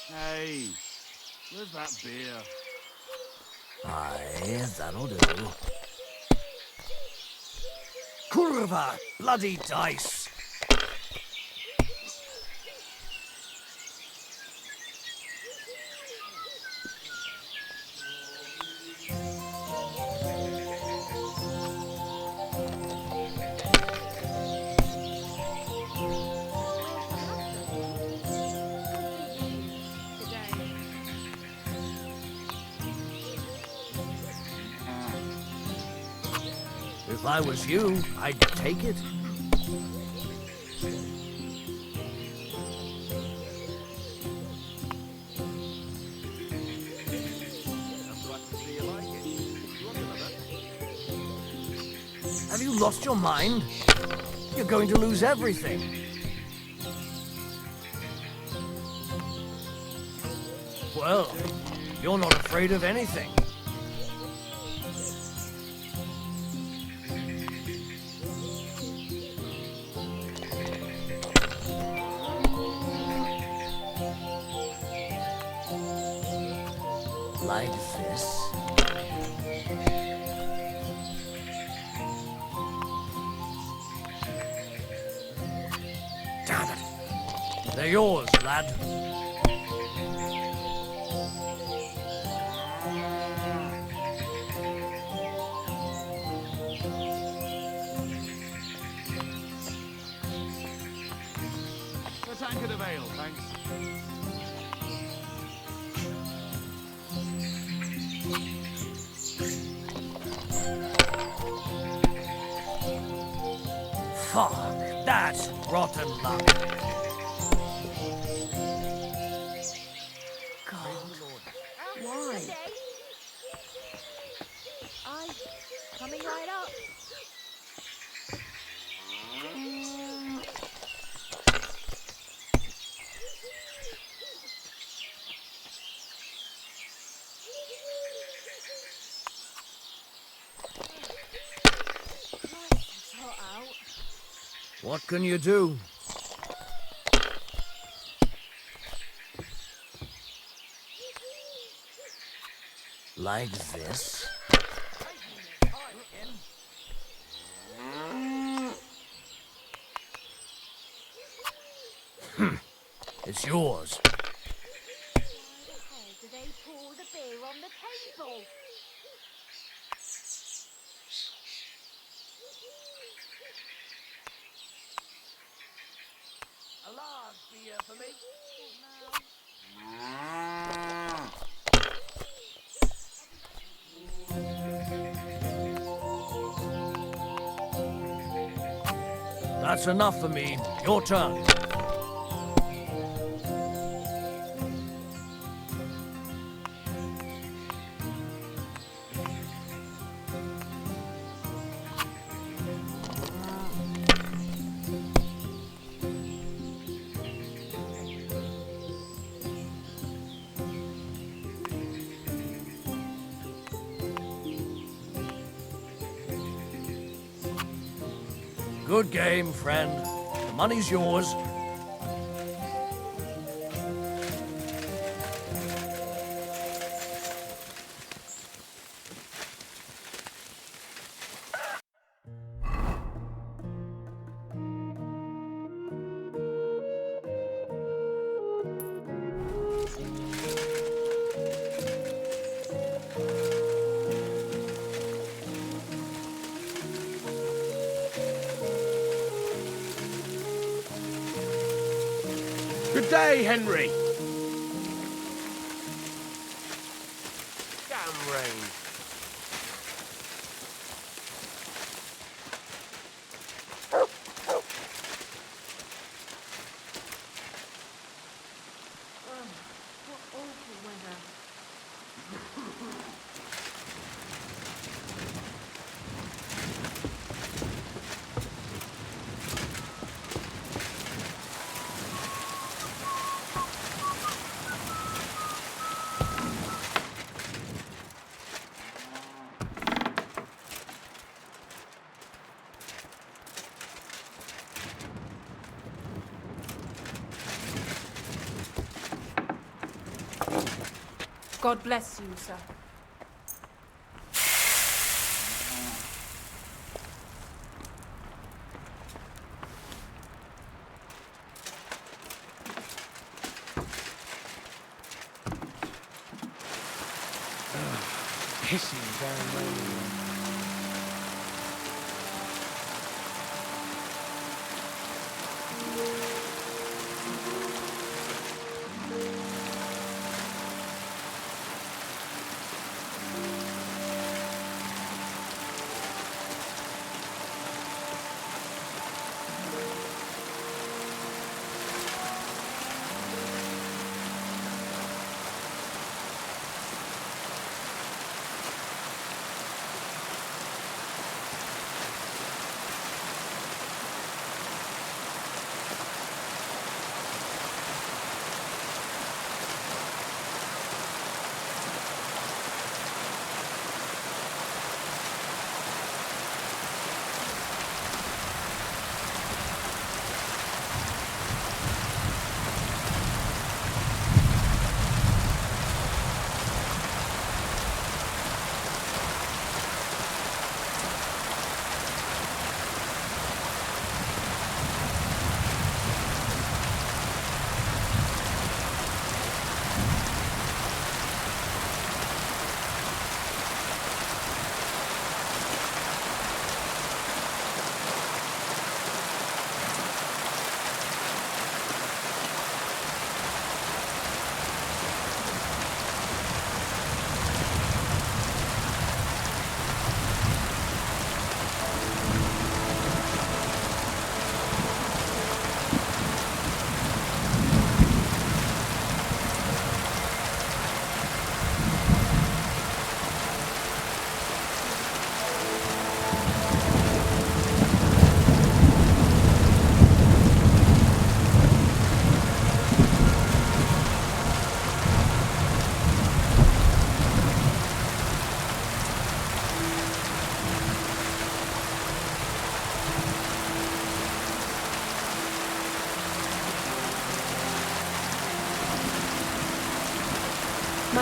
Hey, where's that beer? Aye, that'll do. Kurva, bloody dice. If I was you, I'd take it. Have you lost your mind? You're going to lose everything. Well, you're not afraid of anything. They're yours, lad. A tankard of ale, thanks. Fuck, that's rotten luck. Why? I coming right up. It's hot out. What can you do? Like this? It's yours. Why the hell do they pour the beer on the table? A large beer for me. That's enough for me. Your turn. Good game, friend. The money's yours. Good day, Henry. Damn rain. What awful weather. God bless you, sir. Pissing down rain.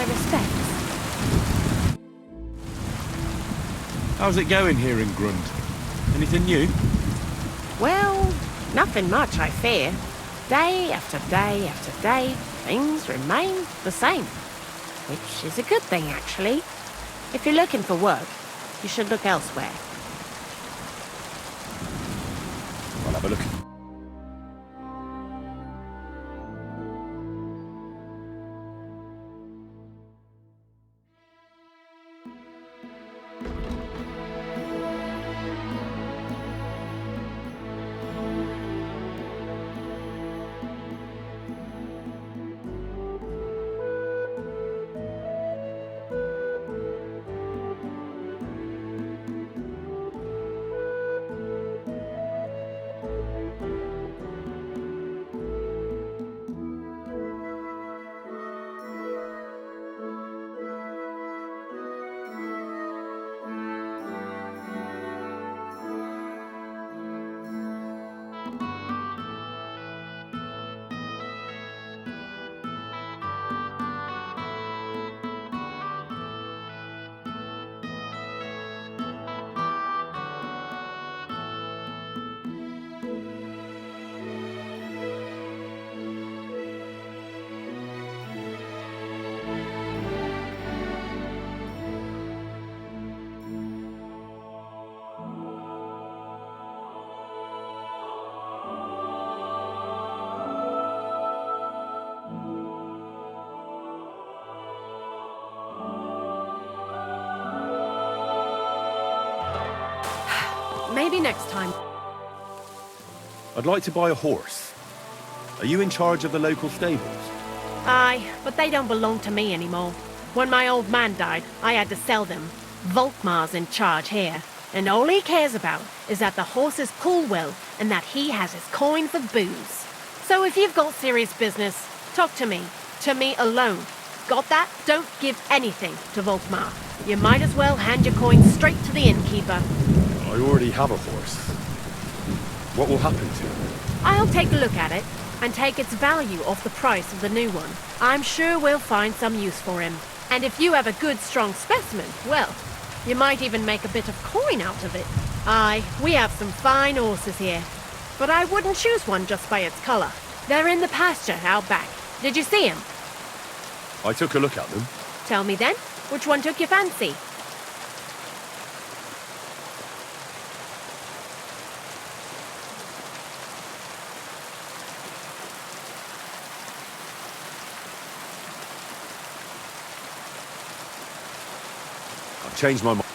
my respects. How's it going here in Grund? Anything new? Well, nothing much, I fear. Day after day after day, things remain the same. Which is a good thing, actually. If you're looking for work, you should look elsewhere. I'll have a look. Maybe next time. I'd like to buy a horse. Are you in charge of the local stables? Aye, but they don't belong to me anymore. When my old man died, I had to sell them. Volkmar's in charge here, and all he cares about is that the horses pull well and that he has his coin for booze. So if you've got serious business, talk to me alone. Got that? Don't give anything to Volkmar. You might as well hand your coin straight to the innkeeper. I already have a horse. What will happen to it? I'll take a look at it and take its value off the price of the new one. I'm sure we'll find some use for him. And if you have a good, strong specimen, well, you might even make a bit of coin out of it. Aye, we have some fine horses here. But I wouldn't choose one just by its colour. They're in the pasture out back. Did you see him? I took a look at them. Tell me then, which one took your fancy? I've changed my mind.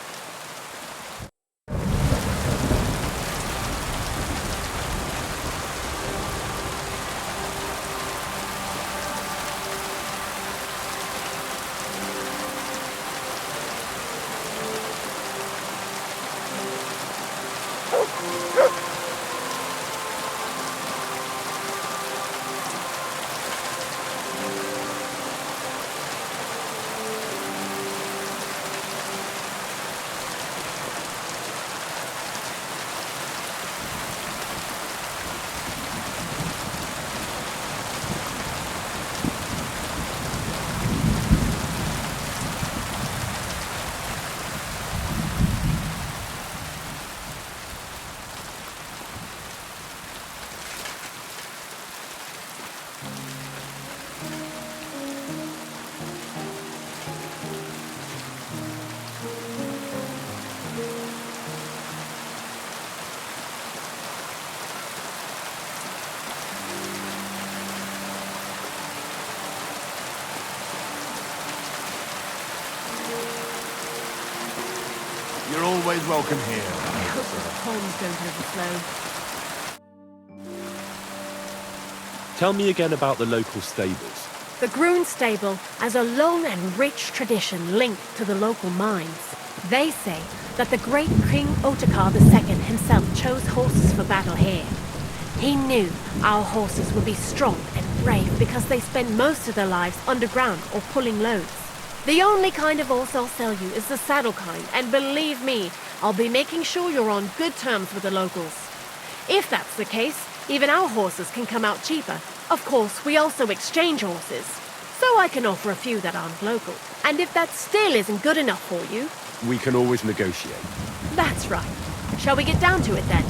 You're always welcome here. I hope the ponds don't overflow. Tell me again about the local stables. The Grun stable has a long and rich tradition linked to the local mines. They say that the great King Ottokar II himself chose horses for battle here. He knew our horses would be strong and brave because they spent most of their lives underground or pulling loads. The only kind of horse I'll sell you is the saddle kind, and believe me, I'll be making sure you're on good terms with the locals. If that's the case, even our horses can come out cheaper. Of course, we also exchange horses. So I can offer a few that aren't local. And if that still isn't good enough for you, We can always negotiate. that's right. Shall we get down to it then?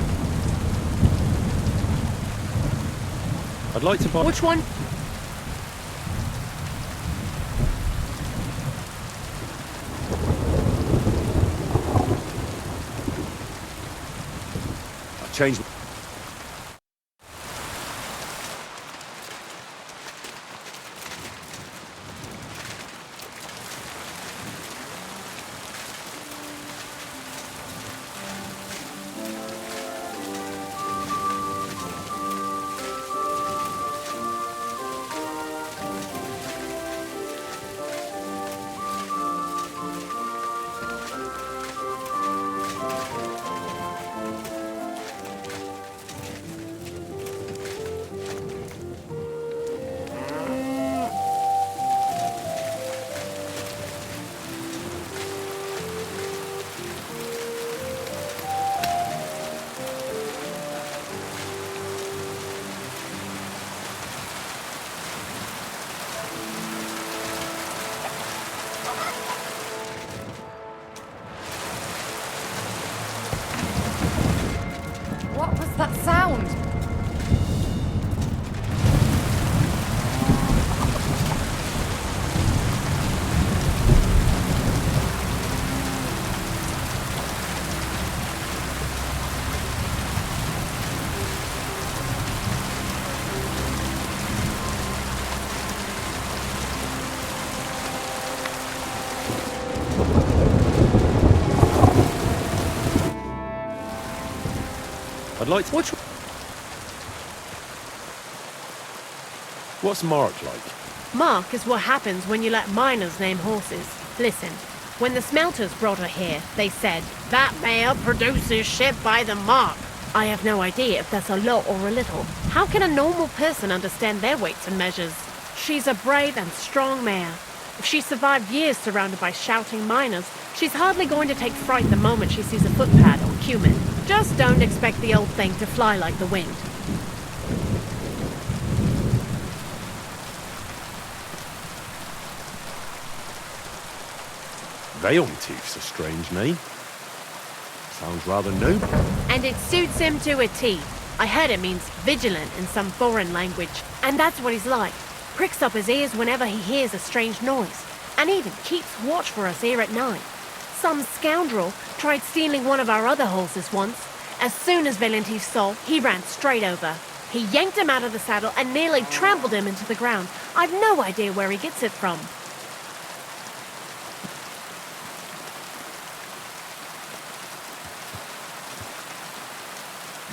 I'd like to buy... Which one? I've changed... What was that sound? I'd like to... Which... What's Mark like? Mark is what happens when you let miners name horses. Listen, when the smelters brought her here, they said, that mare produces shit by the mark. I have no idea if that's a lot or a little. How can a normal person understand their weights and measures? She's a brave and strong mare. If she survived years surrounded by shouting miners, she's hardly going to take fright the moment she sees a footpad or cumin. Just don't expect the old thing to fly like the wind. Veilmotif's a strange name. Sounds rather noble. And it suits him to a T. I heard it means vigilant in some foreign language. And that's what he's like. Pricks up his ears whenever he hears a strange noise. And even keeps watch for us here at night. Some scoundrel tried stealing one of our other horses once. As soon as Veilmotif saw, he ran straight over. He yanked him out of the saddle and nearly trampled him into the ground. I've no idea where he gets it from.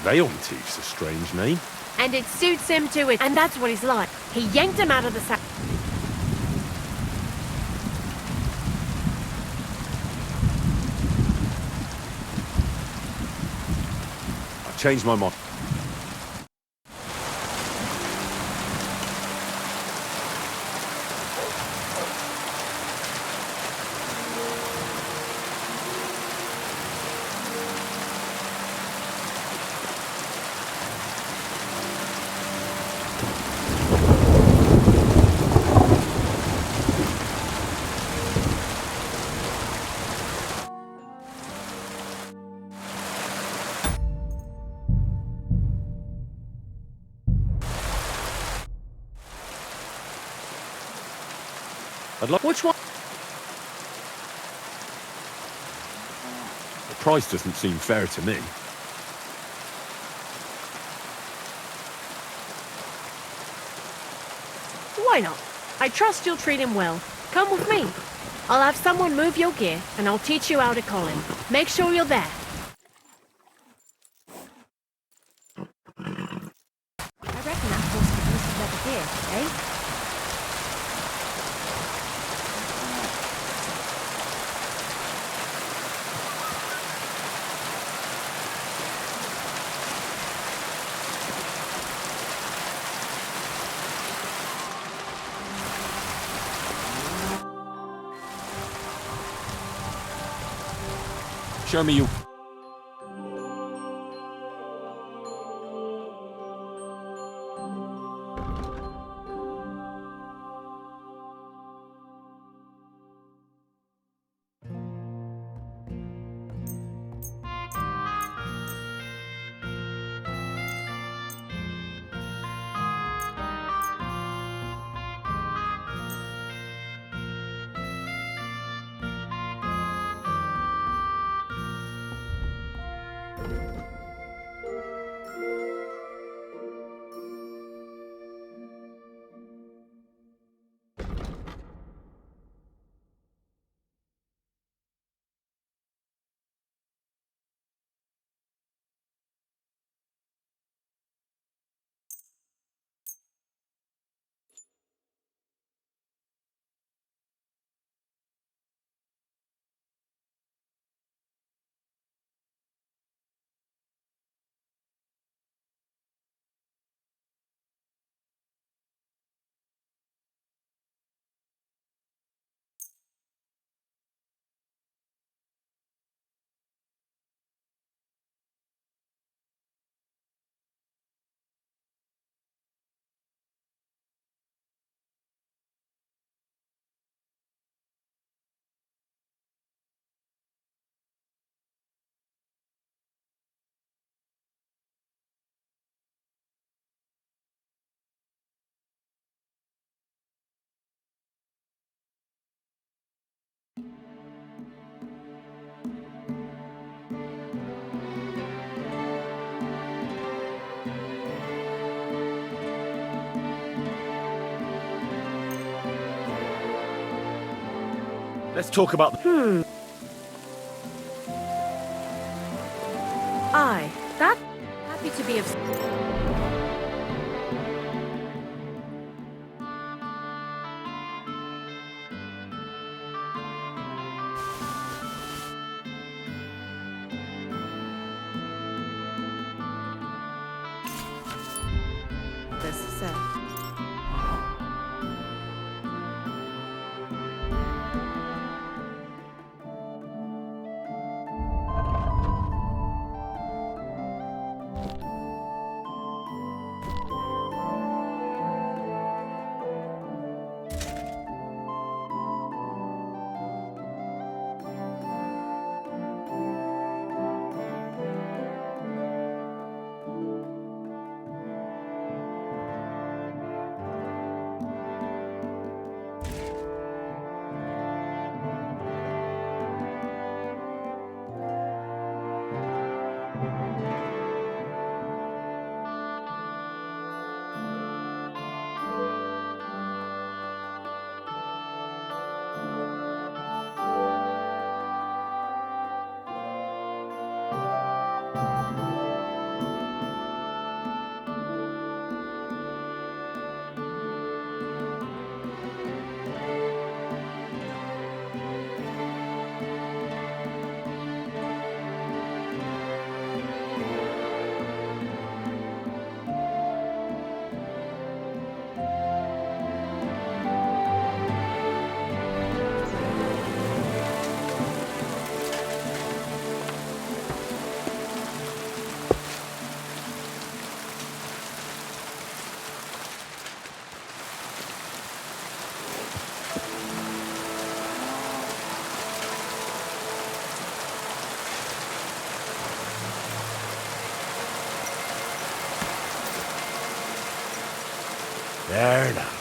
Veilmotif's a strange name. And it suits him to it. And that's what he's like. He yanked him out of the saddle. I've changed my mind. I'd like... Which one? The price doesn't seem fair to me. Why not? I trust you'll treat him well. Come with me. I'll have someone move your gear, and I'll teach you how to call him. Make sure you're there. I reckon that horse could use some leather gear, eh? Show me you. Let's talk about Aye, that happy to be of. This said. There now.